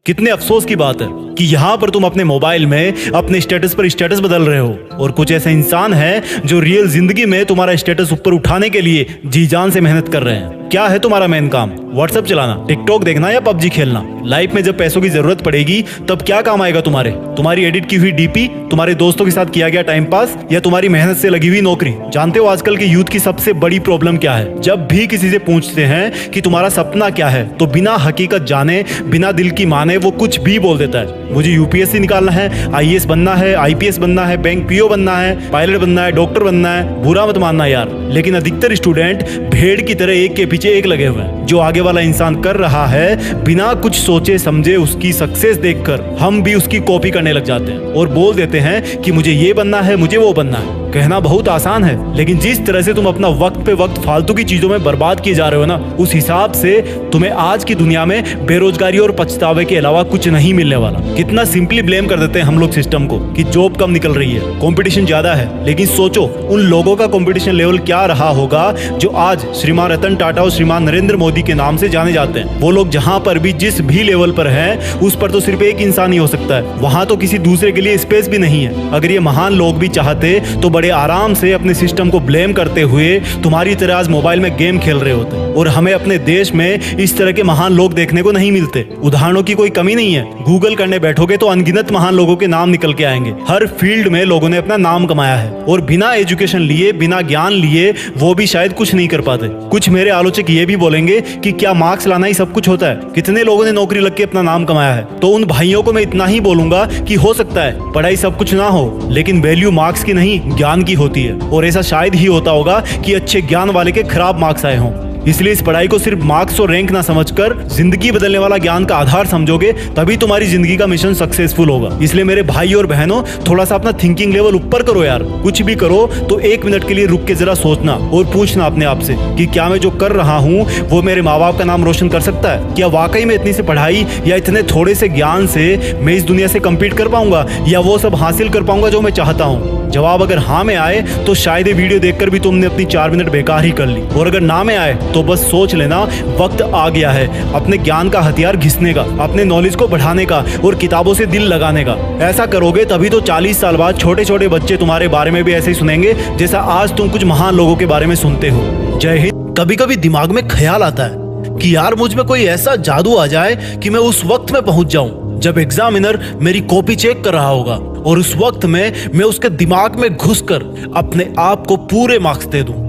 कितने अफसोस की बात है कि यहाँ पर तुम अपने मोबाइल में अपने स्टेटस पर स्टेटस बदल रहे हो, और कुछ ऐसे इंसान हैं जो रियल जिंदगी में तुम्हारा स्टेटस ऊपर उठाने के लिए जी जान से मेहनत कर रहे हैं। क्या है तुम्हारा मेन काम? व्हाट्सएप चलाना, टिकटॉक देखना या पबजी खेलना? लाइफ में जब पैसों की जरूरत पड़ेगी तब क्या काम आएगा तुम्हारे? तुम्हारी एडिट की हुई डीपी, तुम्हारे दोस्तों के साथ किया गया टाइम पास, या तुम्हारी मेहनत से लगी हुई नौकरी? जानते हो आजकल के यूथ की सबसे बड़ी प्रॉब्लम क्या है? जब भी किसी से पूछते हैं कि तुम्हारा सपना क्या है, तो बिना हकीकत जाने, बिना दिल की माने वो कुछ भी बोल देता है। मुझे यूपीएससी निकालना है, आईएएस बनना है, आईपीएस बनना है, बैंक पीओ बनना है, पायलट बनना है, डॉक्टर बनना है। बुरा मत मानना यार, लेकिन अधिकतर स्टूडेंट भेड़ की तरह एक के पीछे एक लगे हुए हैं। जो आगे वाला इंसान कर रहा है, बिना कुछ सोचे समझे उसकी सक्सेस देखकर हम भी उसकी कॉपी करने लग जाते हैं और बोल देते हैं कि मुझे ये बनना है, मुझे वो बनना है। कहना बहुत आसान है, लेकिन जिस तरह से तुम अपना वक्त पे वक्त फालतू की चीजों में बर्बाद किए जा रहे हो ना, उस हिसाब से तुम्हें आज की दुनिया में बेरोजगारी और पछतावे के अलावा कुछ नहीं मिलने वाला। कितना सिंपली ब्लेम कर देते हैं हम लोग सिस्टम को कि जॉब कम निकल रही है, कंपटीशन ज्यादा है। लेकिन सोचो उन लोगों का कंपटीशन लेवल क्या रहा होगा जो आज श्रीमान रतन टाटा और श्रीमान नरेंद्र मोदी के नाम से जाने जाते हैं। वो लोग जहां पर भी जिस भी लेवल पर हैं, उस पर तो सिर्फ एक इंसान ही हो सकता है। वहां तो किसी दूसरे के लिए स्पेस भी नहीं है। अगर ये महान लोग भी चाहते तो बड़े आराम से अपने सिस्टम को ब्लेम करते हुए तुम्हारी तरह आज मोबाइल में गेम खेल रहे होते। और हमें अपने देश में इस तरह के महान लोग देखने को नहीं मिलते। उदाहरणों की कोई कमी नहीं है। गूगल करने बैठोगे तो अनगिनत महान लोगों के नाम निकल के आएंगे। हर फील्ड में लोगों ने अपना नाम कमाया है, और बिना एजुकेशन लिए, बिना ज्ञान लिए वो भी शायद कुछ नहीं कर पाते। कुछ मेरे आलोचक ये भी बोलेंगे कि क्या मार्क्स लाना ही सब कुछ होता है? कितने लोगों ने नौकरी लग के अपना नाम कमाया है? तो उन भाइयों को मैं इतना ही बोलूंगा कि हो सकता है पढ़ाई सब कुछ ना हो, लेकिन वैल्यू मार्क्स की नहीं ज्ञान की होती है। और ऐसा शायद ही होता होगा कि अच्छे ज्ञान वाले के खराब मार्क्स आए हों। इसलिए इस पढ़ाई को सिर्फ मार्क्स और रैंक ना समझकर जिंदगी बदलने वाला ज्ञान का आधार समझोगे, तभी तुम्हारी जिंदगी का मिशन सक्सेसफुल होगा। इसलिए मेरे भाई और बहनों, थोड़ा सा अपना थिंकिंग लेवल ऊपर करो यार। कुछ भी करो तो 1 मिनट के लिए रुक के जरा सोचना और पूछना अपने आप से कि क्या मैं जो कर रहा हूँ वो मेरे माँ बाप का नाम रोशन कर सकता है? क्या वाकई में इतनी से पढ़ाई या इतने थोड़े से ज्ञान से मैं इस दुनिया से कम्पीट कर पाऊंगा, या वो सब हासिल कर पाऊंगा जो मैं चाहता हूँ? जवाब अगर हाँ में आए तो शायद ये वीडियो देखकर भी तुमने अपनी 4 मिनट बेकार ही कर ली, और अगर ना में आए तो बस सोच लेना वक्त आ गया है अपने ज्ञान का हथियार घिसने का, अपने नॉलेज को बढ़ाने का और किताबों से दिल लगाने का। ऐसा करोगे तभी तो 40 साल बाद छोटे छोटे बच्चे तुम्हारे बारे में भी ऐसे ही सुनेंगे जैसा आज तुम कुछ महान लोगों के बारे में सुनते हो। जय हिंद। कभी कभी दिमाग में ख्याल आता है कि यार मुझ में कोई ऐसा जादू आ जाए कि मैं उस वक्त में पहुंच जाऊं जब एग्जामिनर मेरी कॉपी चेक कर रहा होगा, और उस वक्त में मैं उसके दिमाग में घुसकर अपने आप को पूरे मार्क्स दे दूं।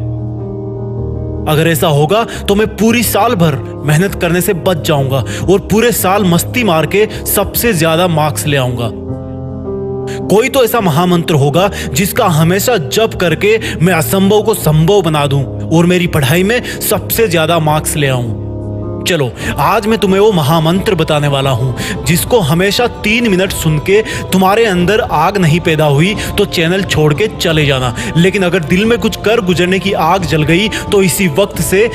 अगर ऐसा होगा तो मैं पूरी साल भर मेहनत करने से बच जाऊंगा और पूरे साल मस्ती मार के सबसे ज्यादा मार्क्स ले आऊंगा। कोई तो ऐसा महामंत्र होगा जिसका हमेशा जप करके मैं असंभव को संभव बना दूं और मेरी पढ़ाई में सबसे ज्यादा मार्क्स ले आऊं। चलो आज मैं तुम्हें वो महामंत्र बताने वाला हूं जिसको हमेशा 3 मिनट सुन के तुम्हारे अंदर आग नहीं पैदा हुई तो चैनल छोड़ के चले जाना, लेकिन अगर दिल में कुछ कर गुजरने की आग जल गई तो इसी वक्त से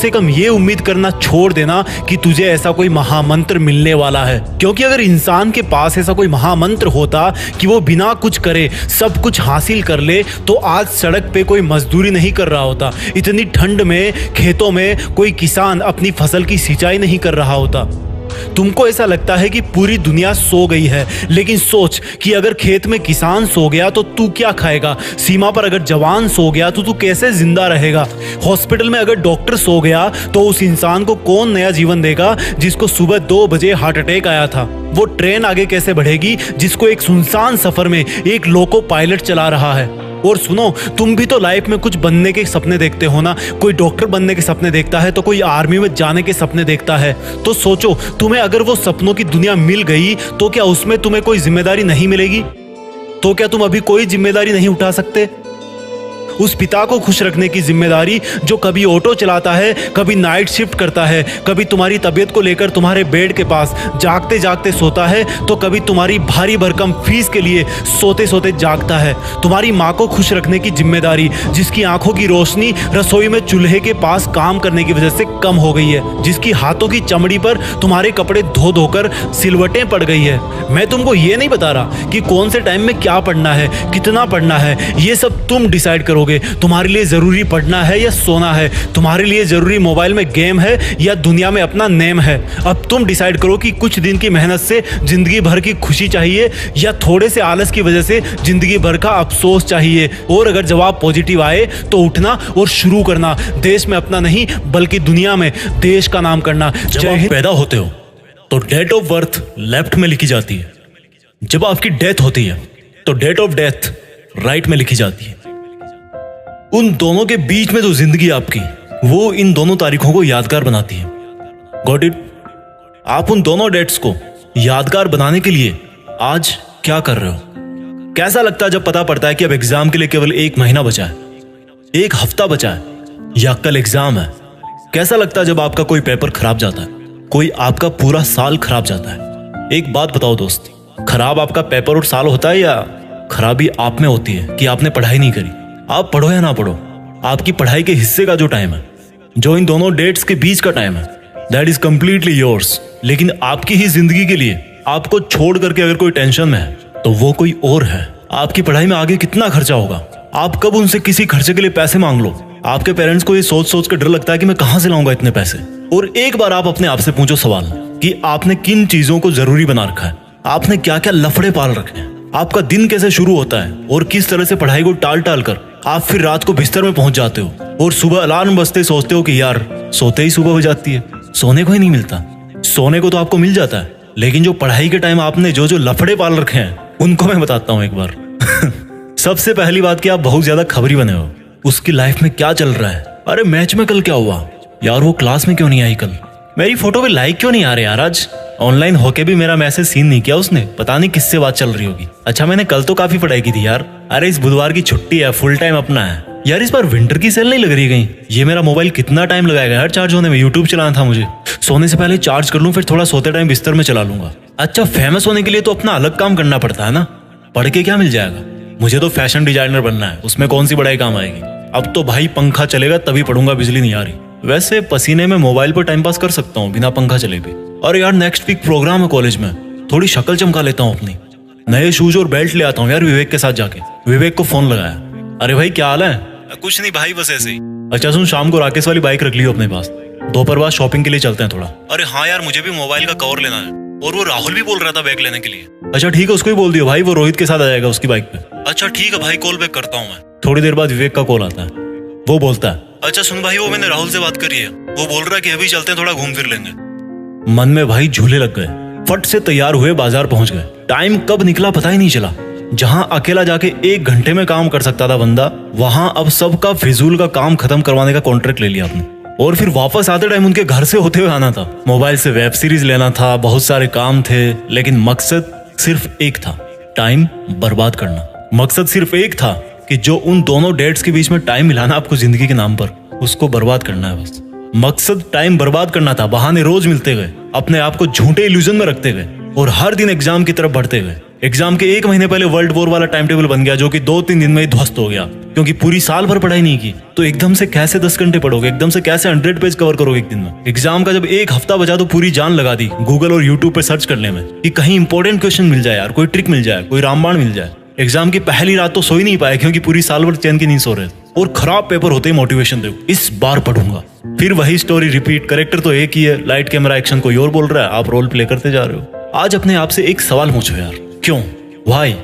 कम ये उम्मीद करना छोड़ देना कि तुझे ऐसा कोई महामंत्र मिलने वाला है। क्योंकि अगर इंसान के पास ऐसा कोई महामंत्र होता कि वो बिना कुछ करे सब कुछ हासिल कर ले, तो आज सड़क पे कोई मजदूरी नहीं कर रहा होता, इतनी ठंड में खेतों में कोई किसान अपनी फसल की सिंचाई नहीं कर रहा होता। तुमको ऐसा लगता है कि पूरी दुनिया सो गई है, लेकिन सोच कि अगर खेत में किसान सो गया तो तू क्या खाएगा? सीमा पर अगर जवान सो गया तो तू कैसे जिंदा रहेगा? हॉस्पिटल में अगर डॉक्टर सो गया तो उस इंसान को कौन नया जीवन देगा जिसको सुबह 2 बजे हार्ट अटैक आया था? वो ट्रेन आगे कैसे बढ़ेगी जिसको एक सुनसान सफर में एक लोको पायलट चला रहा है? और सुनो, तुम भी तो लाइफ में कुछ बनने के सपने देखते हो ना। कोई डॉक्टर बनने के सपने देखता है तो कोई आर्मी में जाने के सपने देखता है। तो सोचो, तुम्हें अगर वो सपनों की दुनिया मिल गई तो क्या उसमें तुम्हें कोई जिम्मेदारी नहीं मिलेगी? तो क्या तुम अभी कोई जिम्मेदारी नहीं उठा सकते? उस पिता को खुश रखने की जिम्मेदारी जो कभी ऑटो चलाता है, कभी नाइट शिफ्ट करता है, कभी तुम्हारी तबीयत को लेकर तुम्हारे बेड के पास जागते जागते सोता है, तो कभी तुम्हारी भारी भरकम फीस के लिए सोते सोते जागता है। तुम्हारी माँ को खुश रखने की जिम्मेदारी जिसकी आंखों की रोशनी रसोई में चूल्हे के पास काम करने की वजह से कम हो गई है, जिसकी हाथों की चमड़ी पर तुम्हारे कपड़े धो धोकर सिलवटें पड़ गई है। मैं तुमको ये नहीं बता रहा कि कौन से टाइम में क्या पढ़ना है, कितना पढ़ना है, ये सब तुम डिसाइड करोगे। तुम्हारे लिए जरूरी पढ़ना है या सोना है, तुम्हारे लिए जरूरी मोबाइल में गेम है या दुनिया में अपना नेम है। अब तुम डिसाइड करो कि कुछ दिन की मेहनत से जिंदगी भर की खुशी चाहिए या थोड़े से आलस की वजह से जिंदगी भर का अफसोस चाहिए। और अगर जवाब पॉजिटिव आए तो उठना और शुरू करना, देश में अपना नहीं बल्कि दुनिया में देश का नाम करना। जब आप पैदा होते हो तो डेट ऑफ बर्थ लेफ्ट में लिखी जाती है। जब आपकी डेथ होती है तो डेट ऑफ डेथ राइट में लिखी जाती है। उन दोनों के बीच में जो जिंदगी आपकी, वो इन दोनों तारीखों को यादगार बनाती है। Got it? आप उन दोनों डेट्स को यादगार बनाने के लिए आज क्या कर रहे हो? कैसा लगता है जब पता पड़ता है कि अब एग्जाम के लिए केवल 1 महीना बचा है, 1 हफ्ता बचा है या कल एग्जाम है? कैसा लगता है जब आपका कोई पेपर खराब जाता है, कोई आपका पूरा साल खराब जाता है? एक बात बताओ दोस्त, खराब आपका पेपर और साल होता है या खराबी आप में होती है कि आपने पढ़ाई नहीं करी? आप पढ़ो या ना पढ़ो, आपकी पढ़ाई के हिस्से का जो टाइम है, जो इन दोनों डेट्स के बीच का टाइम है, दैट इज कंप्लीटली योर्स। लेकिन आपकी ही जिंदगी के लिए आपको छोड़ करके अगर कोई टेंशन में है तो वो कोई और है। आपकी पढ़ाई में आगे कितना खर्चा होगा, आप कब उनसे किसी खर्चे के लिए पैसे मांग लो। आपके पेरेंट्स को ये सोच सोच कर डर लगता है कि मैं कहां से लाऊंगा इतने पैसे। और एक बार आप अपने आप से पूछो सवाल कि आपने किन चीजों को जरूरी बना रखा है, आपने क्या क्या लफड़े पाल रखे हैं, आपका दिन कैसे शुरू होता है और किस तरह से पढ़ाई को टाल टाल कर आप फिर रात को बिस्तर में पहुंच जाते हो और सुबह अलार्म बजते सोचते हो कि यार सोते ही सुबह हो जाती है। सोने को ही नहीं मिलता। सोने को तो आपको मिल जाता है, लेकिन जो पढ़ाई के टाइम आपने जो जो लफड़े पाल रखे हैं उनको मैं बताता हूं एक बार। सबसे पहली बात कि आप बहुत ज्यादा खबरी बने हो। उसकी लाइफ में क्या चल रहा है? अरे मैच में कल क्या हुआ यार, वो क्लास में क्यों नहीं आई कल, मेरी फोटो पे लाइक क्यों नहीं आ रहे यार, आज ऑनलाइन होके भी मेरा मैसेज सीन नहीं किया उसने, पता नहीं किससे बात चल रही होगी। अच्छा मैंने कल तो काफी पढ़ाई की थी यार। अरे इस बुधवार की छुट्टी है, फुल टाइम अपना है यार। इस बार विंटर की सेल नहीं लग रही कहीं? ये मेरा मोबाइल कितना टाइम लगाएगा यार चार्ज होने में, यूट्यूब चलाना था मुझे। सोने से पहले चार्ज कर लूं, फिर थोड़ा सोते टाइम बिस्तर में चला लूंगा। अच्छा फेमस होने के लिए तो अपना अलग काम करना पड़ता है ना, पढ़ के क्या मिल जाएगा? मुझे तो फैशन डिजाइनर बनना है, उसमें कौन सी पढ़ाई काम आएगी? अब तो भाई पंखा चलेगा तभी पढ़ूंगा, बिजली नहीं आ रही। वैसे पसीने में मोबाइल पर टाइम पास कर सकता हूँ बिना पंखा चले भी। और यार नेक्स्ट वीक प्रोग्राम है कॉलेज में, थोड़ी शक्ल चमका लेता हूँ अपनी, नए शूज और बेल्ट ले आता हूँ यार विवेक के साथ जाके। विवेक को फोन लगाया, अरे भाई क्या हाल है? कुछ नहीं भाई बस ऐसे ही। अच्छा सुन, शाम को राकेश वाली बाइक रख लियो अपने पास, दोपहर बाद शॉपिंग के लिए चलते हैं थोड़ा। अरे हाँ यार मुझे भी मोबाइल का कवर लेना है, और वो राहुल भी बोल रहा था बैग लेने के लिए। अच्छा ठीक है, उसको ही बोल दियो भाई, वो रोहित के साथ आ जाएगा उसकी बाइक पे। अच्छा ठीक है भाई, कॉल बैक करता हूँ मैं। थोड़ी देर बाद विवेक का कॉल आता है, वो बोलता है अच्छा सुन भाई, वो मैंने राहुल से बात करी है, वो बोल रहा है कि अभी चलते हैं, थोड़ा घूम फिर लेंगे। मन में भाई झूले लग गए, फट से तैयार हुए बाजार पहुंच गए। टाइम कब निकला पता ही नहीं चला। जहां अकेला जाके 1 घंटे में काम कर सकता था बंदा, वहां अब सबका फिजूल का काम खत्म करवाने का कॉन्ट्रैक्ट ले लिया आपने। और फिर वापस आते टाइम उनके घर से होते हुए आना था, मोबाइल से वेब सीरीज लेना था, बहुत सारे काम थे, लेकिन मकसद सिर्फ एक था, टाइम बर्बाद करना। मकसद सिर्फ एक था कि जो उन दोनों डेट्स के बीच में टाइम मिलाना आपको जिंदगी के नाम पर, उसको बर्बाद करना है बस। मकसद टाइम बर्बाद करना था, बहाने रोज मिलते गए, अपने आप को झूठे इल्यूजन में रखते गए और हर दिन एग्जाम की तरफ बढ़ते गए। एग्जाम के 1 महीने पहले वर्ल्ड वॉर वाला टाइम टेबल बन गया, जो कि 2-3 दिन में ही ध्वस्त हो गया, क्योंकि पूरी साल भर पढ़ाई नहीं की। तो एकदम से कैसे 10 घंटे पढ़ोगे, एकदम से कैसे 100 पेज कवर करोगे एक दिन में? एग्जाम का जब 1 हफ्ता बचा तो पूरी जान लगा दी गूगल और यूट्यूब पे सर्च करने में कि कहीं इंपॉर्टेंट क्वेश्चन मिल जाए यार, कोई ट्रिक मिल जाए, कोई रामबाण मिल जाए। एग्जाम की पहली रात तो सो ही नहीं पाए, क्योंकि पूरी साल भर चैन की नींद सो रहे थे। और खराब पेपर होते ही मोटिवेशन दो, इस बार पढ़ूंगा। फिर वही स्टोरी रिपीट, कैरेक्टर तो एक ही है, लाइट कैमरा एक्शन कोई और बोल रहा है, आप रोल प्ले करते जा रहे हो। आज अपने आप से एक सवाल पूछो यार, क्यों, व्हाई?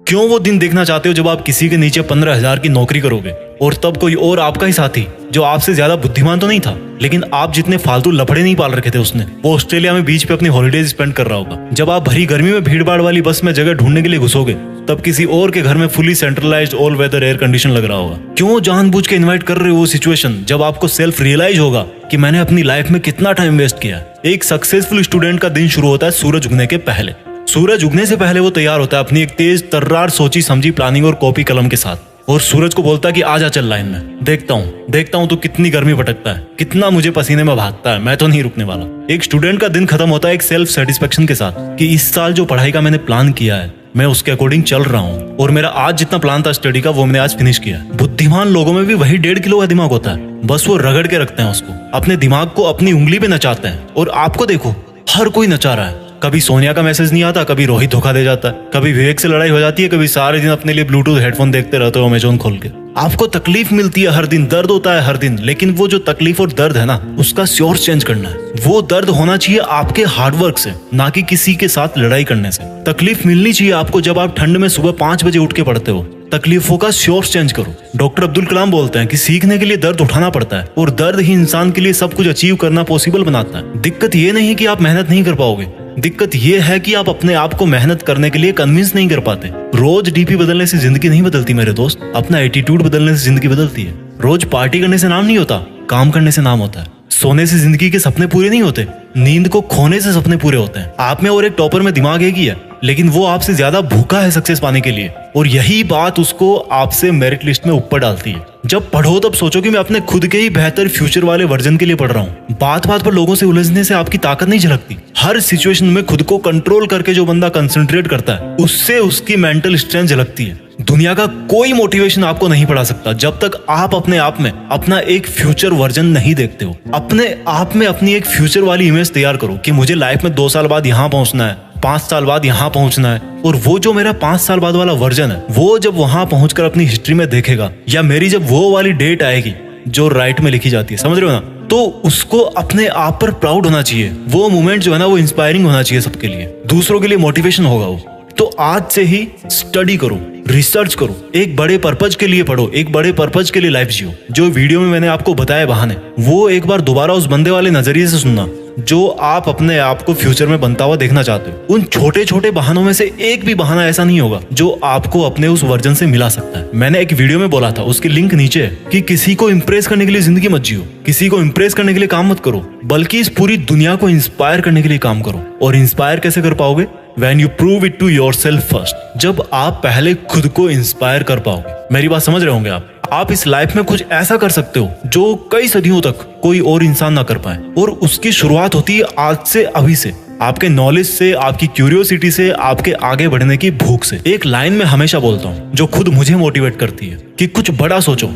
क्यों वो दिन देखना चाहते हो जब आप किसी के नीचे 15,000 की नौकरी करोगे और तब कोई और आपका ही साथी जो आपसे ज्यादा बुद्धिमान तो नहीं था, लेकिन आप जितने फालतू लफड़े नहीं पाल रखे थे उसने, वो ऑस्ट्रेलिया में बीच पे अपनी हॉलीडेज स्पेंड कर रहा होगा। जब आप भरी गर्मी में भीड़ भाड़ वाली बस में जगह ढूंढने के लिए घुसोगे, तब किसी और के घर में fully centralised all weather air condition लग रहा होगा। क्यों जानबूझ के इन्वाइट कर रहे हो वो सिचुएशन जब आपको सेल्फ रियलाइज होगा कि मैंने अपनी लाइफ में कितना टाइम वेस्ट किया। एक सक्सेसफुल स्टूडेंट का दिन शुरू होता है सूरज उगने के पहले। सूरज उगने से पहले वो तैयार होता है अपनी एक तेज तर्रार सोची समझी प्लानिंग और कॉपी कलम के साथ, और सूरज को बोलता है कि आजा चल लाइन में, देखता हूँ तो कितनी गर्मी भटकता है, कितना मुझे पसीने में भागता है, मैं तो नहीं रुकने वाला। एक स्टूडेंट का दिन खत्म होता है एक सेल्फ सेटिस्फेक्शन के साथ कि इस साल जो पढ़ाई का मैंने प्लान किया है मैं उसके अकॉर्डिंग चल रहा हूँ, और मेरा आज जितना प्लान था स्टडी का वो मैंने आज फिनिश किया। बुद्धिमान लोगों में भी वही 1.5 किलो का दिमाग होता है, बस वो रगड़ के रखते हैं उसको, अपने दिमाग को अपनी उंगली पे नचाते हैं। और आपको देखो, हर कोई नचा रहा है। कभी सोनिया का मैसेज नहीं आता, कभी रोहित धोखा दे जाता है, कभी विवेक से लड़ाई हो जाती है, कभी सारे दिन अपने लिए ब्लूटूथ हेडफोन देखते रहते हो अमेजोन खोल के। आपको तकलीफ मिलती है हर दिन, दर्द होता है हर दिन, लेकिन वो जो तकलीफ और दर्द है ना, उसका सोर्स चेंज करना है। वो दर्द होना चाहिए आपके हार्डवर्क से, ना कि किसी के साथ लड़ाई करने से। तकलीफ मिलनी चाहिए आपको जब आप ठंड में सुबह 5 बजे उठ के पढ़ते हो। तकलीफों का सोर्स चेंज करो। डॉक्टर अब्दुल कलाम बोलते हैं कि सीखने के लिए दर्द उठाना पड़ता है, और दर्द ही इंसान के लिए सब कुछ अचीव करना पॉसिबल बनाता है। दिक्कत ये नहीं कि आप मेहनत नहीं कर पाओगे, दिक्कत ये है कि आप अपने आप को मेहनत करने के लिए कन्विंस नहीं कर पाते। रोज डीपी बदलने से जिंदगी नहीं बदलती मेरे दोस्त, अपना एटीट्यूड बदलने से जिंदगी बदलती है। रोज पार्टी करने से नाम नहीं होता, काम करने से नाम होता है। सोने से जिंदगी के सपने पूरे नहीं होते, नींद को खोने से सपने पूरे होते हैं। आप में और एक टॉपर में दिमाग एक ही है, लेकिन वो आपसे ज्यादा भूखा है सक्सेस पाने के लिए, और यही बात उसको आपसे मेरिट लिस्ट में ऊपर डालती है। जब पढ़ो तब सोचो कि मैं अपने खुद के ही बेहतर फ्यूचर वाले वर्जन के लिए पढ़ रहा हूँ। बात बात पर लोगों से उलझने से आपकी ताकत नहीं झलकती। हर सिचुएशन में खुद को कंट्रोल करके जो बंदा कंसंट्रेट करता है, उससे उसकी मेंटल स्ट्रेंथ झलकती है। दुनिया का कोई मोटिवेशन आपको नहीं पढ़ा सकता जब तक आप अपने आप में अपना एक फ्यूचर वर्जन नहीं देखते हो। अपने आप में अपनी एक फ्यूचर वाली इमेज तैयार करो कि मुझे लाइफ में 2 साल बाद यहाँ पहुंचना है, 5 साल बाद यहाँ पहुंचना है। और वो जो मेरा 5 साल बाद वाला वर्जन है, वो जब वहां पहुंचकर अपनी हिस्ट्री में देखेगा, या मेरी जब वो वाली डेट आएगी जो राइट में लिखी जाती है, समझ रहे हो ना, तो उसको अपने आप पर प्राउड होना चाहिए। वो मोमेंट जो है ना, वो इंस्पायरिंग होना चाहिए सबके लिए, दूसरों के लिए मोटिवेशन होगा वो। तो आज से ही स्टडी करो, रिसर्च करो, एक बड़े पर्पज के लिए पढ़ो, एक बड़े पर्पज के लिए लाइफ जियो। जो वीडियो में मैंने आपको बताया बहाने, वो एक बार दोबारा उस बंदे वाले नजरिए से सुनना जो आप अपने आप को फ्यूचर में बनता हुआ देखना चाहते हो। उन छोटे छोटे बहानों में से एक भी बहाना ऐसा नहीं होगा जो आपको अपने उस वर्जन से मिला सकता है। मैंने एक वीडियो में बोला था, उसकी लिंक नीचे है, कि किसी को इंप्रेस करने के लिए जिंदगी मत जियो, किसी को इंप्रेस करने के लिए काम मत करो, बल्कि इस पूरी दुनिया को इंस्पायर करने के लिए काम करो। और इंस्पायर कैसे कर पाओगे? When you prove it to yourself first, जब आप पहले खुद को इंस्पायर कर पाओगे। मेरी बात समझ रहे होंगे आप इस लाइफ में कुछ ऐसा कर सकते हो जो कई सदियों तक कोई और इंसान ना कर पाए, और उसकी शुरुआत होती है आज से, अभी से, आपके नॉलेज से, आपकी क्यूरियोसिटी से, आपके आगे बढ़ने की भूख से। एक लाइन में हमेशा बोलता हूँ जो खुद मुझे मोटिवेट करती है कि कुछ बड़ा सोचो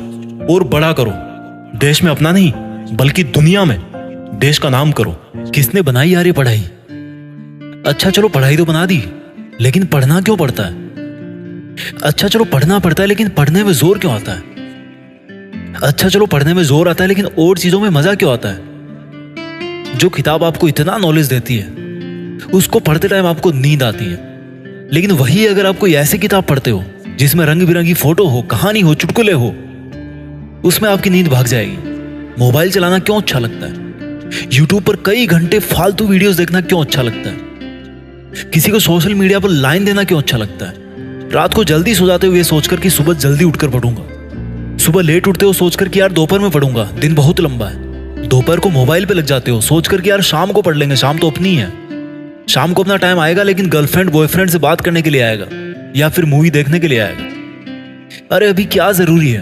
और बड़ा करो। देश में अपना नहीं बल्कि दुनिया में देश का नाम करो। किसने बनाई यार ये पढ़ाई? अच्छा चलो पढ़ाई तो बना दी, लेकिन पढ़ना क्यों पड़ता है? अच्छा चलो पढ़ना पड़ता है, लेकिन पढ़ने में जोर क्यों आता है? अच्छा चलो पढ़ने में जोर आता है, लेकिन और चीजों में मजा क्यों आता है? जो किताब आपको इतना नॉलेज देती है, उसको पढ़ते टाइम आपको नींद आती है, लेकिन वही अगर आप कोई ऐसी किताब पढ़ते हो जिसमें रंग बिरंगी फोटो हो, कहानी हो, चुटकुले हो, उसमें आपकी नींद भाग जाएगी। मोबाइल चलाना क्यों अच्छा लगता है? यूट्यूब पर कई घंटे फालतू वीडियोस देखना क्यों अच्छा लगता है? किसी को सोशल मीडिया पर लाइन देना क्यों अच्छा लगता है? रात को जल्दी सो जाते हो ये सोचकर कि सुबह जल्दी उठकर पढ़ूंगा, सुबह लेट उठते हो सोचकर कि यार दोपहर में पढ़ूंगा, दिन बहुत लंबा है। दोपहर को मोबाइल पे लग जाते हो सोचकर कि यार शाम को पढ़ लेंगे, शाम तो अपनी है, शाम को अपना टाइम आएगा, लेकिन गर्लफ्रेंड बॉयफ्रेंड से बात करने के लिए आएगा या फिर मूवी देखने के लिए आएगा। अरे अभी क्या जरूरी है?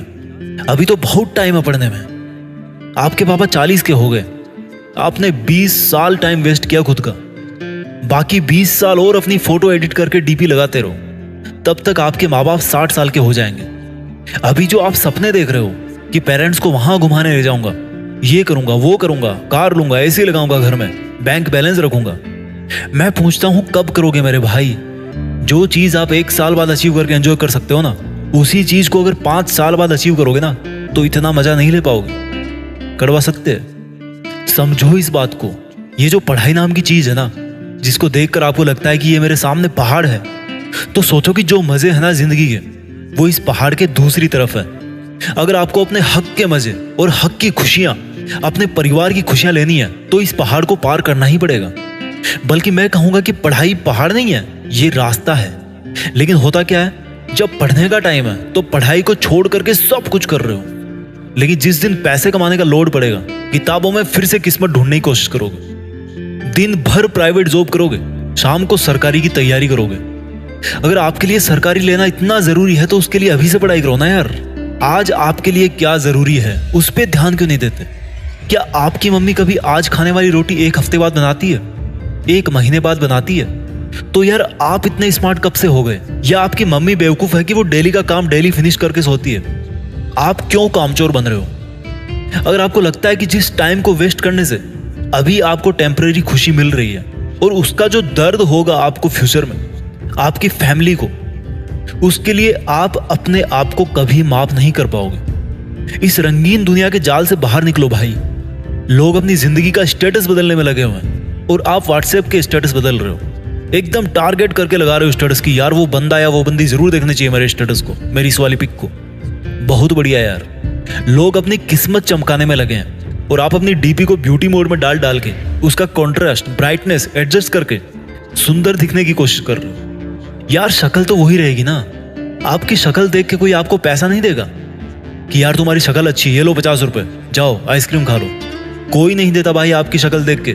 अभी तो बहुत टाइम है पढ़ने में। आपके पापा 40 के हो गए, आपने 20 साल टाइम वेस्ट किया खुद का, बाकी 20 साल और अपनी फोटो एडिट करके डीपी लगाते रहो, तब तक आपके माँ बाप 60 साल के हो जाएंगे। अभी जो आप सपने देख रहे हो कि पेरेंट्स को वहां घुमाने ले जाऊंगा, ये करूंगा, वो करूंगा, कार लूंगा, एसी लगाऊंगा घर में, बैंक बैलेंस रखूंगा, मैं पूछता हूं कब करोगे मेरे भाई? जो चीज आप 1 साल बाद अचीव करके एंजॉय कर सकते हो ना, उसी चीज को अगर 5 साल बाद अचीव करोगे ना तो इतना मजा नहीं ले पाओगे। कड़वा सत्य है। समझो इस बात को। ये जो पढ़ाई नाम की चीज है ना, जिसको देखकर आपको लगता है कि ये मेरे सामने पहाड़ है, तो सोचो कि जो मजे है ना जिंदगी के, वो इस पहाड़ के दूसरी तरफ है। अगर आपको अपने हक के मजे और हक की खुशियां, अपने परिवार की खुशियां लेनी है तो इस पहाड़ को पार करना ही पड़ेगा। बल्कि मैं कहूंगा कि पढ़ाई पहाड़ नहीं है, ये रास्ता है। लेकिन होता क्या है, जब पढ़ने का टाइम है तो पढ़ाई को छोड़ करके सब कुछ कर रहे हो, लेकिन जिस दिन पैसे कमाने का लोड पड़ेगा, किताबों में फिर से किस्मत ढूंढने की कोशिश करोगे। दिन भर प्राइवेट जॉब करोगे, शाम को सरकारी की तैयारी करोगे। अगर आपके लिए सरकारी लेना इतना जरूरी है तो उसके लिए अभी से पढ़ाई करो ना यार। आज आपके लिए क्या जरूरी है उस पर ध्यान क्यों नहीं देते? क्या आपकी मम्मी कभी आज खाने वाली रोटी 1 हफ्ते बाद बनाती है, 1 महीने बाद बनाती है? तो यार आप इतने स्मार्ट कब से हो गए? या आपकी मम्मी बेवकूफ है कि वो डेली का काम डेली फिनिश करके सोती है? आप क्यों कामचोर बन रहे हो? अगर आपको लगता है कि जिस टाइम को वेस्ट करने से अभी आपको टेम्परेरी खुशी मिल रही है और उसका जो दर्द होगा आपको फ्यूचर में, आपकी फैमिली को, उसके लिए आप अपने आप को कभी माफ नहीं कर पाओगे। इस रंगीन दुनिया के जाल से बाहर निकलो भाई। लोग अपनी जिंदगी का स्टेटस बदलने में लगे हुए हैं और आप व्हाट्सएप के स्टेटस बदल रहे हो। एकदम टारगेट करके लगा रहे हो स्टेटस की, यार वो बंदा या वो बंदी जरूर देखने चाहिए मेरे स्टेटस को, मेरी इस वाली पिक को। बहुत बढ़िया यार, लोग अपनी किस्मत चमकाने में लगे हैं और आप अपनी डीपी को ब्यूटी मोड में डाल डाल के उसका कॉन्ट्रास्ट, ब्राइटनेस एडजस्ट करके सुंदर दिखने की कोशिश कर रहे हो। यार शक्ल तो वही रहेगी ना। आपकी शक्ल देख के कोई आपको पैसा नहीं देगा कि यार तुम्हारी शक्ल अच्छी है, ये लो 50 रुपए, जाओ आइसक्रीम खा लो। कोई नहीं देता भाई आपकी शक्ल देख के।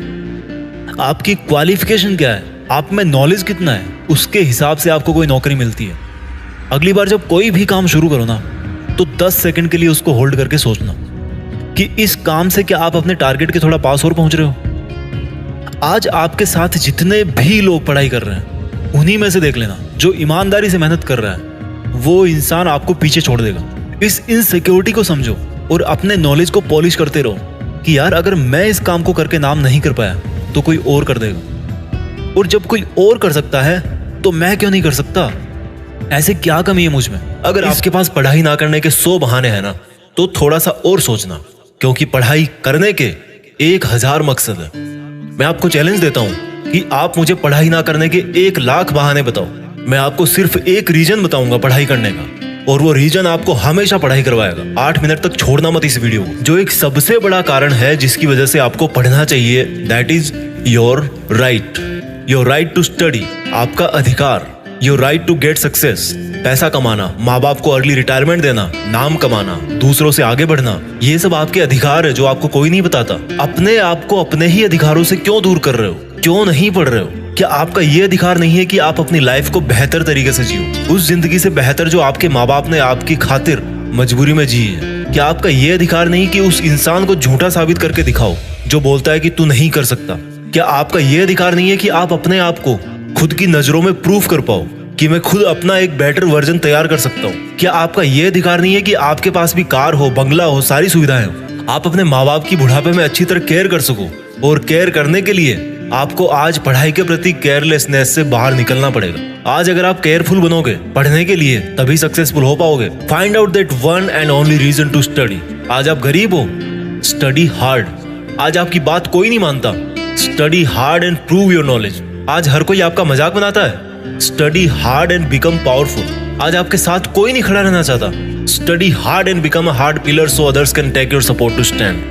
आपकी क्वालिफिकेशन क्या है, आप में नॉलेज कितना है, उसके हिसाब से आपको कोई नौकरी मिलती है। अगली बार जब कोई भी काम शुरू करो ना तो 10 सेकंड के लिए उसको होल्ड करके सोचना कि इस काम से क्या आप अपने टारगेट के थोड़ा पास और पहुंच रहे हो। आज आपके साथ जितने भी लोग पढ़ाई कर रहे हैं उन्हीं में से देख लेना, जो ईमानदारी से मेहनत कर रहा है वो इंसान आपको पीछे छोड़ देगा। इस इनसिक्योरिटी को समझो और अपने नॉलेज को पॉलिश करते रहो कि यार अगर मैं इस काम को करके नाम नहीं कर पाया तो कोई और कर देगा, और जब कोई और कर सकता है तो मैं क्यों नहीं कर सकता? ऐसे क्या कमी है मुझ में? अगर आपके पास पढ़ाई ना करने के 100 बहाने हैं ना तो थोड़ा सा और सोचना, क्योंकि पढ़ाई करने के 1000 मकसद है। मैं आपको चैलेंज देता हूं कि आप मुझे पढ़ाई ना करने के 1 लाख बहाने बताओ, मैं आपको सिर्फ एक रीजन बताऊंगा पढ़ाई करने का, और वो रीजन आपको हमेशा पढ़ाई करवाएगा। 8 मिनट तक छोड़ना मत इस वीडियो को। जो एक सबसे बड़ा कारण है जिसकी वजह से आपको पढ़ना चाहिए, that is your right to study, आपका अधिकार। Your right to get success, पैसा कमाना, माँ बाप को अर्ली रिटायरमेंट देना, नाम कमाना, दूसरों से आगे बढ़ना, ये सब आपके अधिकार है जो आपको कोई नहीं बताता। अपने आप को अपने ही अधिकारों से क्यों दूर कर रहे हो? क्यों नहीं पढ़ रहे हो? क्या आपका ये अधिकार नहीं है कि आप अपनी लाइफ को बेहतर तरीके से जियो, उस जिंदगी से बेहतर जो आपके माँ बाप ने आपकी खातिर मजबूरी में जी है? क्या आपका ये अधिकार नहीं कि उस इंसान को झूठा साबित करके दिखाओ जो बोलता है कि तू नहीं कर सकता? क्या आपका ये अधिकार नहीं है कि आप अपने आप को खुद की नजरों में प्रूफ कर पाओ कि मैं खुद अपना एक बेटर वर्जन तैयार कर सकता हूँ? क्या आपका ये अधिकार नहीं है कि आपके पास भी कार हो, बंगला हो, सारी सुविधाएं हो, आप अपने माँ बाप की बुढ़ापे में अच्छी तरह केयर कर सको? और केयर करने के लिए आपको आज पढ़ाई के प्रति केयरलेसनेस से बाहर निकलना पड़ेगा। आज अगर आप केयरफुल बनोगे पढ़ने के लिए तभी सक्सेसफुल हो पाओगे। Find out that one and only reason to study. आज आप गरीब हो, स्टडी हार्ड। आज आपकी बात कोई नहीं मानता, study hard and prove your knowledge. आज हर कोई आपका मजाक बनाता है, study hard and become powerful. आज आपके साथ कोई नहीं खड़ा रहना चाहता, study hard and become a hard pillar so others can take your support to stand.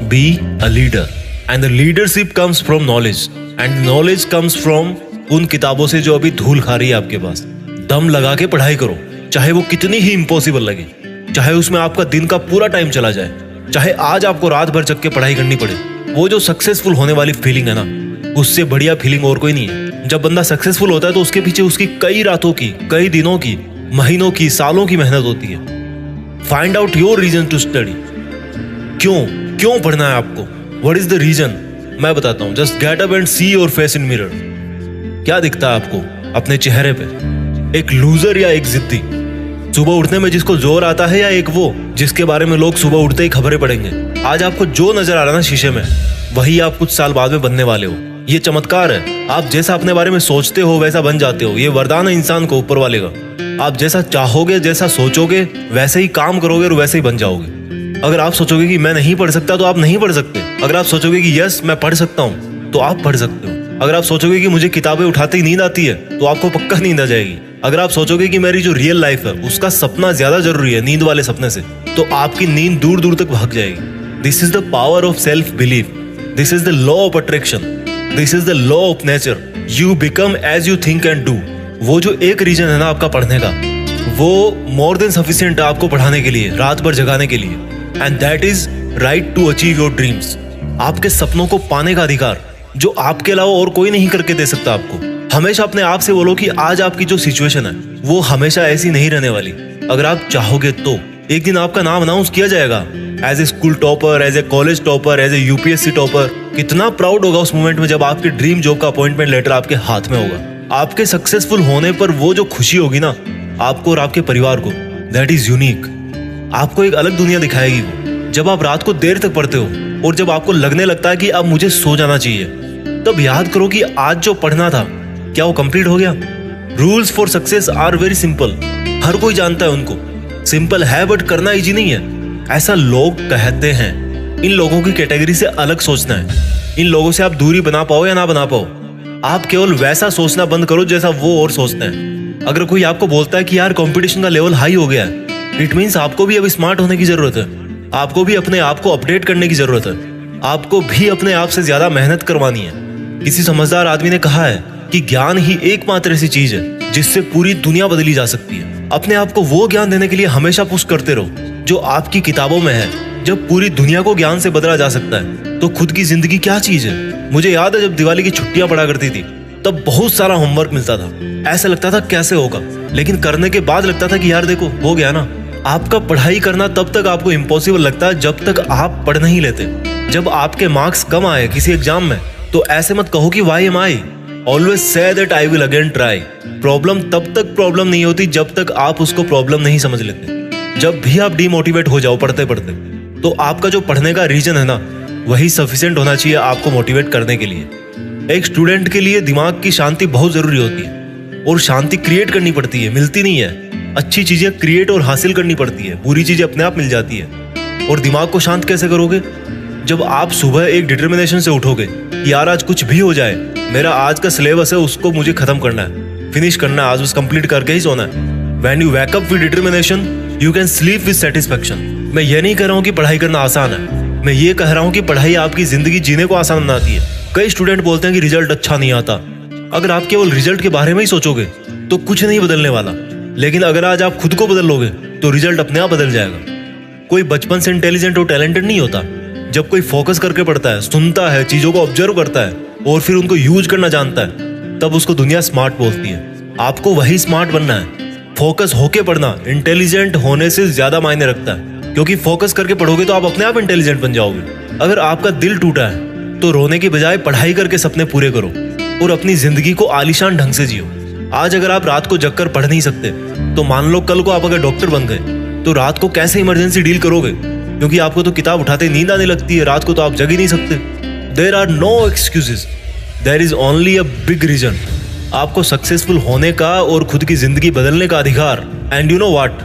Be a leader and the leadership comes from knowledge and knowledge comes from उन किताबों से जो अभी धूल खा रही है आपके पास। दम लगा के पढ़ाई करो, चाहे वो कितनी ही इम्पॉसिबल लगे, चाहे उसमें आपका दिन का पूरा टाइम चला जाए, चाहे आज आपको रात भर जग के पढ़ाई करनी पड़े। वो जो सक्सेसफुल होने वाली फीलिंग है ना, उससे बढ़िया फीलिंग और कोई नहीं है। जब बंदा सक्सेसफुल होता है तो उसके पीछे उसकी कई रातों की, कई दिनों की, महीनों की, सालों की मेहनत होती है। Find out your reason to study. क्यों पढ़ना है आपको? What is the reason? मैं बताता हूं। Just get up and see your face in mirror. क्या दिखता है आपको अपने चेहरे पे? एक लूजर या एक जिद्दी? सुबह उठने में जिसको जोर आता है, या एक वो जिसके बारे में लोग सुबह उठते ही खबरें पढ़ेंगे? आज आपको जो नजर आ रहा है ना शीशे में, वही आप कुछ साल बाद में बनने वाले हो। ये चमत्कार है, आप जैसा अपने बारे में सोचते हो वैसा बन जाते हो। ये वरदान है इंसान को ऊपर वाले का। आप जैसा चाहोगे, जैसा सोचोगे, वैसे ही काम करोगे और वैसे ही बन जाओगे। अगर आप सोचोगे कि मैं नहीं पढ़ सकता तो आप नहीं पढ़ सकते। अगर आप सोचोगे कि यस मैं पढ़ सकता हूँ तो आप पढ़ सकते हो। अगर आप सोचोगे कि मुझे किताबें उठाते ही नींद आती है तो आपको पक्का नींद आ जाएगी। अगर आप सोचोगे कि मेरी जो रियल लाइफ है उसका सपना ज्यादा जरूरी है नींद वाले सपने से, तो आपकी नींद दूर दूर तक भाग जाएगी। This is the power of self belief. This is the law of attraction. This is the law of nature. You become as you think and do. वो जो एक रीजन है ना आपका पढ़ने का, वो मोर देन सफिशिएंट है आपको पढ़ाने के लिए, रात भर जगाने के लिए। And that is right to achieve your dreams. आपके सपनों को पाने का अधिकार जो आपके अलावा और कोई नहीं करके दे सकता आपको। हमेशा अपने आप से बोलो कि आज आपकी जो सिचुएशन है वो हमेशा ऐसी नहीं रहने वाली। अगर आप चाहोगे तो एक दिन आपका नाम अनाउंस किया जाएगा as a school topper, as a college topper, as a UPSC topper. कितना प्राउड होगा उस मोमेंट में जब आपके ड्रीम जॉब का अपॉइंटमेंट लेटर आपके हाथ में होगा। आपके सक्सेसफुल होने पर वो जो खुशी होगी ना आपको और आपके परिवार को, दैट इज यूनिक। आपको एक अलग दुनिया दिखाएगी वो। जब आप रात को देर तक पढ़ते हो और जब आपको लगने लगता है कि अब मुझे सो जाना चाहिए, तब याद करो कि आज जो पढ़ना था क्या वो कंप्लीट हो गया। Rules for success are very simple. हर कोई जानता है उनको। सिंपल है बट करना इजी नहीं है, ऐसा लोग कहते हैं। इन लोगों की कैटेगरी से अलग सोचना है। इन लोगों से आप दूरी बना पाओ या ना बना पाओ, आप केवल वैसा सोचना बंद करो जैसा वो और सोचते हैं। अगर कोई आपको बोलता है कि यार कंपटीशन का लेवल हाई हो गया है, इट मीन्स आपको भी अब स्मार्ट होने की जरूरत है। आपको भी अपने आप को अपडेट करने की जरूरत है। आपको भी अपने आप से ज्यादा मेहनत करवानी है। किसी समझदार आदमी ने कहा है कि ज्ञान ही एकमात्र ऐसी चीज है जिससे पूरी दुनिया बदली जा सकती है। अपने आप को वो ज्ञान देने के लिए हमेशा पुश करते रहो जो आपकी किताबों में है। जब पूरी दुनिया को ज्ञान से बदला जा सकता है तो खुद की जिंदगी क्या चीज है। मुझे याद है जब दिवाली की छुट्टियां पड़ा करती थी तब बहुत सारा होमवर्क मिलता था। ऐसा लगता था कैसे होगा, लेकिन करने के बाद लगता था कि यार देखो हो गया ना। आपका पढ़ाई करना तब तक आपको इम्पॉसिबल लगता है जब तक आप पढ़ नहीं लेते। जब आपके मार्क्स कम आए किसी एग्जाम में तो ऐसे मत कहो कि why am I. Always say that I will again try. Problem तब तक प्रॉब्लम नहीं होती जब तक आप उसको प्रॉब्लम नहीं समझ लेते। जब भी आप डीमोटिवेट हो जाओ पढ़ते पढ़ते तो आपका जो पढ़ने का रीजन है ना वही सफिशिएंट होना चाहिए आपको मोटिवेट करने के लिए। एक स्टूडेंट के लिए दिमाग की शांति बहुत जरूरी होती है और शांति क्रिएट करनी पड़ती है, मिलती नहीं है। अच्छी चीजें क्रिएट और हासिल करनी पड़ती है, बुरी चीजें अपने आप मिल जाती है। और दिमाग को शांत कैसे करोगे? जब आप सुबह एक डिटर्मिनेशन से उठोगे कि यार आज कुछ भी हो जाए, मेरा आज का सिलेबस है उसको मुझे खत्म करना है, फिनिश करना है, आज उस कंप्लीट करके ही सोना है। When you wake up with determination, you can sleep with satisfaction। मैं ये नहीं कह रहा हूँ कि पढ़ाई करना आसान है, मैं ये कह रहा हूँ कि पढ़ाई आपकी जिंदगी जीने को आसान बनाती है। कई स्टूडेंट बोलते हैं कि रिजल्ट अच्छा नहीं आता। अगर आप केवल रिजल्ट के बारे में ही सोचोगे तो कुछ नहीं बदलने वाला, लेकिन अगर आज आप खुद को बदल लोगे तो रिजल्ट अपने आप बदल जाएगा। कोई बचपन से इंटेलिजेंट और टैलेंटेड नहीं होता। जब कोई फोकस करके पढ़ता है, सुनता है, चीजों को ऑब्जर्व करता है और फिर उनको यूज करना जानता है, तब उसको दुनिया स्मार्ट बोलती है। आपको वही स्मार्ट बनना है। फोकस होके पढ़ना इंटेलिजेंट होने से ज्यादा मायने रखता है, क्योंकि फोकस करके पढ़ोगे तो आप अपने आप इंटेलिजेंट बन जाओगे। अगर आपका दिल टूटा है तो रोने की बजाय पढ़ाई करके सपने पूरे करो और अपनी जिंदगी को आलीशान ढंग से जियो। आज अगर आप रात को जगकर पढ़ नहीं सकते तो मान लो कल को आप अगर डॉक्टर बन गए तो रात को कैसे इमरजेंसी डील करोगे? क्योंकि आपको तो किताब उठाते नींद आने लगती है, रात को तो आप जग ही नहीं सकते। There are no excuses, there is only a big reason. आपको सक्सेसफुल होने का और खुद की जिंदगी बदलने का अधिकार। And you know what,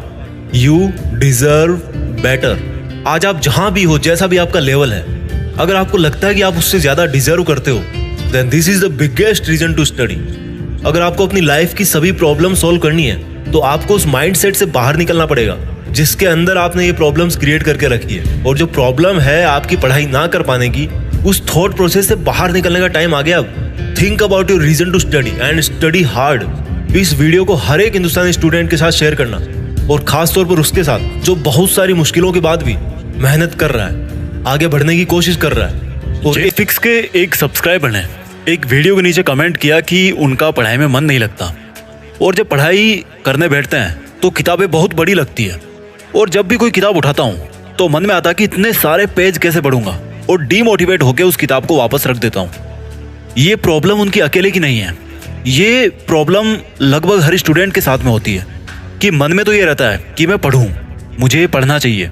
you deserve better. आज आप जहां भी हो, जैसा भी आपका लेवल है, अगर आपको लगता है कि आप उससे ज्यादा डिजर्व करते हो, then this is the biggest reason to study. अगर आपको अपनी लाइफ की सभी प्रॉब्लम सॉल्व करनी है तो आपको उस माइंडसेट से बाहर निकलना पड़ेगा जिसके अंदर आपने ये प्रॉब्लम्स क्रिएट करके रखी है। और जो प्रॉब्लम है आपकी पढ़ाई ना कर पाने की, उस थॉट प्रोसेस से बाहर निकलने का टाइम आ गया अब। Think about your reason to study and study hard. इस वीडियो को हर एक हिंदुस्तानी स्टूडेंट के साथ शेयर करना, और खास तौर पर उसके साथ जो बहुत सारी मुश्किलों के बाद भी मेहनत कर रहा है, आगे बढ़ने की कोशिश कर रहा है। और फिक्स के एक सब्सक्राइबर ने एक वीडियो के नीचे कमेंट किया कि उनका पढ़ाई में मन नहीं लगता, और जब पढ़ाई करने बैठते हैं तो किताबें बहुत बड़ी लगती है, और जब भी कोई किताब उठाता हूँ तो मन में आता कि इतने सारे पेज कैसे पढ़ूंगा, और डीमोटिवेट होकर उस किताब को वापस रख देता हूँ। ये प्रॉब्लम उनकी अकेले की नहीं है, ये प्रॉब्लम लगभग हर स्टूडेंट के साथ में होती है कि मन में तो ये रहता है कि मैं पढ़ूं, मुझे पढ़ना चाहिए।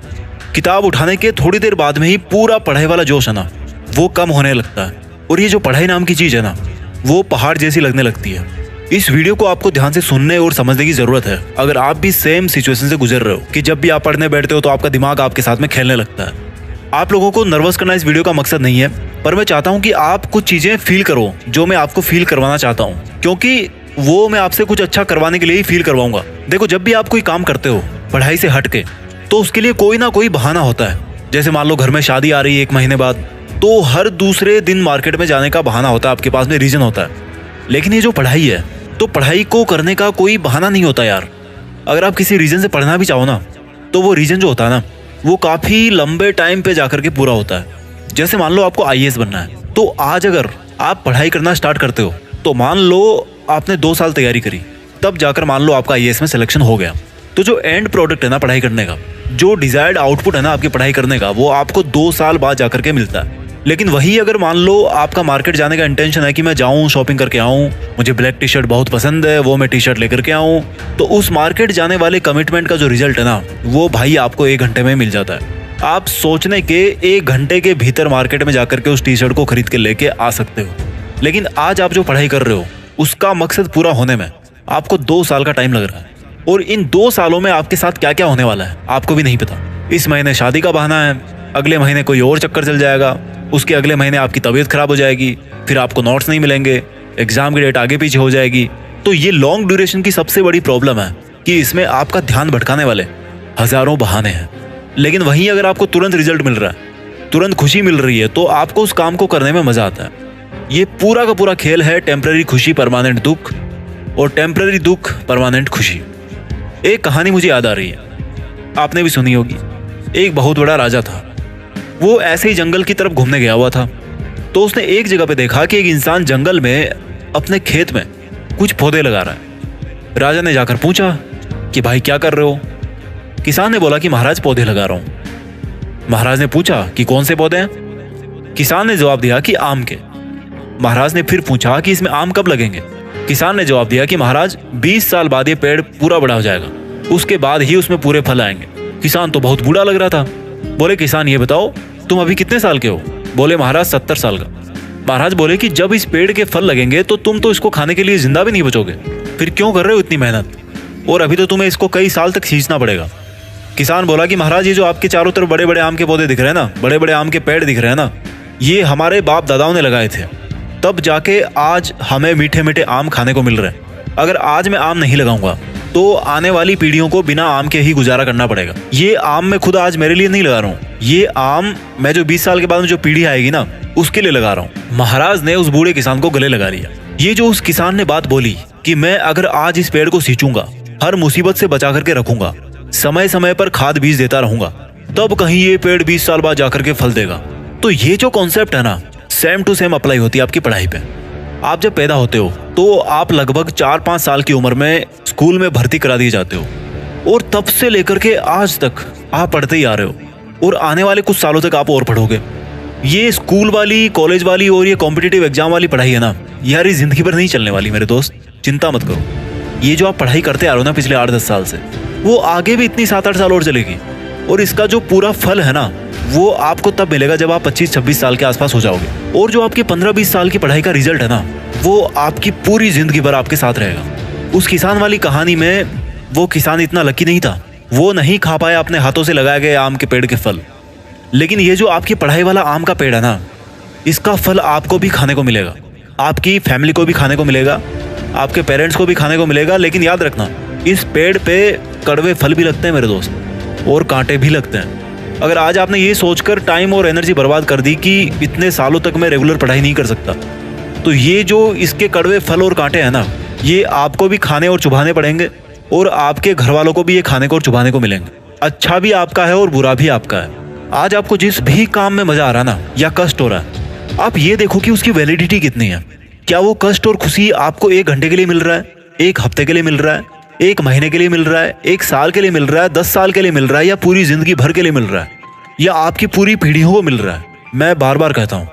किताब उठाने के थोड़ी देर बाद में ही पूरा पढ़ाई वाला जोश है ना वो कम होने लगता है, और ये जो पढ़ाई नाम की चीज़ है ना वो पहाड़ जैसी लगने लगती है। इस वीडियो को आपको ध्यान से सुनने और समझने की जरूरत है अगर आप भी सेम सिचुएशन से गुजर रहे हो कि जब भी आप पढ़ने बैठते हो तो आपका दिमाग आपके साथ में खेलने लगता है। आप लोगों को नर्वस करना इस वीडियो का मकसद नहीं है, पर मैं चाहता हूं कि आप कुछ चीजें फील करो जो मैं आपको फील करवाना चाहता हूं, क्योंकि वो मैं आपसे कुछ अच्छा करवाने के लिए ही फील करवाऊंगा। देखो, जब भी आप कोई काम करते हो पढ़ाई से हट के, तो उसके लिए कोई ना कोई बहाना होता है। जैसे मान लो घर में शादी आ रही है 1 महीने बाद, तो हर दूसरे दिन मार्केट में जाने का बहाना होता है, आपके पास में रीजन होता है। लेकिन ये जो पढ़ाई है, तो पढ़ाई को करने का कोई बहाना नहीं होता यार। अगर आप किसी रीजन से पढ़ना भी चाहो ना, तो वो रीजन जो होता है ना, वो काफी लंबे टाइम पे जाकर के पूरा होता है। जैसे मान लो आपको IAS बनना है, तो आज अगर आप पढ़ाई करना स्टार्ट करते हो, तो मान लो आपने 2 साल तैयारी करी, तब जाकर मान लो आपका IAS में सिलेक्शन हो गया। तो जो एंड प्रोडक्ट है ना पढ़ाई करने का, जो डिजायर्ड आउटपुट है ना आपकी पढ़ाई करने का, वो आपको 2 साल बाद जाकर के मिलता है। लेकिन वही अगर मान लो आपका मार्केट जाने का इंटेंशन है कि मैं जाऊं शॉपिंग करके आऊं, मुझे ब्लैक टी शर्ट बहुत पसंद है, वो मैं टी शर्ट लेकर के आऊं, तो उस मार्केट जाने वाले कमिटमेंट का जो रिजल्ट है ना, वो भाई आपको 1 घंटे में मिल जाता है। आप सोचने के 1 घंटे के भीतर मार्केट में जाकर के उस टी शर्ट को खरीद के लेके आ सकते हो। लेकिन आज आप जो पढ़ाई कर रहे हो, उसका मकसद पूरा होने में आपको 2 साल का टाइम लग रहा है, और इन 2 सालों में आपके साथ क्या क्या होने वाला है आपको भी नहीं पता। इस महीने शादी का बहाना है, अगले महीने कोई और चक्कर चल जाएगा, उसके अगले महीने आपकी तबीयत खराब हो जाएगी, फिर आपको नोट्स नहीं मिलेंगे, एग्जाम की डेट आगे पीछे हो जाएगी। तो ये लॉन्ग ड्यूरेशन की सबसे बड़ी प्रॉब्लम है कि इसमें आपका ध्यान भटकाने वाले हजारों बहाने हैं। लेकिन वहीं अगर आपको तुरंत रिजल्ट मिल रहा है, तुरंत खुशी मिल रही है, तो आपको उस काम को करने में मजा आता है। ये पूरा का पूरा खेल है टेम्पररी खुशी परमानेंट दुख, और टेम्पररी दुख परमानेंट खुशी। एक कहानी मुझे याद आ रही है, आपने भी सुनी होगी। एक बहुत बड़ा राजा था, वो ऐसे ही जंगल की तरफ घूमने गया हुआ था। तो उसने एक जगह पे देखा कि एक इंसान जंगल में अपने खेत में कुछ पौधे लगा रहा है। राजा ने जाकर पूछा कि भाई क्या कर रहे हो? किसान ने बोला कि महाराज पौधे लगा रहा हूं। महाराज ने पूछा कि कौन से पौधे हैं? किसान ने जवाब दिया कि आम के। महाराज ने फिर पूछा कि इसमें आम कब लगेंगे? किसान ने जवाब दिया कि महाराज 20 साल बाद ये पेड़ पूरा बड़ा हो जाएगा, उसके बाद ही उसमें पूरे फल आएंगे। किसान तो बहुत बूढ़ा लग रहा था। बोले किसान ये बताओ तुम अभी कितने साल के हो? बोले महाराज 70 साल का। महाराज बोले कि जब इस पेड़ के फल लगेंगे तो तुम तो इसको खाने के लिए जिंदा भी नहीं बचोगे, फिर क्यों कर रहे हो इतनी मेहनत? और अभी तो तुम्हें इसको कई साल तक खींचना पड़ेगा। किसान बोला कि महाराज ये जो आपके चारों तरफ बड़े बड़े आम के पौधे दिख रहे हैं ना, बड़े बड़े आम के पेड़ दिख रहे हैं ना, ये हमारे बाप दादाओं ने लगाए थे, तब जाके आज हमें मीठे मीठे आम खाने को मिल रहे हैं। अगर आज मैं आम नहीं लगाऊंगा तो आने वाली पीढ़ियों को बिना आम के ही गुजारा करना पड़ेगा। ये आम मैं खुद आज मेरे लिए नहीं लगा रहा हूँ, ये आम मैं जो 20 साल के बाद में जो पीढ़ी आएगी ना, उसके लिए लगा रहा हूँ। महाराज ने उस बूढ़े किसान को गले लगा लिया। ये जो उस किसान ने बात बोली कि मैं अगर आज इस पेड़ को सींचूंगा, हर मुसीबत से बचा करके रखूंगा, समय समय पर खाद बीज देता रहूंगा, तब कहीं ये पेड़ 20 साल बाद जाकर के फल देगा। तो ये जो कॉन्सेप्ट है ना, सेम टू सेम अप्लाई होती है आपकी पढ़ाई पे। आप जब पैदा होते हो तो आप लगभग 4-5 साल की उम्र में स्कूल में भर्ती करा दिए जाते हो, और तब से लेकर के आज तक आप पढ़ते ही आ रहे हो, और आने वाले कुछ सालों तक आप और पढ़ोगे। ये स्कूल वाली, कॉलेज वाली और ये कॉम्पिटिटिव एग्जाम वाली पढ़ाई है ना यार, ये जिंदगी भर नहीं चलने वाली मेरे दोस्त, चिंता मत करो। ये जो आप पढ़ाई करते आ रहे हो ना पिछले 8-10 साल से, वो आगे भी इतनी 7-8 साल और चलेगी, और इसका जो पूरा फल है ना, वो आपको तब मिलेगा जब आप 25-26 साल के आसपास हो जाओगे। और जो आपकी 15-20 साल की पढ़ाई का रिजल्ट है ना, वो आपकी पूरी जिंदगी भर आपके साथ रहेगा। उस किसान वाली कहानी में वो किसान इतना लकी नहीं था, वो नहीं खा पाया अपने हाथों से लगाए गए आम के पेड़ के फल। लेकिन ये जो आपकी पढ़ाई वाला आम का पेड़ है ना, इसका फल आपको भी खाने को मिलेगा, आपकी फैमिली को भी खाने को मिलेगा, आपके पेरेंट्स को भी खाने को मिलेगा। लेकिन याद रखना, इस पेड़ पे कड़वे फल भी लगते हैं मेरे दोस्त, और कांटे भी लगते हैं। अगर आज आपने ये सोचकर टाइम और एनर्जी बर्बाद कर दी कि इतने सालों तक मैं रेगुलर पढ़ाई नहीं कर सकता, तो ये जो इसके कड़वे फल और कांटे हैं ना, ये आपको भी खाने और चुभाने पड़ेंगे, और आपके घर वालों को भी ये खाने को और चुभाने को मिलेंगे। अच्छा भी आपका है और बुरा भी आपका है। आज आपको जिस भी काम में मजा आ रहा ना, या कष्ट हो रहा है, आप ये देखो कि उसकी वैलिडिटी कितनी है। क्या वो कष्ट और खुशी आपको 1 घंटे के लिए मिल रहा है, 1 हफ्ते के लिए मिल रहा है, 1 महीने के लिए मिल रहा है, 1 साल के लिए मिल रहा है, 10 साल के लिए मिल रहा है, या पूरी जिंदगी भर के लिए मिल रहा है, या आपकी पूरी पीढ़ियों को मिल रहा है? मैं बार बार कहता हूँ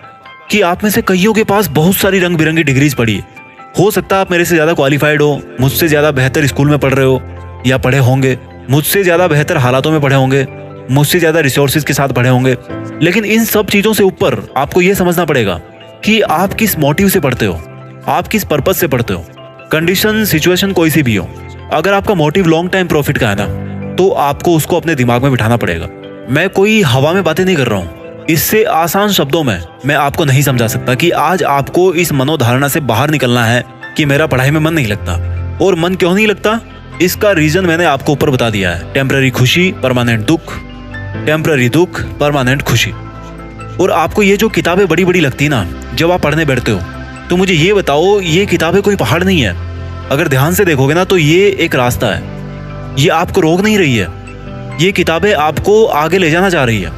कि आप में से कईयों के पास बहुत सारी रंग बिरंगी डिग्रीज पड़ी है। हो सकता है आप मेरे से ज़्यादा क्वालिफाइड हो, मुझसे ज़्यादा बेहतर स्कूल में पढ़ रहे हो या पढ़े होंगे, मुझसे ज़्यादा बेहतर हालातों में पढ़े होंगे, मुझसे ज़्यादा रिसोर्सेज के साथ पढ़े होंगे। लेकिन इन सब चीज़ों से ऊपर आपको ये समझना पड़ेगा कि आप किस मोटिव से पढ़ते हो, आप किस पर्पज से पढ़ते हो। कंडीशन सिचुएशन कोई सी भी हो, अगर आपका मोटिव लॉन्ग टाइम प्रॉफिट का है ना, तो आपको उसको अपने दिमाग में बिठाना पड़ेगा। मैं कोई हवा में बातें नहीं कर रहा हूँ। इससे आसान शब्दों में मैं आपको नहीं समझा सकता कि आज आपको इस मनोधारणा से बाहर निकलना है कि मेरा पढ़ाई में मन नहीं लगता। और मन क्यों नहीं लगता, इसका रीजन मैंने आपको ऊपर बता दिया है। टेम्पररी खुशी, परमानेंट दुख, टेम्पररी दुख, परमानेंट खुशी। और आपको ये जो किताबें बड़ी बड़ी लगती ना जब आप पढ़ने बैठते हो, तो मुझे ये बताओ, ये किताबें कोई पहाड़ नहीं है। अगर ध्यान से देखोगे ना तो ये एक रास्ता है। ये आपको रोक नहीं रही है। ये किताबें आपको आगे ले जाना चाह रही है,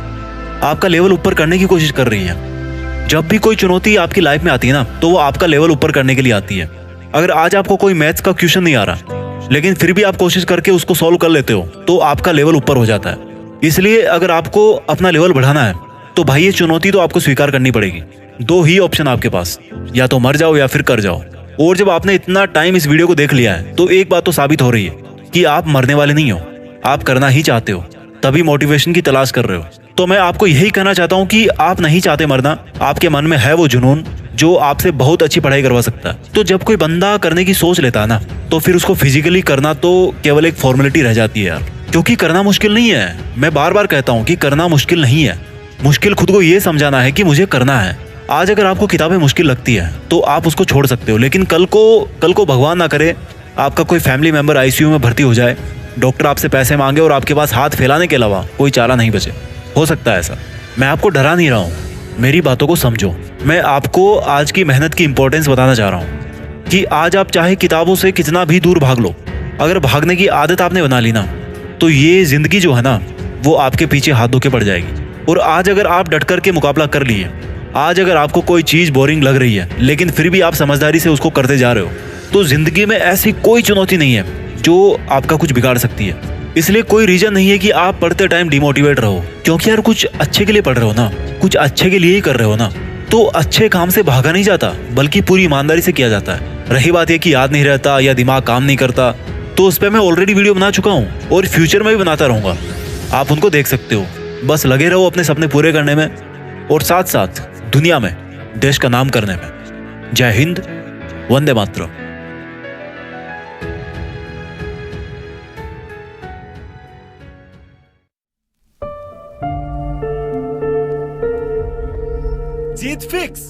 आपका लेवल ऊपर करने की कोशिश कर रही है। जब भी कोई चुनौती आपकी लाइफ में आती है ना, तो वो आपका लेवल ऊपर करने के लिए आती है। अगर आज आपको कोई मैथ्स का क्वेश्चन नहीं आ रहा, लेकिन फिर भी आप कोशिश करके उसको सॉल्व कर लेते हो, तो आपका लेवल ऊपर हो जाता है। इसलिए अगर आपको अपना लेवल बढ़ाना है, तो भाई ये चुनौती तो आपको स्वीकार करनी पड़ेगी। दो ही ऑप्शन आपके पास, या तो मर जाओ या फिर कर जाओ। और जब आपने इतना टाइम इस वीडियो को देख लिया है, तो एक बात तो साबित हो रही है कि आप मरने वाले नहीं हो, आप करना ही चाहते हो, तभी मोटिवेशन की तलाश कर रहे हो। तो मैं आपको यही कहना चाहता हूँ कि आप नहीं चाहते मरना, आपके मन में है वो जुनून जो आपसे बहुत अच्छी पढ़ाई करवा सकता है। तो जब कोई बंदा करने की सोच लेता है ना, तो फिर उसको फिजिकली करना तो केवल एक फॉर्मेलिटी रह जाती है यार। क्योंकि करना मुश्किल नहीं है। मैं बार बार कहता हूँ कि करना मुश्किल नहीं है। मुश्किल खुद को ये समझाना है कि मुझे करना है। आज अगर आपको किताबें मुश्किल लगती है तो आप उसको छोड़ सकते हो, लेकिन कल को भगवान ना करे आपका कोई फैमिली मेंबर आईसीयू में भर्ती हो जाए, डॉक्टर आपसे पैसे मांगे और आपके पास हाथ फैलाने के अलावा कोई चारा नहीं बचे। हो सकता है ऐसा। मैं आपको डरा नहीं रहा हूँ, मेरी बातों को समझो। मैं आपको आज की मेहनत की इंपॉर्टेंस बताना चाह रहा हूँ कि आज आप चाहे किताबों से कितना भी दूर भाग लो, अगर भागने की आदत आपने बना ली ना, तो ये जिंदगी जो है ना, वो आपके पीछे हाथ धो के पड़ जाएगी। और आज अगर आप डट कर के मुकाबला कर लिए, आज अगर आपको कोई चीज़ बोरिंग लग रही है, लेकिन फिर भी आप समझदारी से उसको करते जा रहे हो, तो जिंदगी में ऐसी कोई चुनौती नहीं है जो आपका कुछ बिगाड़ सकती है। इसलिए कोई रीजन नहीं है कि आप पढ़ते टाइम डिमोटिवेट रहो, क्योंकि यार कुछ अच्छे के लिए पढ़ रहे हो ना, कुछ अच्छे के लिए ही कर रहे हो ना। तो अच्छे काम से भागा नहीं जाता, बल्कि पूरी ईमानदारी से किया जाता है। रही बात यह कि याद नहीं रहता या दिमाग काम नहीं करता, तो उस पर मैं ऑलरेडी वीडियो बना चुका हूँ और फ्यूचर में भी बनाता रहूँगा। आप उनको देख सकते हो। बस लगे रहो अपने सपने पूरे करने में और साथ साथ दुनिया में देश का नाम करने में। जय हिंद, वंदे मातरम। जीत फिक्स।